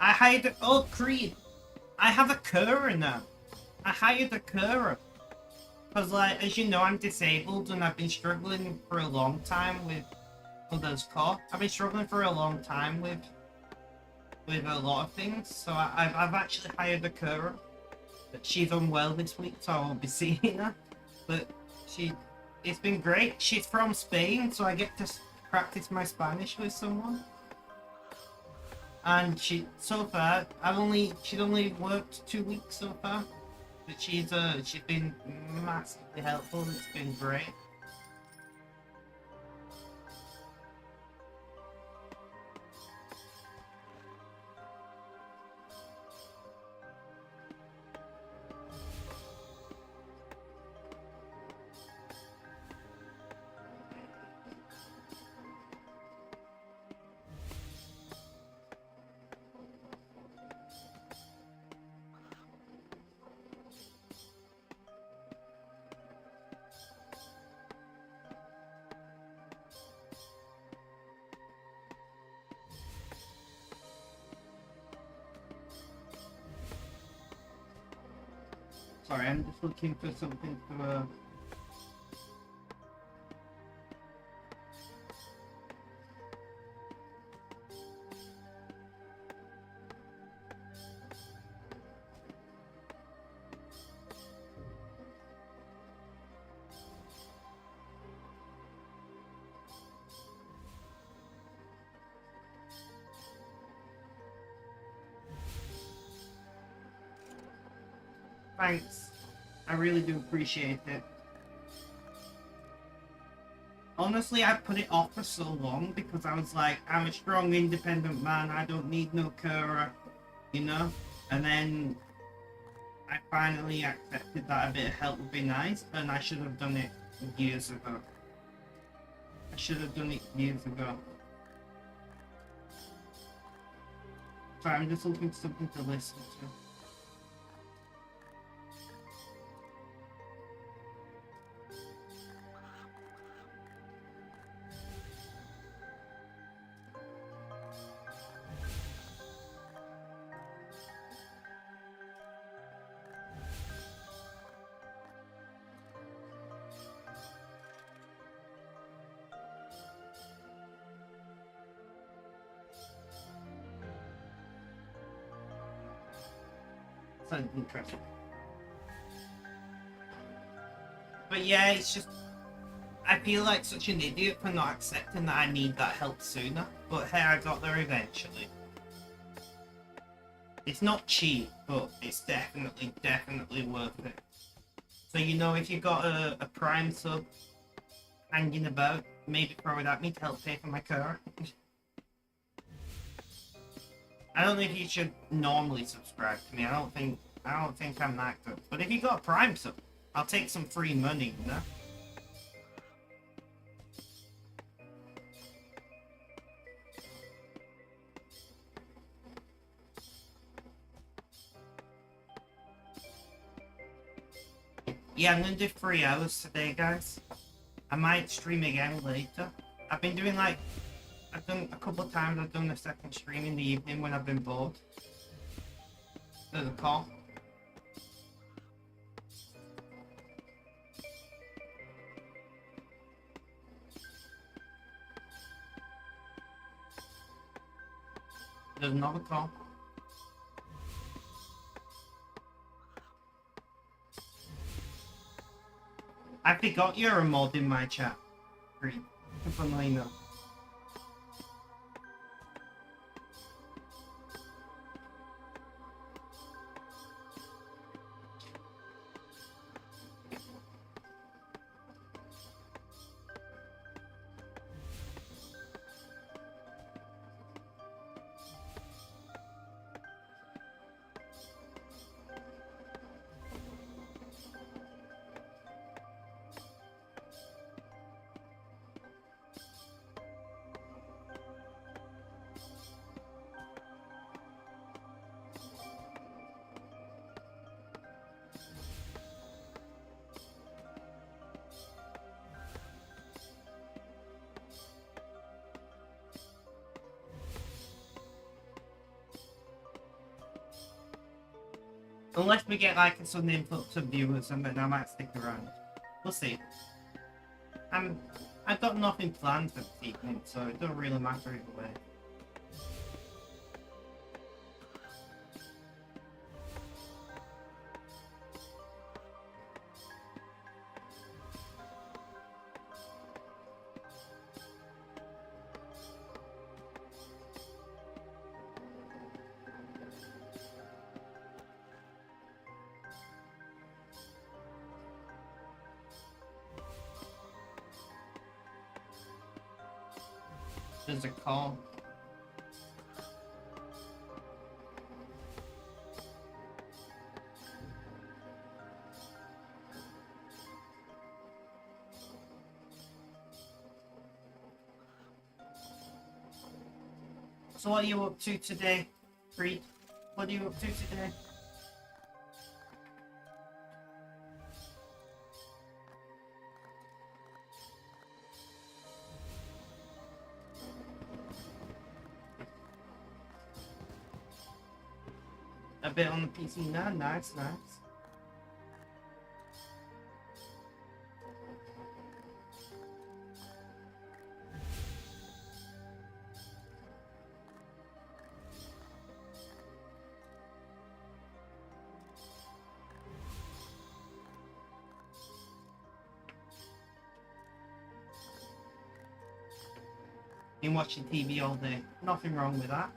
Speaker 1: I hired, oh Creed, I have a carer now. I hired a carer. Because like, as you know, I'm disabled and I've been struggling for a long time with others' car. I've been struggling for a long time with a lot of things. So I've actually hired a carer. But she's unwell this week, so I won't be seeing her. But it's been great. She's from Spain, so I get to practice my Spanish with someone. And so far, she's only worked 2 weeks so far, but she's been massively helpful. It's been great. Sorry, I'm just looking for something to. Thanks. I really do appreciate it. Honestly, I put it off for so long because I was like, I'm a strong, independent man. I don't need no carer, you know? And then I finally accepted that a bit of help would be nice, and I should have done it years ago. I should have done it years ago. Sorry, I'm just looking for something to listen to. Sounds interesting. But yeah, it's just I feel like such an idiot for not accepting that I need that help sooner. But hey, I got there eventually. It's not cheap, but it's definitely worth it. So you know, if you got a Prime sub hanging about, maybe throw it at me to help pay for my car. I don't know if you should normally subscribe to me. I don't think I'm that good. But if you got a Prime sub, I'll take some free money, you know? Yeah, I'm gonna do 3 hours today, guys. I might stream again later. I've been doing like, I've done a couple of times, I've done a second stream in the evening when I've been bored. There's a call. There's another call. I forgot you're a mod in my chat. Great. Funnily enough. Unless we get like a sudden influx of viewers, and then I might stick around. We'll see. I've got nothing planned for this evening, so it doesn't really matter either way. There's a call. So what are you up to today, Reed? What are you up to today? A bit on the PC now, nice. Been watching TV all day. Nothing wrong with that.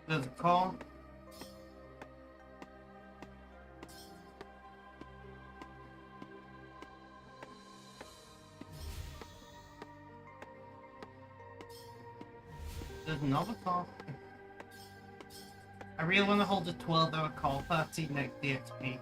Speaker 1: There's a call. There's another call. I really want to hold a 12-hour call party next DXP.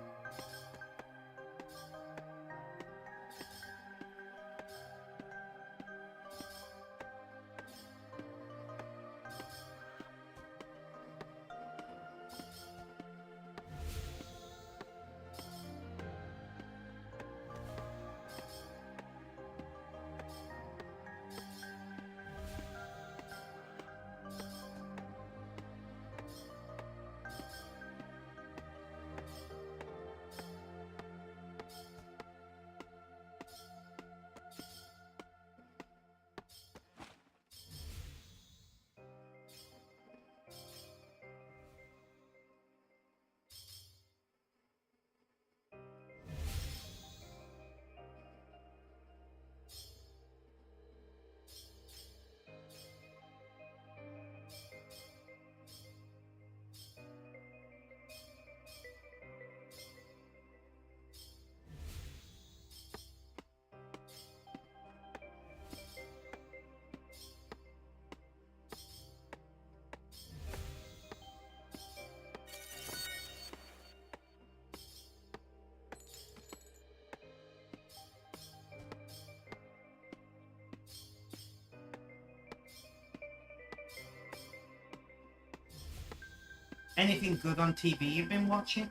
Speaker 1: Anything good on TV you've been watching?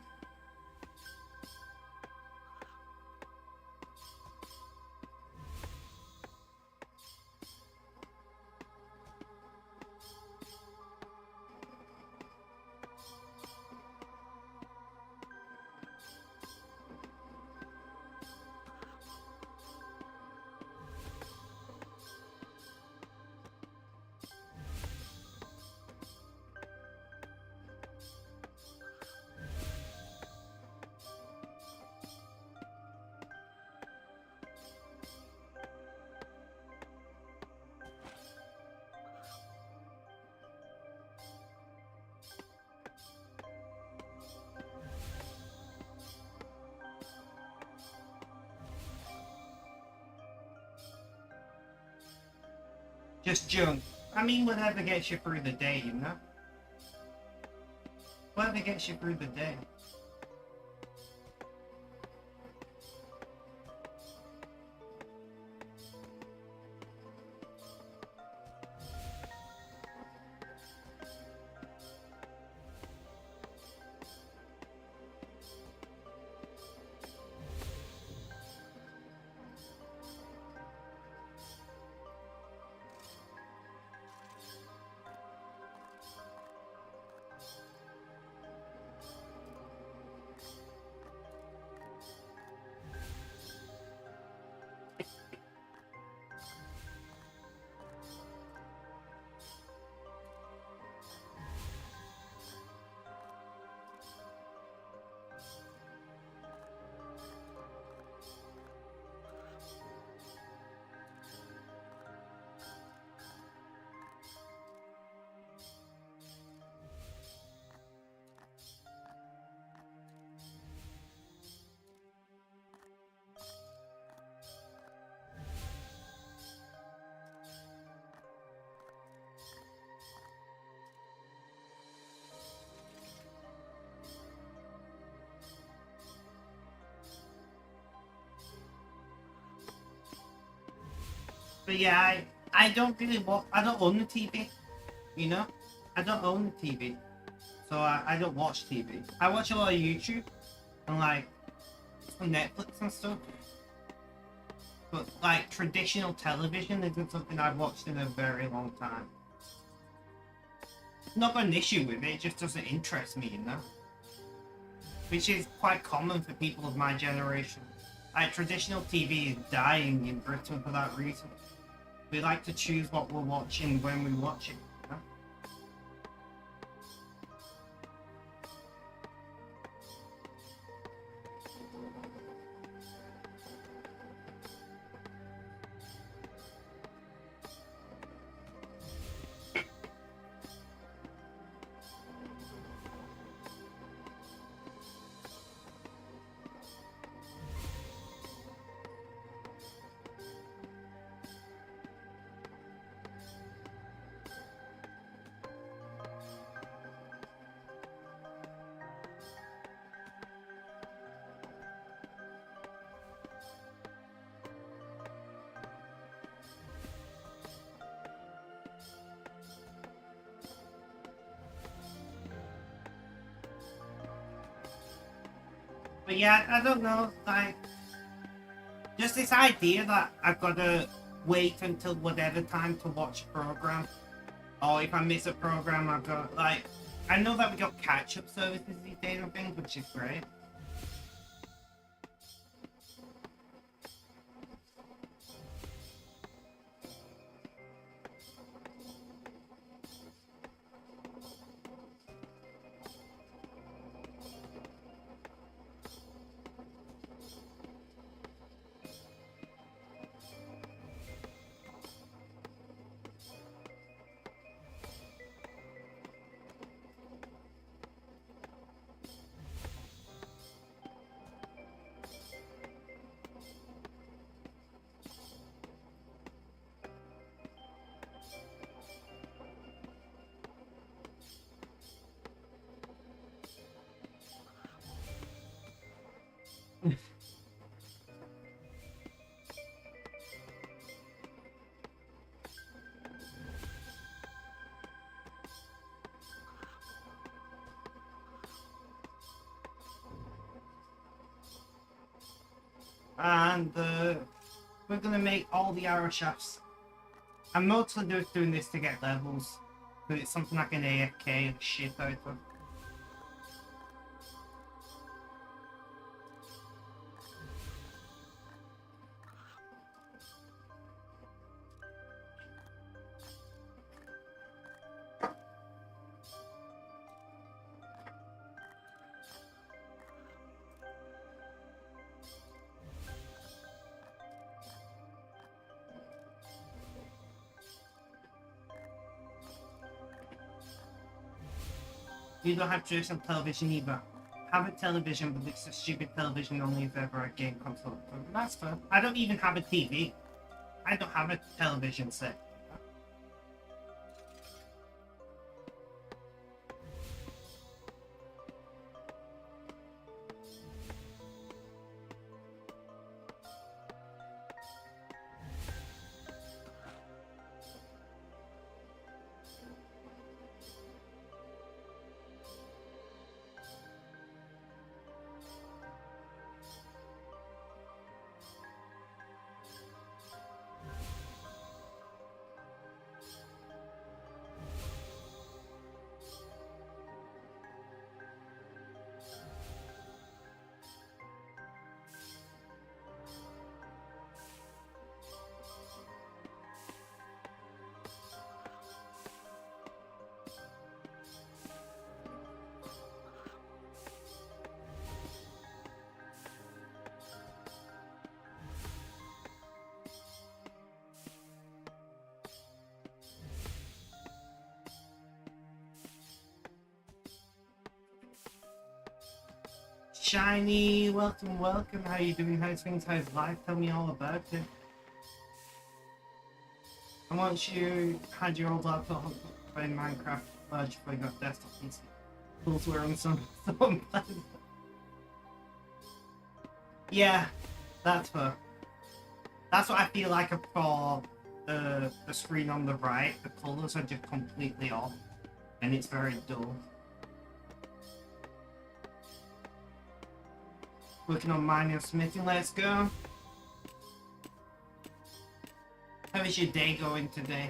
Speaker 1: Just junk. I mean, whatever gets you through the day, you know? Whatever gets you through the day. But yeah, I don't really watch. I don't own the TV. You know, I don't own the TV, so I don't watch TV. I watch a lot of YouTube and like on Netflix and stuff. But like traditional television isn't something I've watched in a very long time. Not got an issue with it, it just doesn't interest me, you know? Which is quite common for people of my generation. Like traditional TV is dying in Britain for that reason. We like to choose what we're watching when we watch it, you know? But yeah, I don't know, like, just this idea that I've got to wait until whatever time to watch a program, or if I miss a program, I've got, like, I know that we got catch-up services these days and things, which is great. and we're gonna make all the arrow shafts. I'm mostly just doing this to get levels, but it's something I can AFK shit out of. You don't have traditional television either. Have a television, but it's a stupid television only if ever a game console. That's fair. I don't even have a TV. I don't have a television set. Shiny, welcome, welcome. How you doing? How's things? How's life? Tell me all about it. And once you had your old laptop playing Minecraft, large before you got desktop PC, tools were on some Yeah, that's her. That's what I feel like for the screen on the right. The colours are just completely off, and it's very dull. Working on mining and smithing, let's go. How is your day going today?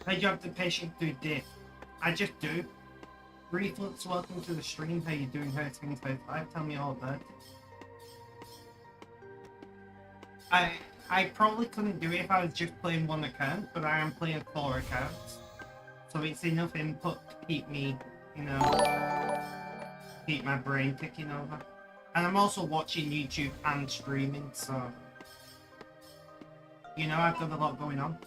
Speaker 1: How do you have the patience to do diff? I just do. Reflux, welcome to the stream. How you doing? How's things? How's life? Tell me all about it. I probably couldn't do it if I was just playing one account, but I am playing 4 accounts. So it's enough input to keep me, you know, keep my brain ticking over. And I'm also watching YouTube and streaming, so, you know, I've got a lot going on.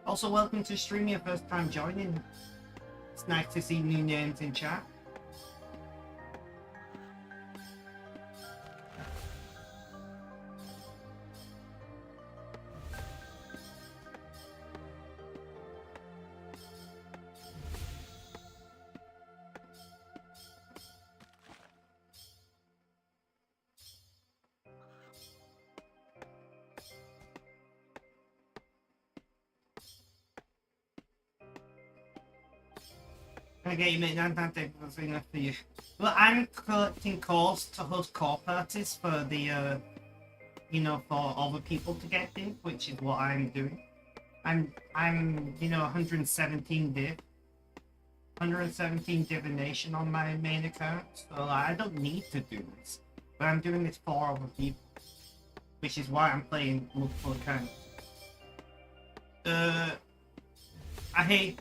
Speaker 1: Also, welcome to stream, your first time joining. It's nice to see new names in chat. Okay, you made fantastic enough for you. Well, I'm collecting calls to host call parties for the, you know, for other people to get div, which is what I'm doing. I'm, you know, 117 div. 117 divination on my main account, so I don't need to do this. But I'm doing this for other people, which is why I'm playing multiple accounts. I hate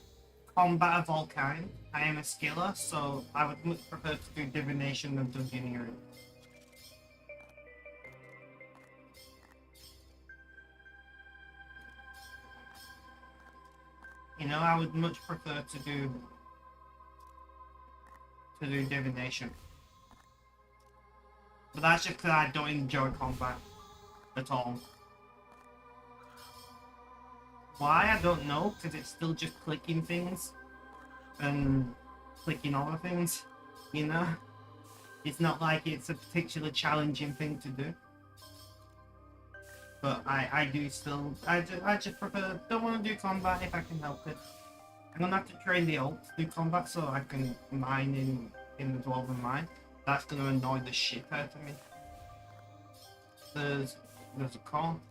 Speaker 1: combat of all kinds. I am a skiller, so I would much prefer to do divination than dungeoneering. You know, I would much prefer to do divination. But that's just because I don't enjoy combat at all. Why? I don't know, because it's still just clicking things and clicking other things, you know? It's not like it's a particularly challenging thing to do. But I do still, I just prefer, don't want to do combat if I can help it. I'm gonna have to train the ult to do combat so I can mine in the Dwarven Mine. That's gonna annoy the shit out of me. There's a con.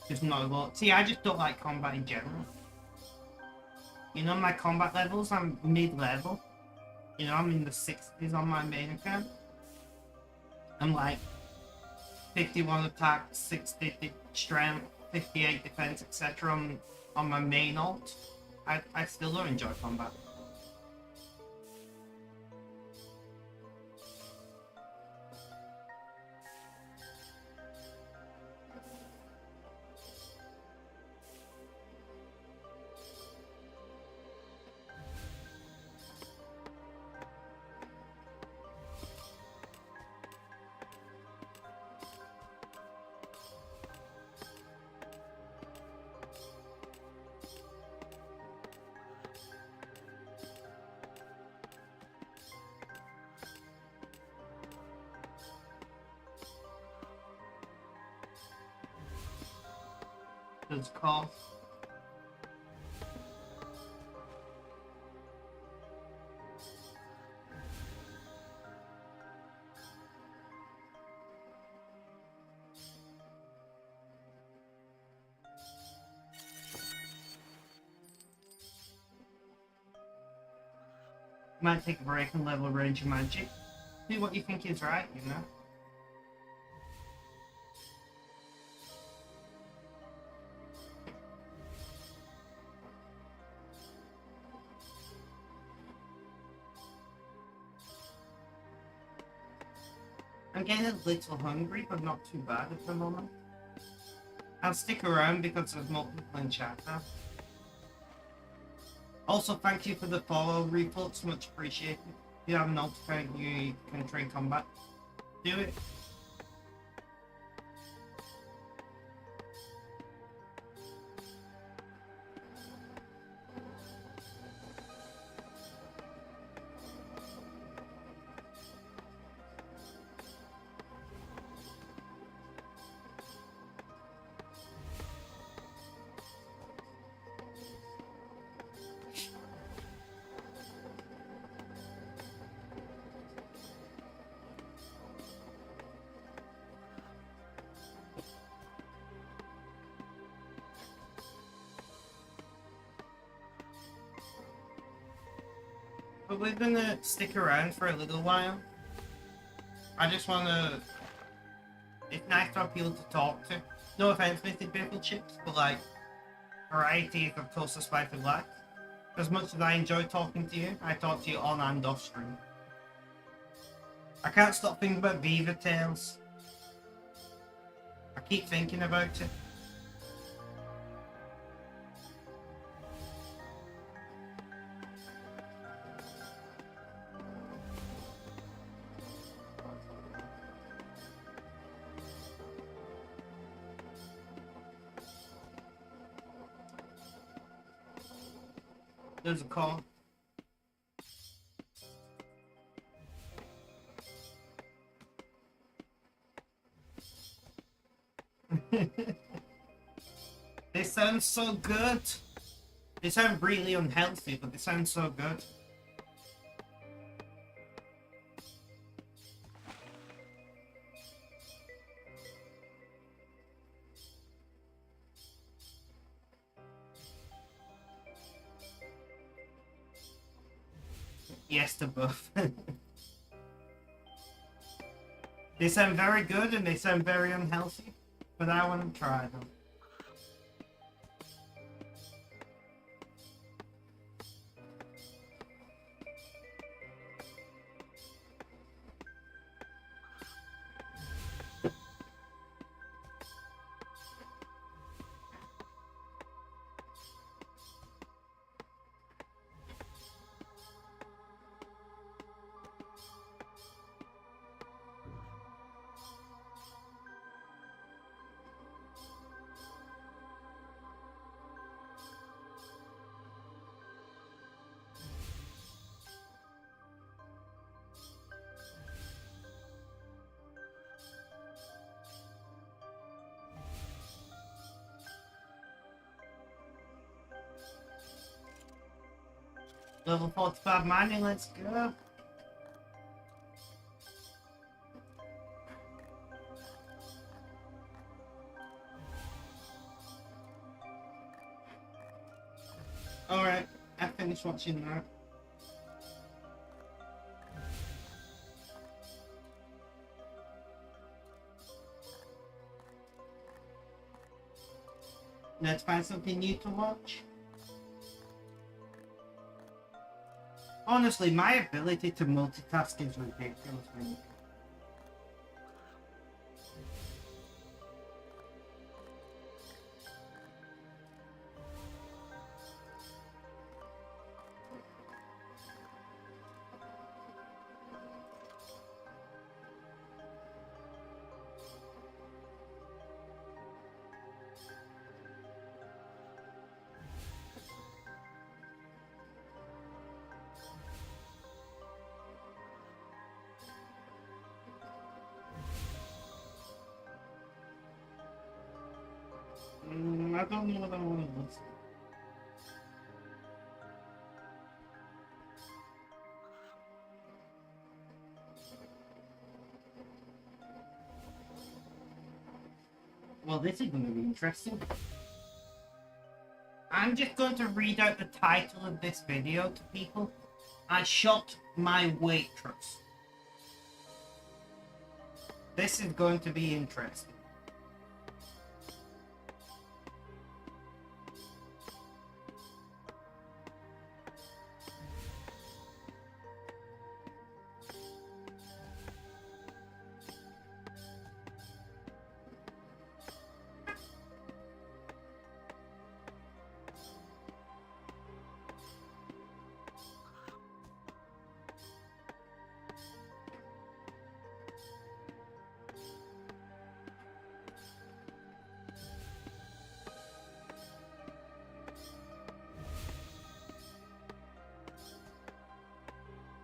Speaker 1: Just not a lot. See, I just don't like combat in general. You know, my combat levels, I'm mid-level. You know, I'm in the 60s on my main account. I'm like 51 attack, 60 strength, 58 defense, etc. on my main ult. I still don't enjoy combat. There's call. Might take a break and level range of magic. Do what you think is right, you know? I'm getting a little hungry, but not too bad at the moment. I'll stick around because there's more people in chat now. Also, thank you for the follow, Reflux, much appreciated. If you have an alt account, you can train combat. Do it. But we're gonna stick around for a little while. I just wanna... It's nice to have people to talk to. No offense, Mr. Pickle Chips, but like, variety is of course a spice of life. As much as I enjoy talking to you, I talk to you on and off stream. I can't stop thinking about Beaver Tales. I keep thinking about it. There's a call. They sound so good. They sound really unhealthy, but they sound so good. Yes to both. They sound very good and they sound very unhealthy, but I want to try them. Level 45 mining, let's go. Alright, I finished watching that. Let's find something new to watch. Honestly, my ability to multitask is ridiculous. Man. I don't know what I want to listen. Well, this is going to be interesting. I'm just going to read out the title of this video to people. I shot my waitress. This is going to be interesting.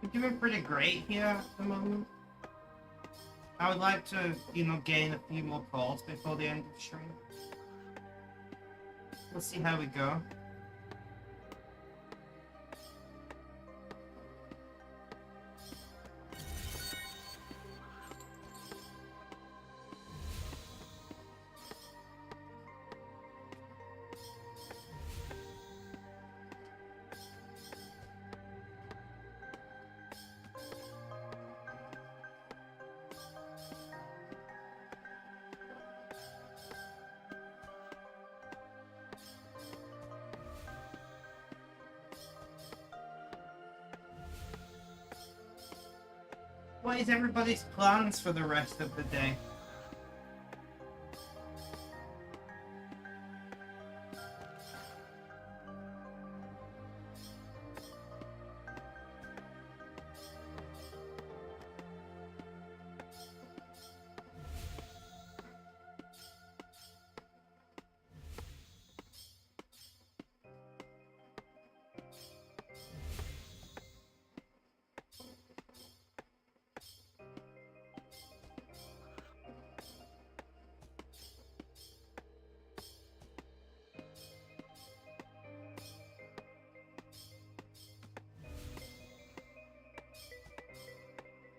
Speaker 1: I'm doing pretty great here at the moment. I would like to, gain a few more calls before the end of the stream. We'll see how we go. What is everybody's plans for the rest of the day?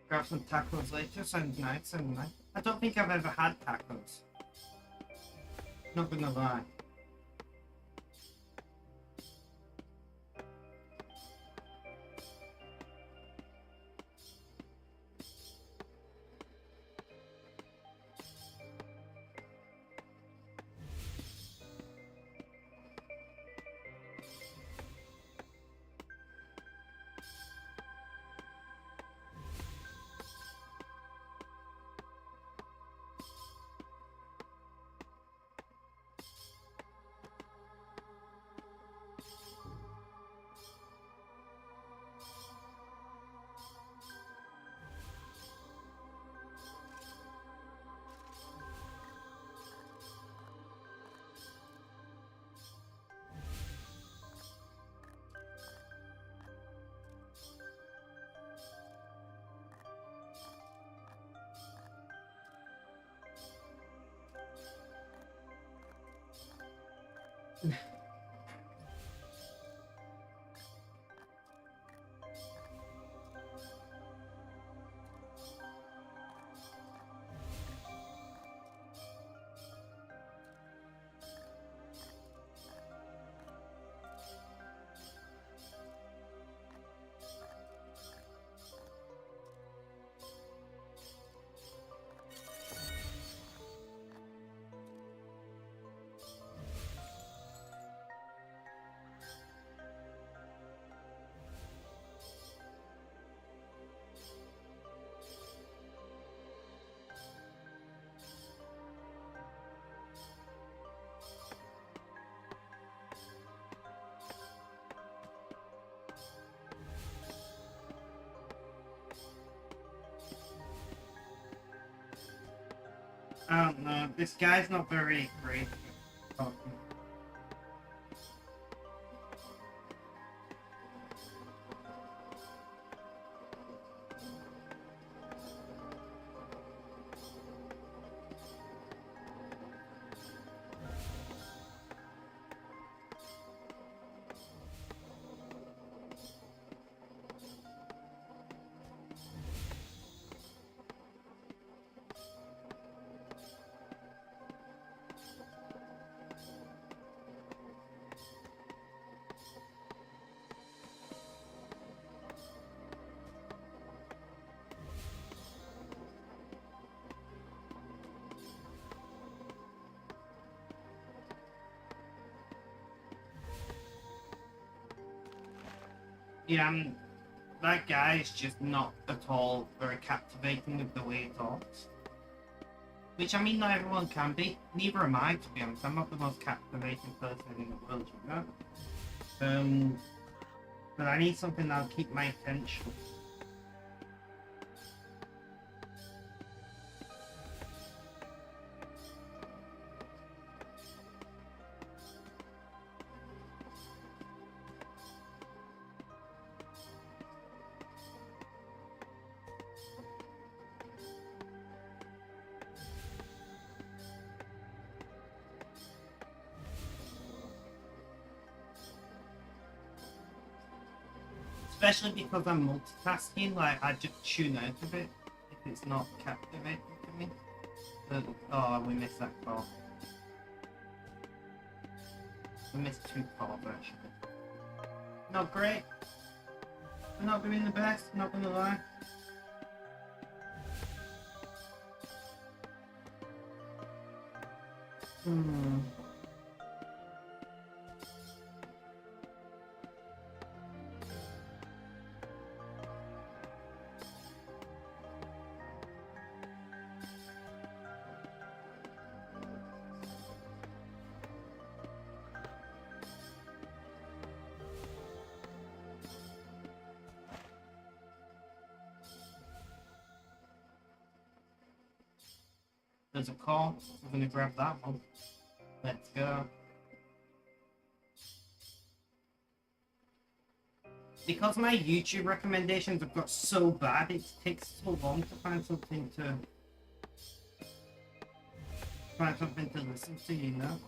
Speaker 1: Grab some tacos later, sounds nice, sounds nice. I don't think I've ever had tacos. Not gonna lie. I don't know. This guy's not very great at talking. Yeah, that guy is just not at all very captivating with the way he talks. Which, I mean, not everyone can be. Neither am I, to be honest. I'm not the most captivating person in the world, you know? But I need something that'll keep my attention. Especially because I'm multitasking, like, I just tune out of it if it's not captivating to me. But, oh, we missed that call. We missed 2 calls, actually. Not great. We're not doing the best, not gonna lie. There's a call. We're gonna grab that one. Let's go. Because my YouTube recommendations have got so bad, it takes so long to find something to listen to, you know?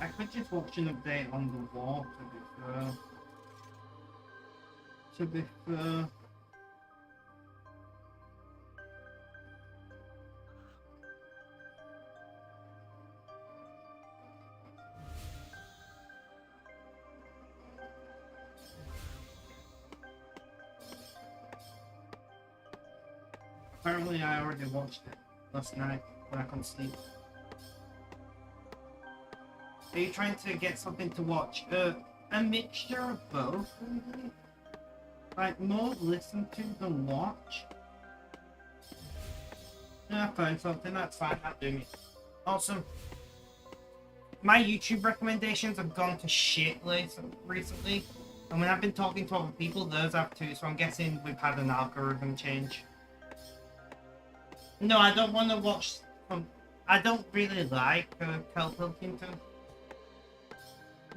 Speaker 1: I could just watch an update on the war, to be fair. Apparently I already watched it last night when I couldn't sleep. Are you trying to get something to watch? A mixture of both, really? Like, more listen to than watch? Yeah, I found something, that's fine, that'll do me. Awesome. My YouTube recommendations have gone to shit recently. And when I've been talking to other people, theirs have too, so I'm guessing we've had an algorithm change. No, I don't want to watch... I don't really like Kel Pilkington.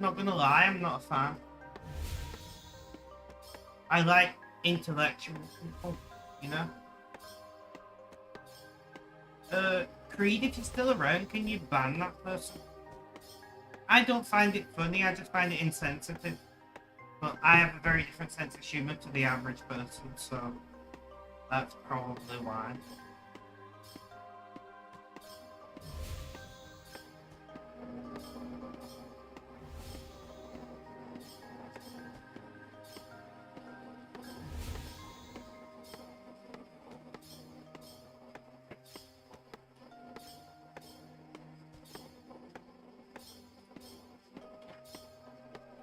Speaker 1: Not gonna lie, I'm not a fan. I like intellectual people, you know? Creed, if you're still around, can you ban that person? I don't find it funny, I just find it insensitive. But I have a very different sense of humor to the average person, so that's probably why.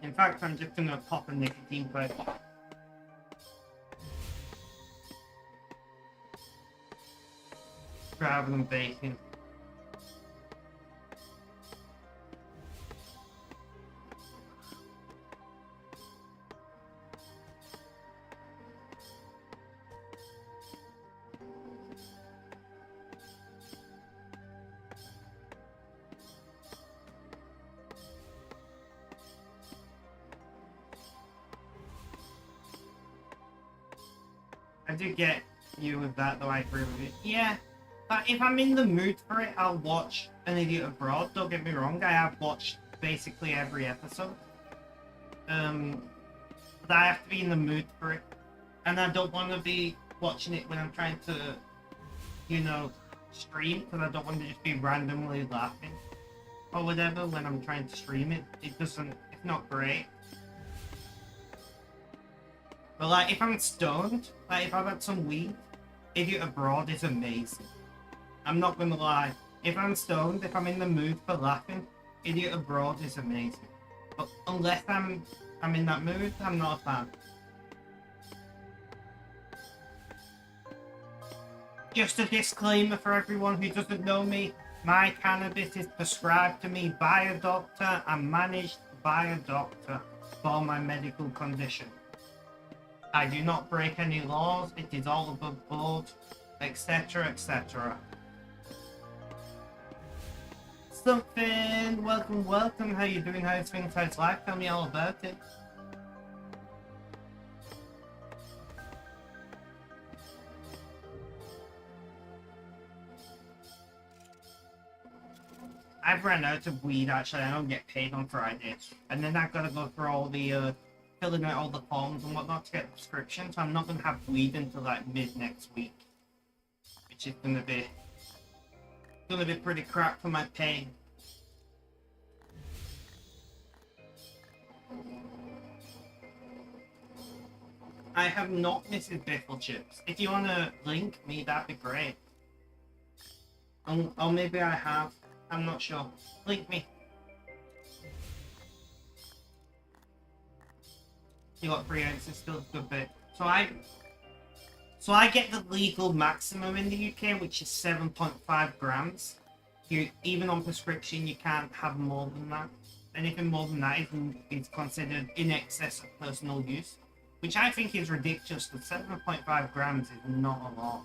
Speaker 1: In fact, I'm just gonna pop a nicotine pipe. Rather than bacon. I do get you with that, though. I agree with you. Yeah, but if I'm in the mood for it, I'll watch An Idiot Abroad. Don't get me wrong, I have watched basically every episode. But I have to be in the mood for it, and I don't want to be watching it when I'm trying to, you know, stream, because I don't want to just be randomly laughing or whatever when I'm trying to stream it. It's not great. But like, if I'm stoned, like if I've had some weed, Idiot Abroad is amazing. I'm not gonna lie. If I'm stoned, if I'm in the mood for laughing, Idiot Abroad is amazing. But unless I'm in that mood, I'm not a fan. Just a disclaimer for everyone who doesn't know me, my cannabis is prescribed to me by a doctor and managed by a doctor for my medical condition. I do not break any laws, it is all above board, etc, etc. Something, welcome, how you doing, how's things, how's life, tell me all about it. I've run out of weed actually, I don't get paid on Friday. And then I've got to go through all the, filling out all the forms and whatnot to get a prescription, so I'm not going to have weed until like mid next week. Which is going to be pretty crap for my pay. I have not Mrs. Biffle chips. If you want to link me, that'd be great. Or maybe I have. I'm not sure. Link me. You got 3 ounces, still a good bit. So I get the legal maximum in the UK, which is 7.5 grams. Even on prescription, you can't have more than that. Anything more than that is considered in excess of personal use, which I think is ridiculous. The 7.5 grams is not a lot.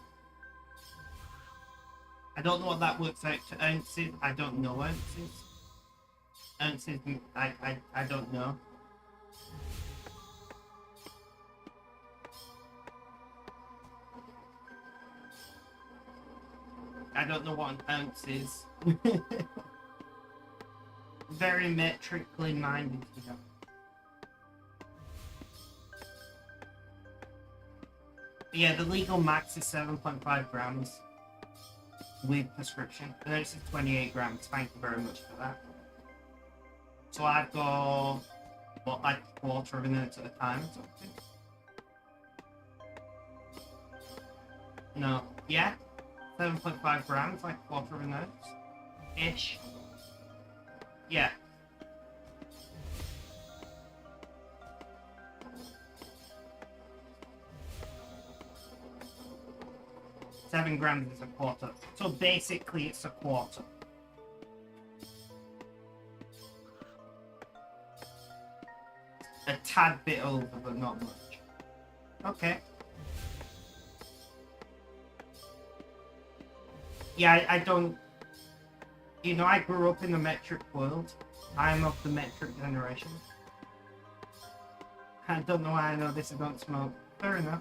Speaker 1: I don't know what that works out to ounces. I don't know ounces. Ounces, I don't know. I don't know what an ounce is. Very metrically minded here. Yeah, the legal max is 7.5 grams with prescription. And this is 28 grams. Thank you very much for that. So I've got, what, like a quarter of an ounce at a time or something? No. Yeah? 7.5 grams, like a quarter of an ounce? Ish. Yeah. Seven grams is a quarter. So basically it's a quarter. A tad bit over, but not much. Okay. Yeah, I don't... You know, I grew up in the metric world. I'm of the metric generation. I don't know why I know this, I don't smoke. Fair enough.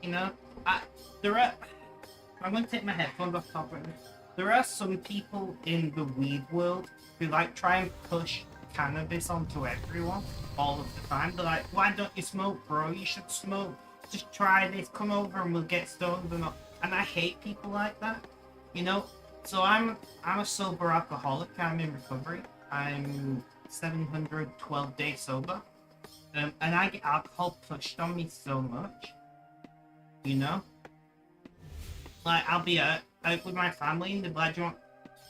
Speaker 1: You know, I'm going to take my headphones off right now. There are some people in the weed world who like try and push cannabis onto everyone all of the time. They're like, why don't you smoke, bro? You should smoke. Just try this. Come over and we'll get stoned. And I hate people like that, you know? So I'm a sober alcoholic. I'm in recovery. I'm 712 days sober. And I get alcohol pushed on me so much, you know? Like, I'll be out with my family and they're like,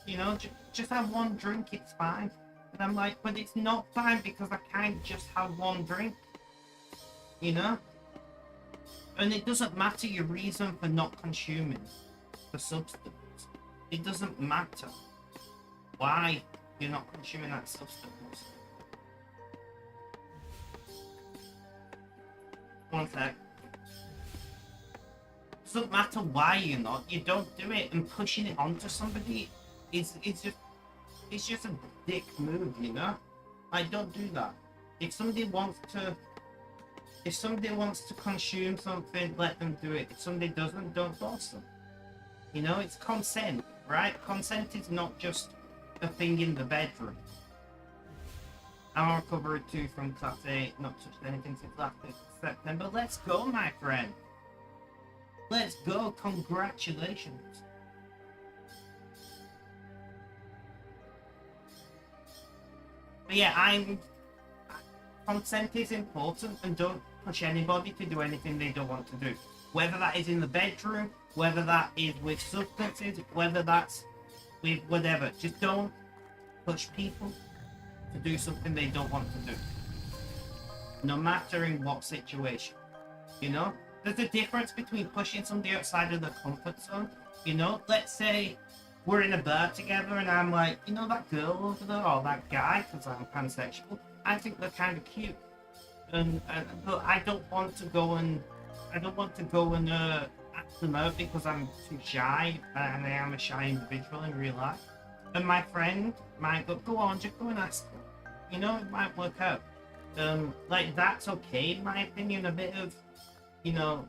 Speaker 1: you know, just have one drink, it's fine. And I'm like, but it's not fine because I can't just have one drink, you know? And it doesn't matter your reason for not consuming the substance. It doesn't matter why you're not consuming that substance. One sec. Doesn't matter why you're not. You don't do it, and pushing it onto somebody is just a dick move, you know. I don't do that. If somebody wants to consume something, let them do it. If somebody doesn't, don't force them. You know, it's consent, right? Consent is not just a thing in the bedroom. I'm on recovery too from class A, not touched anything since last September. Let's go, my friend. Let's go. Congratulations. But yeah, consent is important, and don't push anybody to do anything they don't want to do. Whether that is in the bedroom, whether that is with substances, whether that's with whatever. Just don't push people to do something they don't want to do. No matter in what situation. You know? There's a difference between pushing somebody outside of their comfort zone. You know? Let's say we're in a bar together and I'm like, you know that girl over there, or that guy, because I'm pansexual, I think they're kind of cute. But I don't want to go and ask them out because I'm too shy, and I am a shy individual in real life. And my friend might go on, just go and ask them. You know, it might work out. Like, that's okay, in my opinion. A bit of, you know,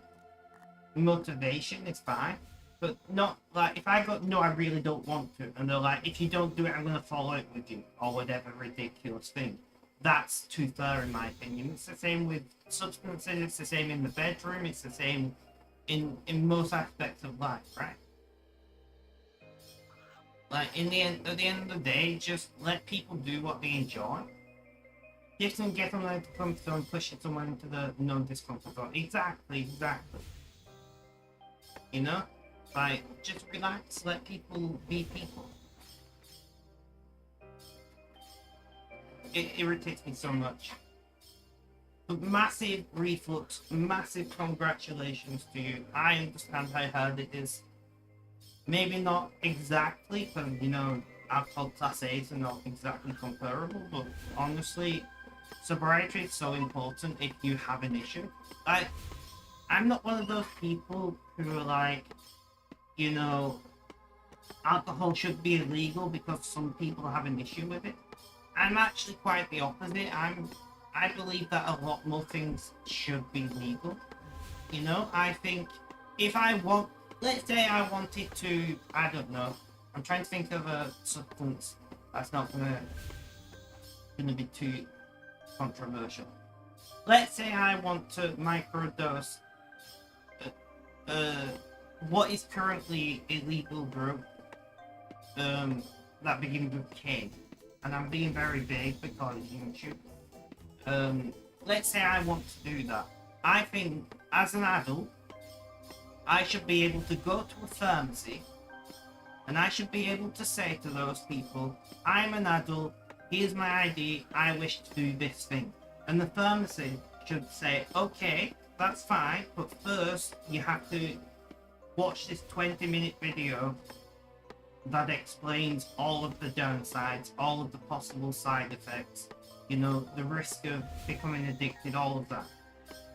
Speaker 1: motivation is fine. But not, like, if I go, no, I really don't want to, and they're like, if you don't do it, I'm going to fall out with you, or whatever ridiculous thing. That's too far, in my opinion. It's the same with substances, it's the same in the bedroom, it's the same in most aspects of life, right? Like, at the end of the day, just let people do what they enjoy. Get them out of the comfort zone, pushing someone into the non-discomfort zone. Exactly. You know? Like, just relax, let people be people. It irritates me so much. But massive reflux, massive congratulations to you. I understand how hard it is. Maybe not exactly, because, you know, alcohol class A's are not exactly comparable, but honestly, sobriety is so important if you have an issue. I'm not one of those people who are like, you know, alcohol should be illegal because some people have an issue with it. I'm actually quite the opposite. I believe that a lot more things should be legal. You know, I think if I want, let's say I wanted to, I don't know, I'm trying to think of a substance that's not gonna be too controversial. Let's say I want to microdose what is currently a legal drug that begins with K. And I'm being very vague because YouTube. Let's say I want to do that. I think as an adult, I should be able to go to a pharmacy and I should be able to say to those people, I'm an adult, here's my ID, I wish to do this thing. And the pharmacy should say, okay, that's fine, but first you have to watch this 20-minute video that explains all of the downsides, all of the possible side effects, you know, the risk of becoming addicted, all of that.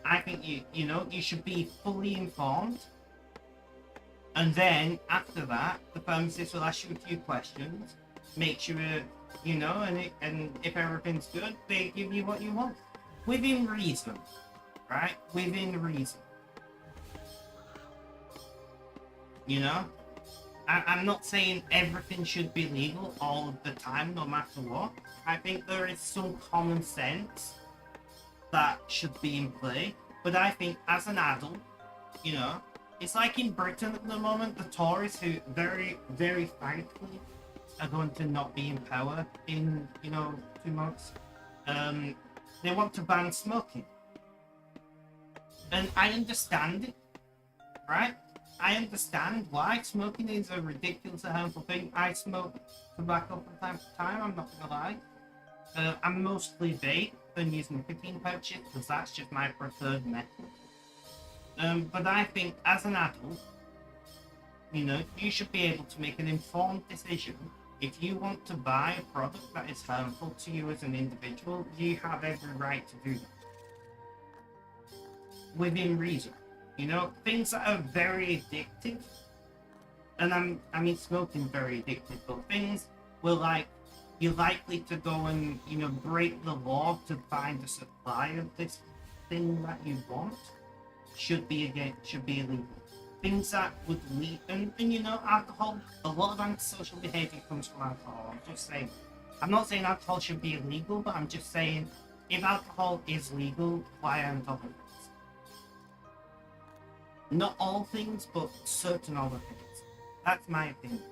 Speaker 1: I think you should be fully informed. And then after that, the pharmacist will ask you a few questions, make sure, you know, and if everything's good, they give you what you want. Within reason, right? Within reason. You know? I'm not saying everything should be legal all of the time, no matter what. I think there is some common sense that should be in play. But I think as an adult, you know, it's like in Britain at the moment, the Tories, who very, very thankfully are going to not be in power in, 2 months. They want to ban smoking. And I understand it, right? I understand why smoking is a ridiculously harmful thing. I smoke tobacco from time to time, I'm not gonna lie. I'm mostly vape than using nicotine pouches because that's just my preferred method. But I think as an adult, you should be able to make an informed decision. If you want to buy a product that is harmful to you as an individual, you have every right to do that. Within reason. Things that are very addictive, and I mean smoking very addictive, but things where you're likely to go and break the law to find a supply of this thing that you want should be illegal. Things that would lead and alcohol, a lot of antisocial behavior comes from alcohol. I'm just saying. I'm not saying alcohol should be illegal, but I'm just saying if alcohol is legal, why aren't other things? Not all things, but certain other things. That's my opinion.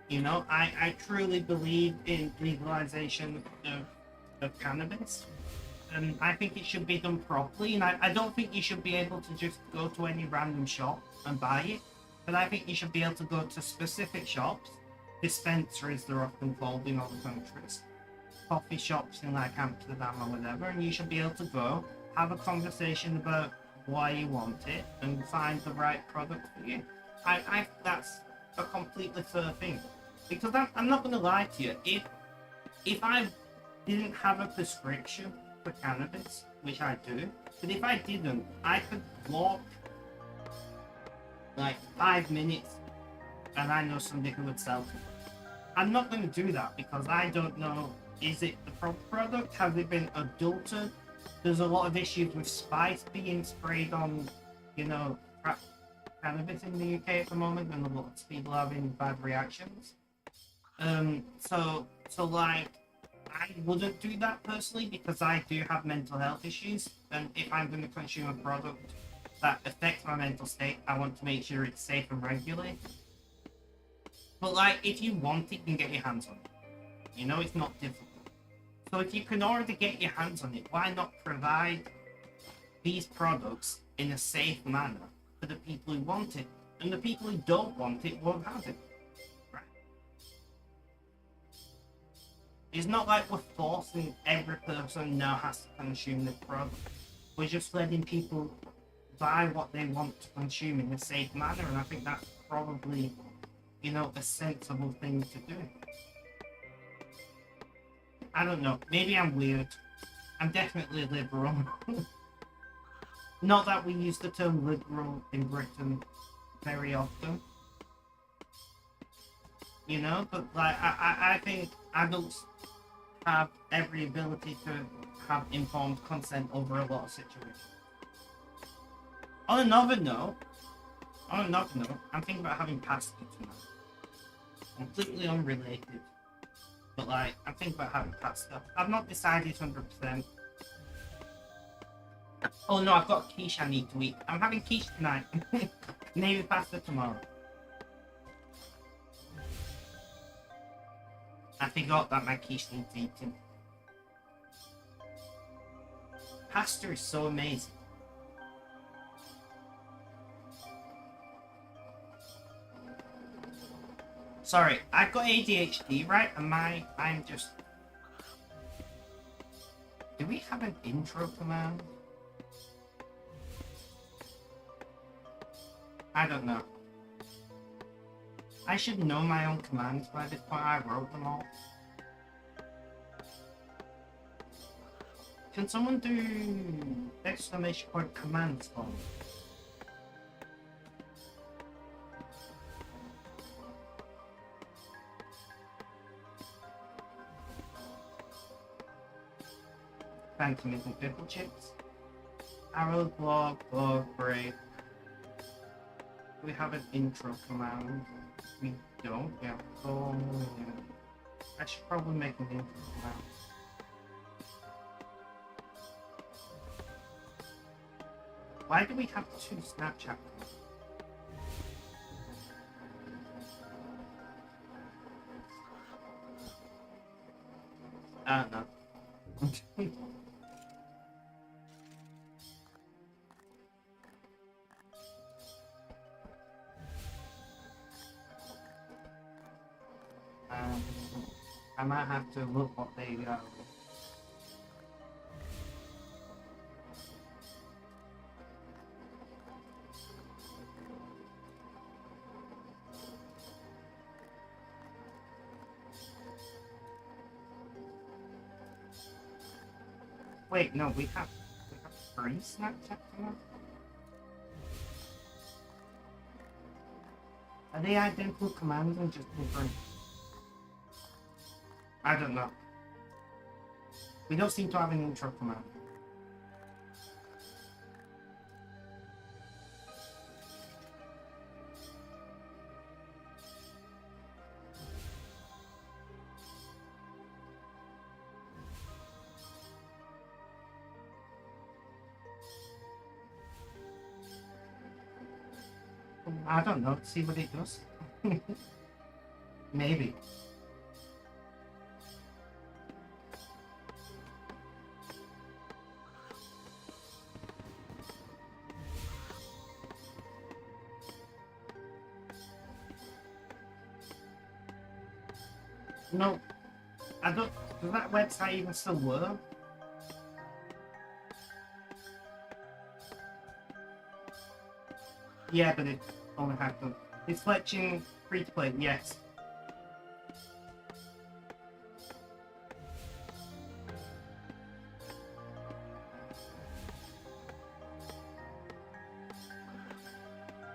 Speaker 1: I truly believe in legalization of cannabis. And I think it should be done properly. And I don't think you should be able to just go to any random shop and buy it. But I think you should be able to go to specific shops, dispensaries they're often called in other countries, coffee shops in like Amsterdam or whatever, and you should be able to go, have a conversation about why you want it and find the right product for you. I think that's a completely fair thing. Because I'm not going to lie to you, if I didn't have a prescription for cannabis, which I do, but if I didn't, I could walk like 5 minutes and I know somebody who would sell to me. I'm not going to do that because I don't know, is it the proper product? Has it been adulterated? There's a lot of issues with spice being sprayed on, cannabis in the UK at the moment, and a lot of people having bad reactions. I wouldn't do that personally because I do have mental health issues, and if I'm going to consume a product that affects my mental state, I want to make sure it's safe and regulated. But if you want it, you can get your hands on it. It's not difficult. So if you can already get your hands on it, why not provide these products in a safe manner for the people who want it? And the people who don't want it won't have it. Right? It's not like we're forcing every person now has to consume the product. We're just letting people buy what they want to consume in a safe manner, and I think that's probably, a sensible thing to do. I don't know. Maybe I'm weird. I'm definitely liberal. Not that we use the term liberal in Britain very often. But I think adults have every ability to have informed consent over a lot of situations. On another note, I'm thinking about having pasta tonight. Completely unrelated. But I'm thinking about having pasta. I've not decided 100%. Oh no, I've got quiche I need to eat. I'm having quiche tonight. Maybe pasta tomorrow. I forgot that my quiche needs eating. Pasta is so amazing. Sorry, I've got ADHD, right? I'm just... Do we have an intro command? I don't know. I should know my own commands by this point. I wrote them all. Can someone do exclamation point commands for me? Thank you, Mr. Pickle Chips. Arrow, blog, break. We have an intro command. We don't. Yeah. So yeah. I should probably make an intro for that. Why do we have two Snapchat accounts? I don't know. I might have to look what they go. Wait, no, we have three Snapchat accounts? Are they identical commands and just different? I don't know. We don't seem to have an intro command. I don't know. See what it does. Maybe. No, I don't. Does that website even still work? Yeah, but it only happened. It's fetching free to play, yes.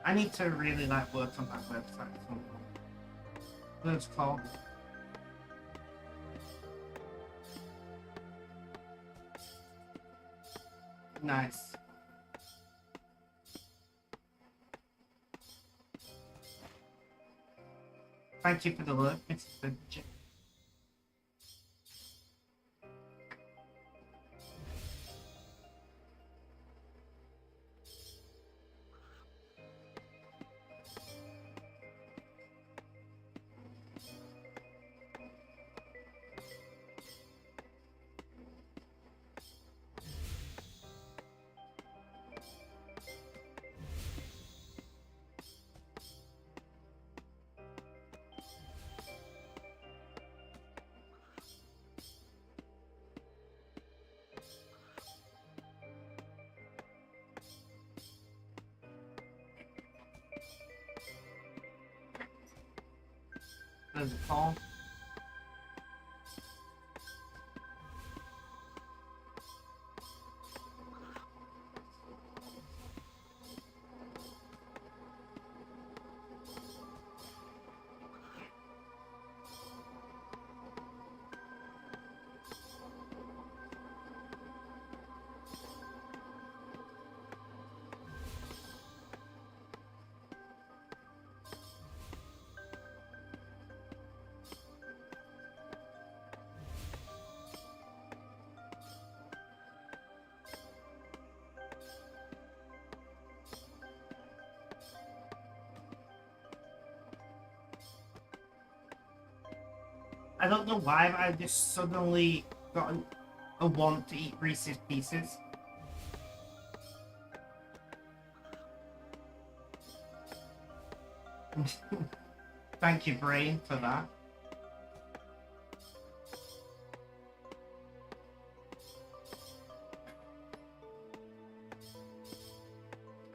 Speaker 1: I need to really like work on that website. Let's call. Nice. Thank you for the look, Mr. Budget. There's a call. I don't know why, but I just suddenly got a want to eat Reese's Pieces. Thank you, brain, for that.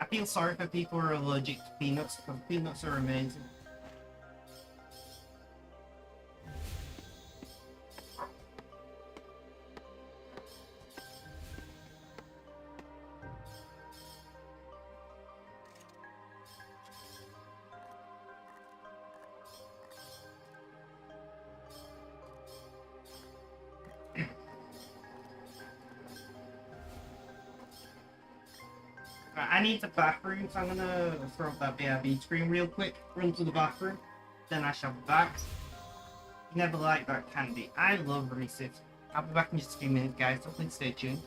Speaker 1: I feel sorry for people who are allergic to peanuts, because peanuts are amazing. I need the bathroom, so I'm gonna throw up that BRB screen real quick, run to the bathroom. then I shall be back. Never liked that candy. I love Reese's. I'll be back in just a few minutes, guys, so please stay tuned.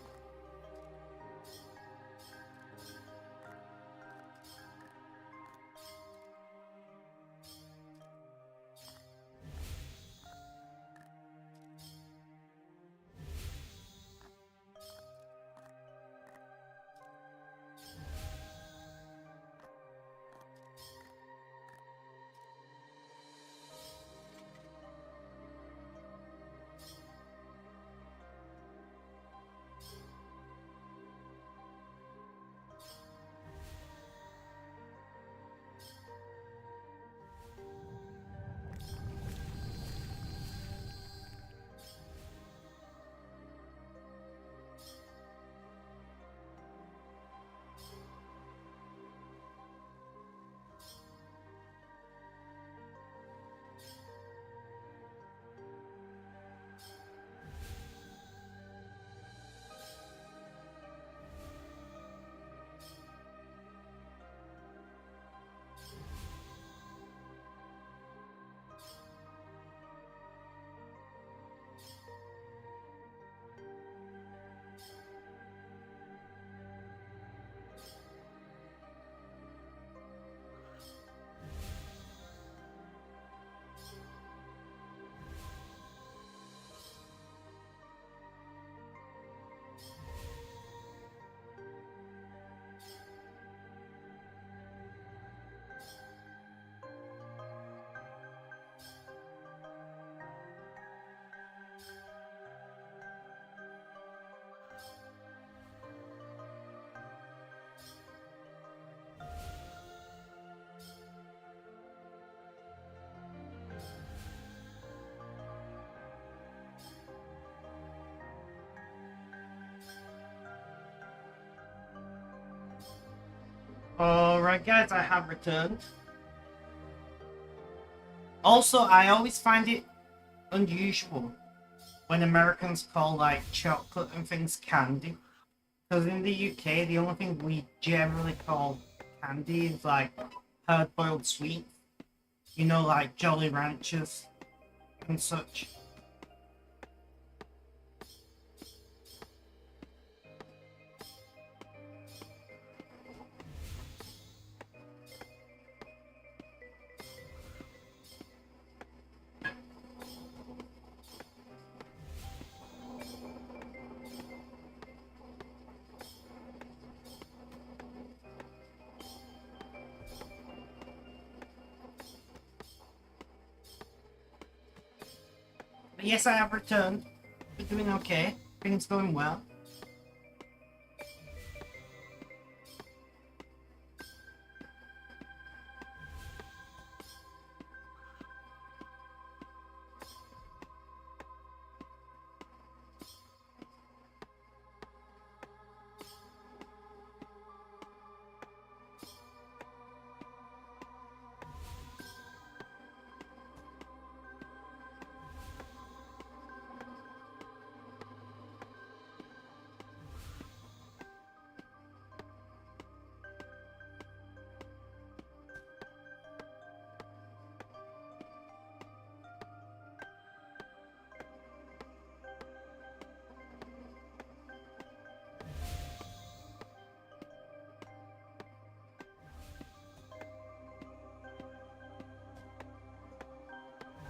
Speaker 1: Alright guys, I have returned. Also, I always find it unusual when Americans call like chocolate and things candy. Because in the UK, the only thing we generally call candy is like hard-boiled sweets. You know, like Jolly Ranchers and such. But yes, I have returned. We're doing okay. Things going well.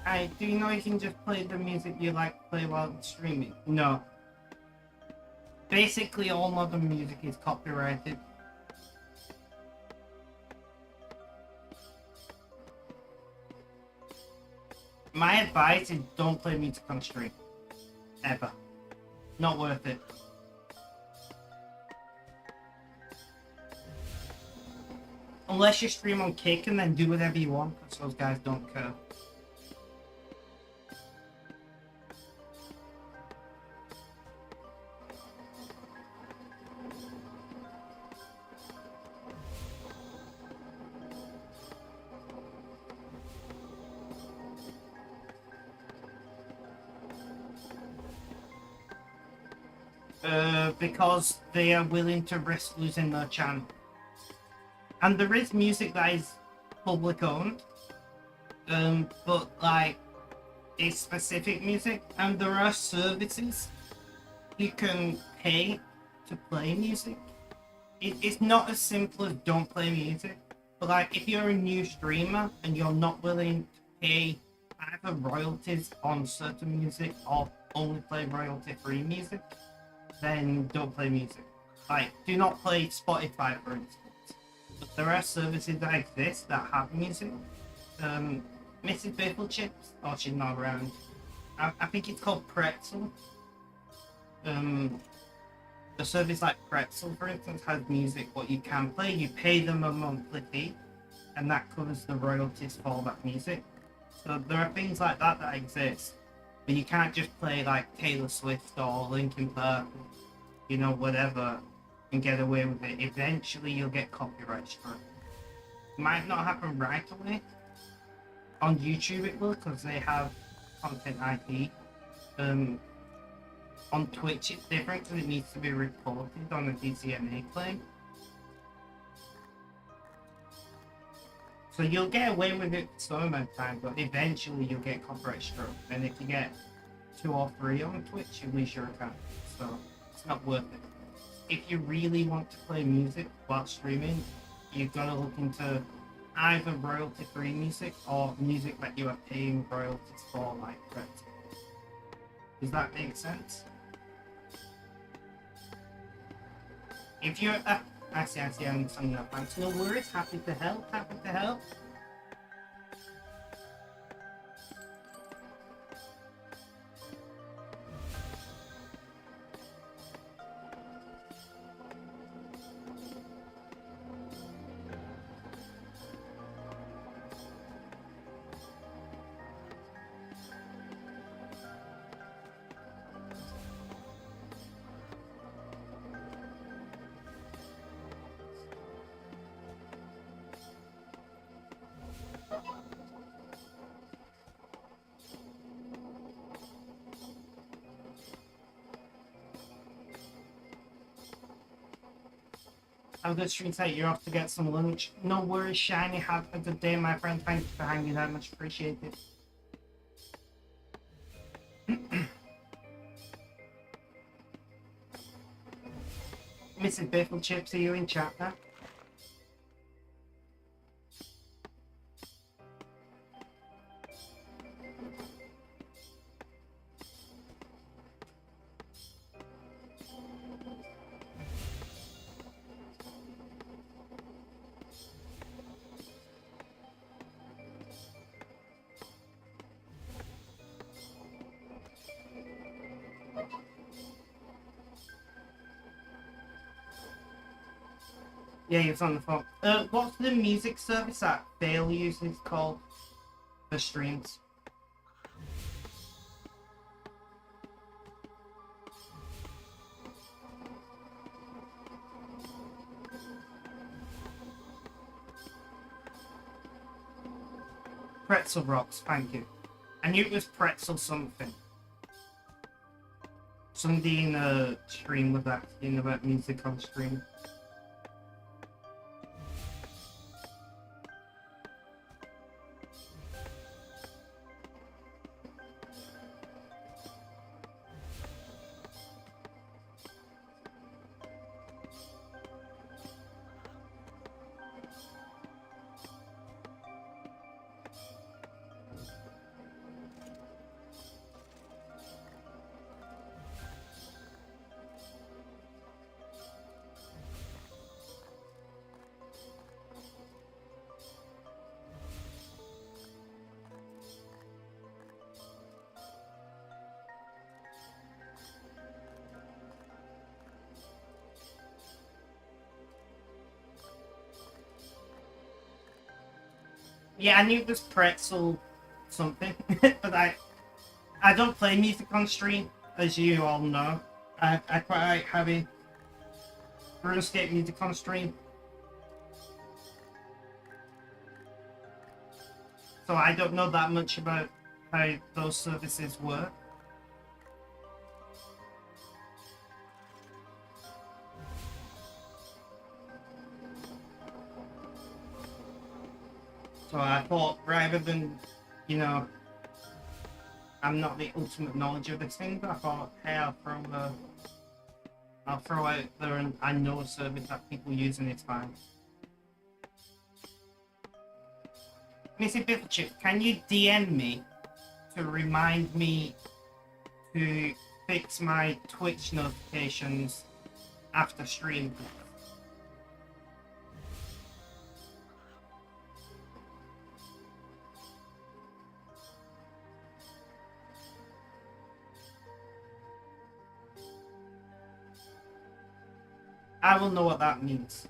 Speaker 1: Hi, do you know you can just play the music you like to play while streaming? No. Basically, all modern music is copyrighted. My advice is don't play music on stream. Ever. Not worth it. Unless you stream on Kick and then do whatever you want, because those guys don't care. Because they are willing to risk losing their channel. And there is music that is public owned. but like it's specific music, and there are services you can pay to play music. It's not as simple as don't play music, but like if you're a new streamer and you're not willing to pay either royalties on certain music or only play royalty-free music, then don't play music. Like, do not play Spotify, for instance. But there are services that exist that have music. Mrs. Biffle Chips, oh, she's not around. I think it's called Pretzel. A service like Pretzel, for instance, has music what you can play. You pay them a monthly fee, and that covers the royalties for that music. So there are things like that that exist, but you can't just play like Taylor Swift or Linkin Park, you know, whatever, and get away with it. Eventually, you'll get copyright strike. Might not happen right away. On YouTube, it will, because they have content IP. On Twitch, it's different because it needs to be reported on a DCMA claim. So you'll get away with it for some amount of time, but eventually you'll get copyright struck. And if you get 2 or 3 on Twitch, you lose your account. So it's not worth it. If you really want to play music while streaming, you've got to look into either royalty-free music or music that you are paying royalties for, like Pretzel. Does that make sense? If you're I see, I'm summing up. Thanks. No worries, happy to help, happy to help. Have a good stream tonight. You're off to get some lunch. No worries, Shiny. Have a good day, my friend. Thank you for hanging out. Much appreciated. Mrs. Biffle Chips, are you in chat now? Yeah, he was on the phone. What's the music service that Bale uses called for streams? Pretzel Rocks, thank you. I knew it was Pretzel something. Somebody in a stream was asking about music on stream. Yeah, I knew it was Pretzel something, but I don't play music on stream, as you all know. I quite like having RuneScape music on stream. So I don't know that much about how those services work. So I thought rather than you know, I'm not the ultimate knowledge of this thing, but I thought, hey, I'll throw out there, and I know a service that people use and it's fine. Missy Bifflechip, can you DM me to remind me to fix my Twitch notifications after stream? I will know what that means.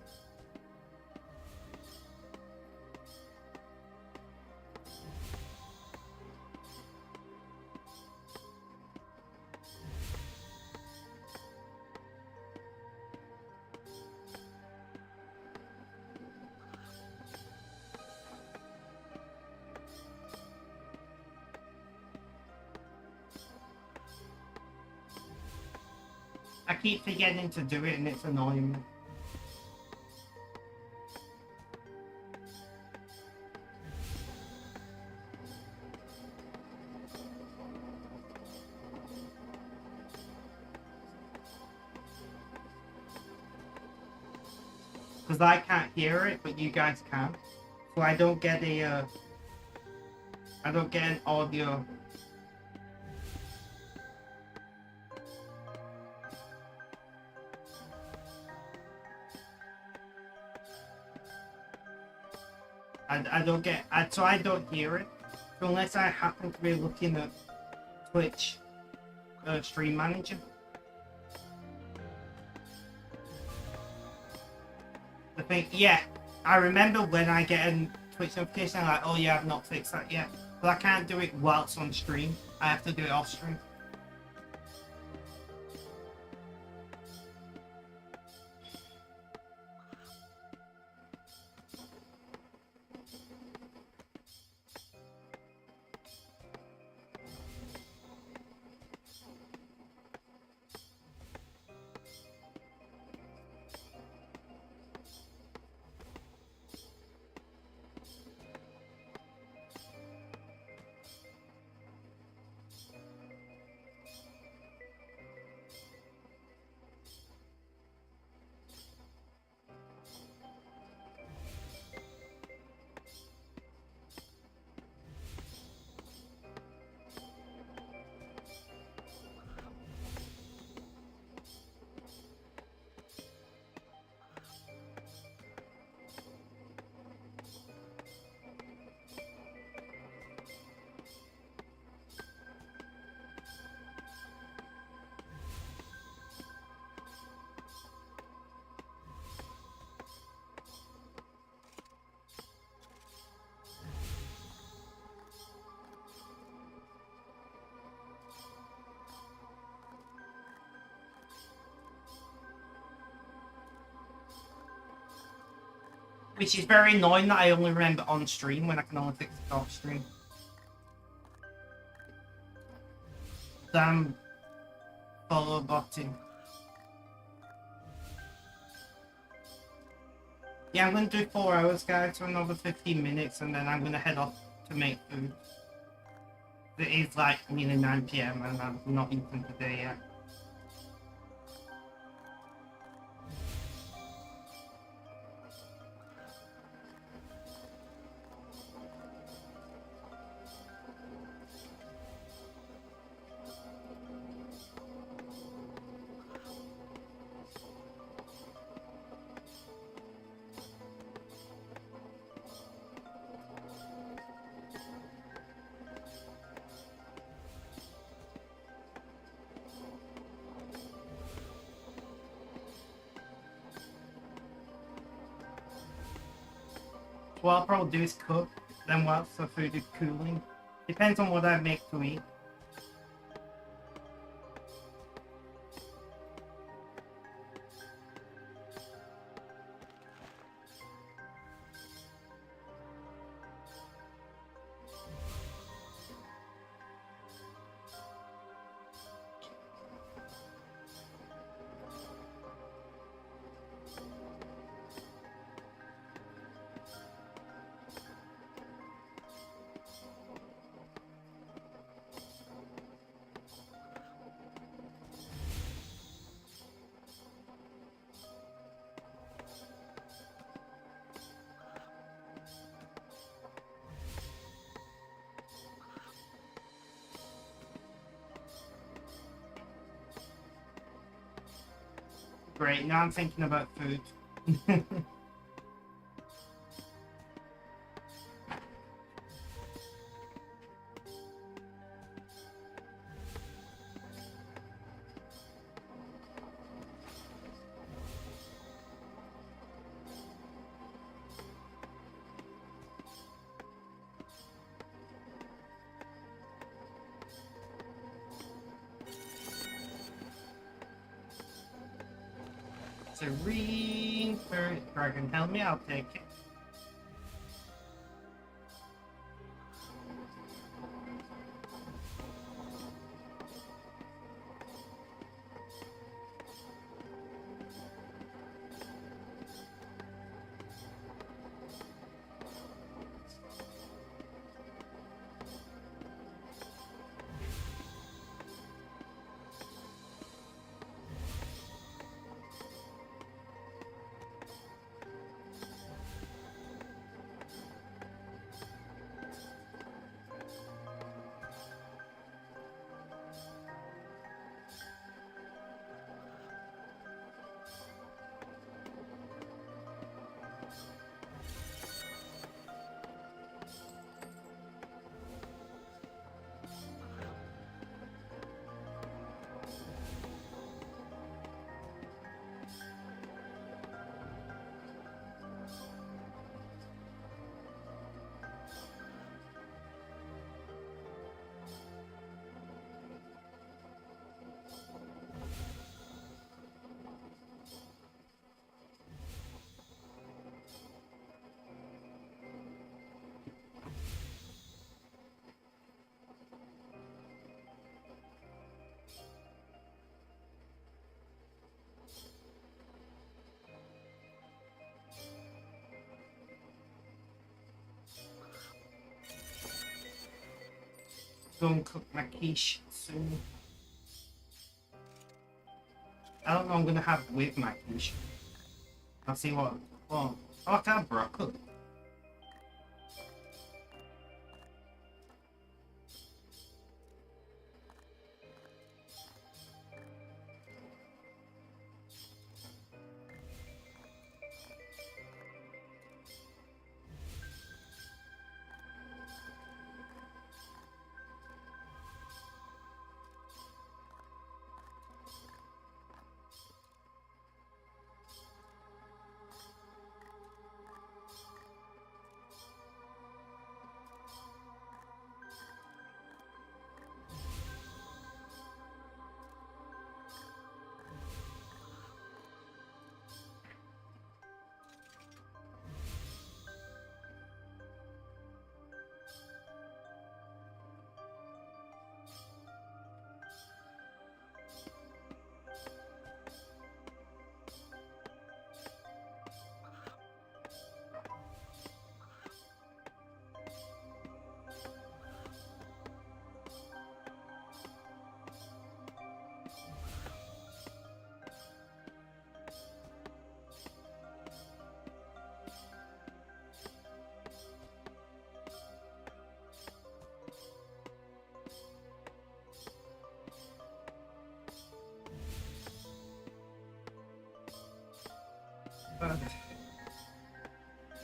Speaker 1: I keep forgetting to do it and it's annoying me. Because I can't hear it, but you guys can. So I don't get a, I don't get an audio. I don't get, so I don't hear it. So unless I happen to be looking at Twitch Stream Manager. The thing, yeah, I remember when I get a Twitch notification, I'm like, oh yeah, I've not fixed that yet. But I can't do it whilst on stream. I have to do it off stream. Which is very annoying that I only remember on stream when I can only fix it off stream. Damn follow botting. Yeah, I'm gonna do 4 hours, guys, for another 15 minutes, and then I'm gonna head off to make food. It is like nearly 9 PM and I'm not eating today yet. What I'll probably do is cook, then whilst the food is cooling. Depends on what I make to eat. Great, now I'm thinking about food. Serene Spirit Dragon, help me, I'll take it. Go and cook my quiche soon. I don't know I'm gonna have with my quiche. I'll see what. Well, I'll have to have broccoli.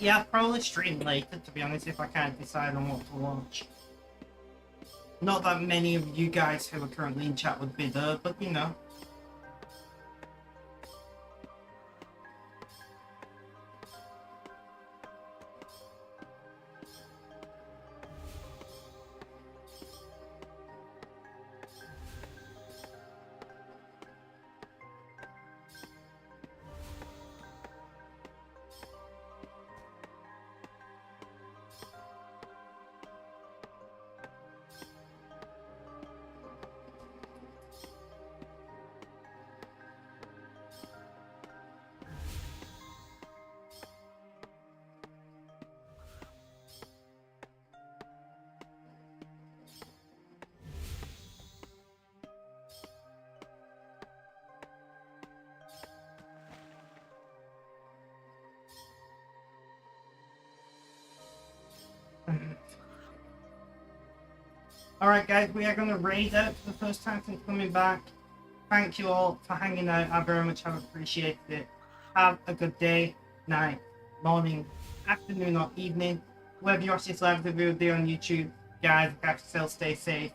Speaker 1: Yeah, I'll probably stream later, to be honest, if I can't decide on what to watch. Not that many of you guys who are currently in chat would be there, but you know. Alright guys, we are going to raid out for the first time since coming back. thank you all for hanging out. I very much have appreciated it. Have a good day, night, morning, afternoon, or evening. Whether you're watching this live video on YouTube, guys, catch yourself, stay safe.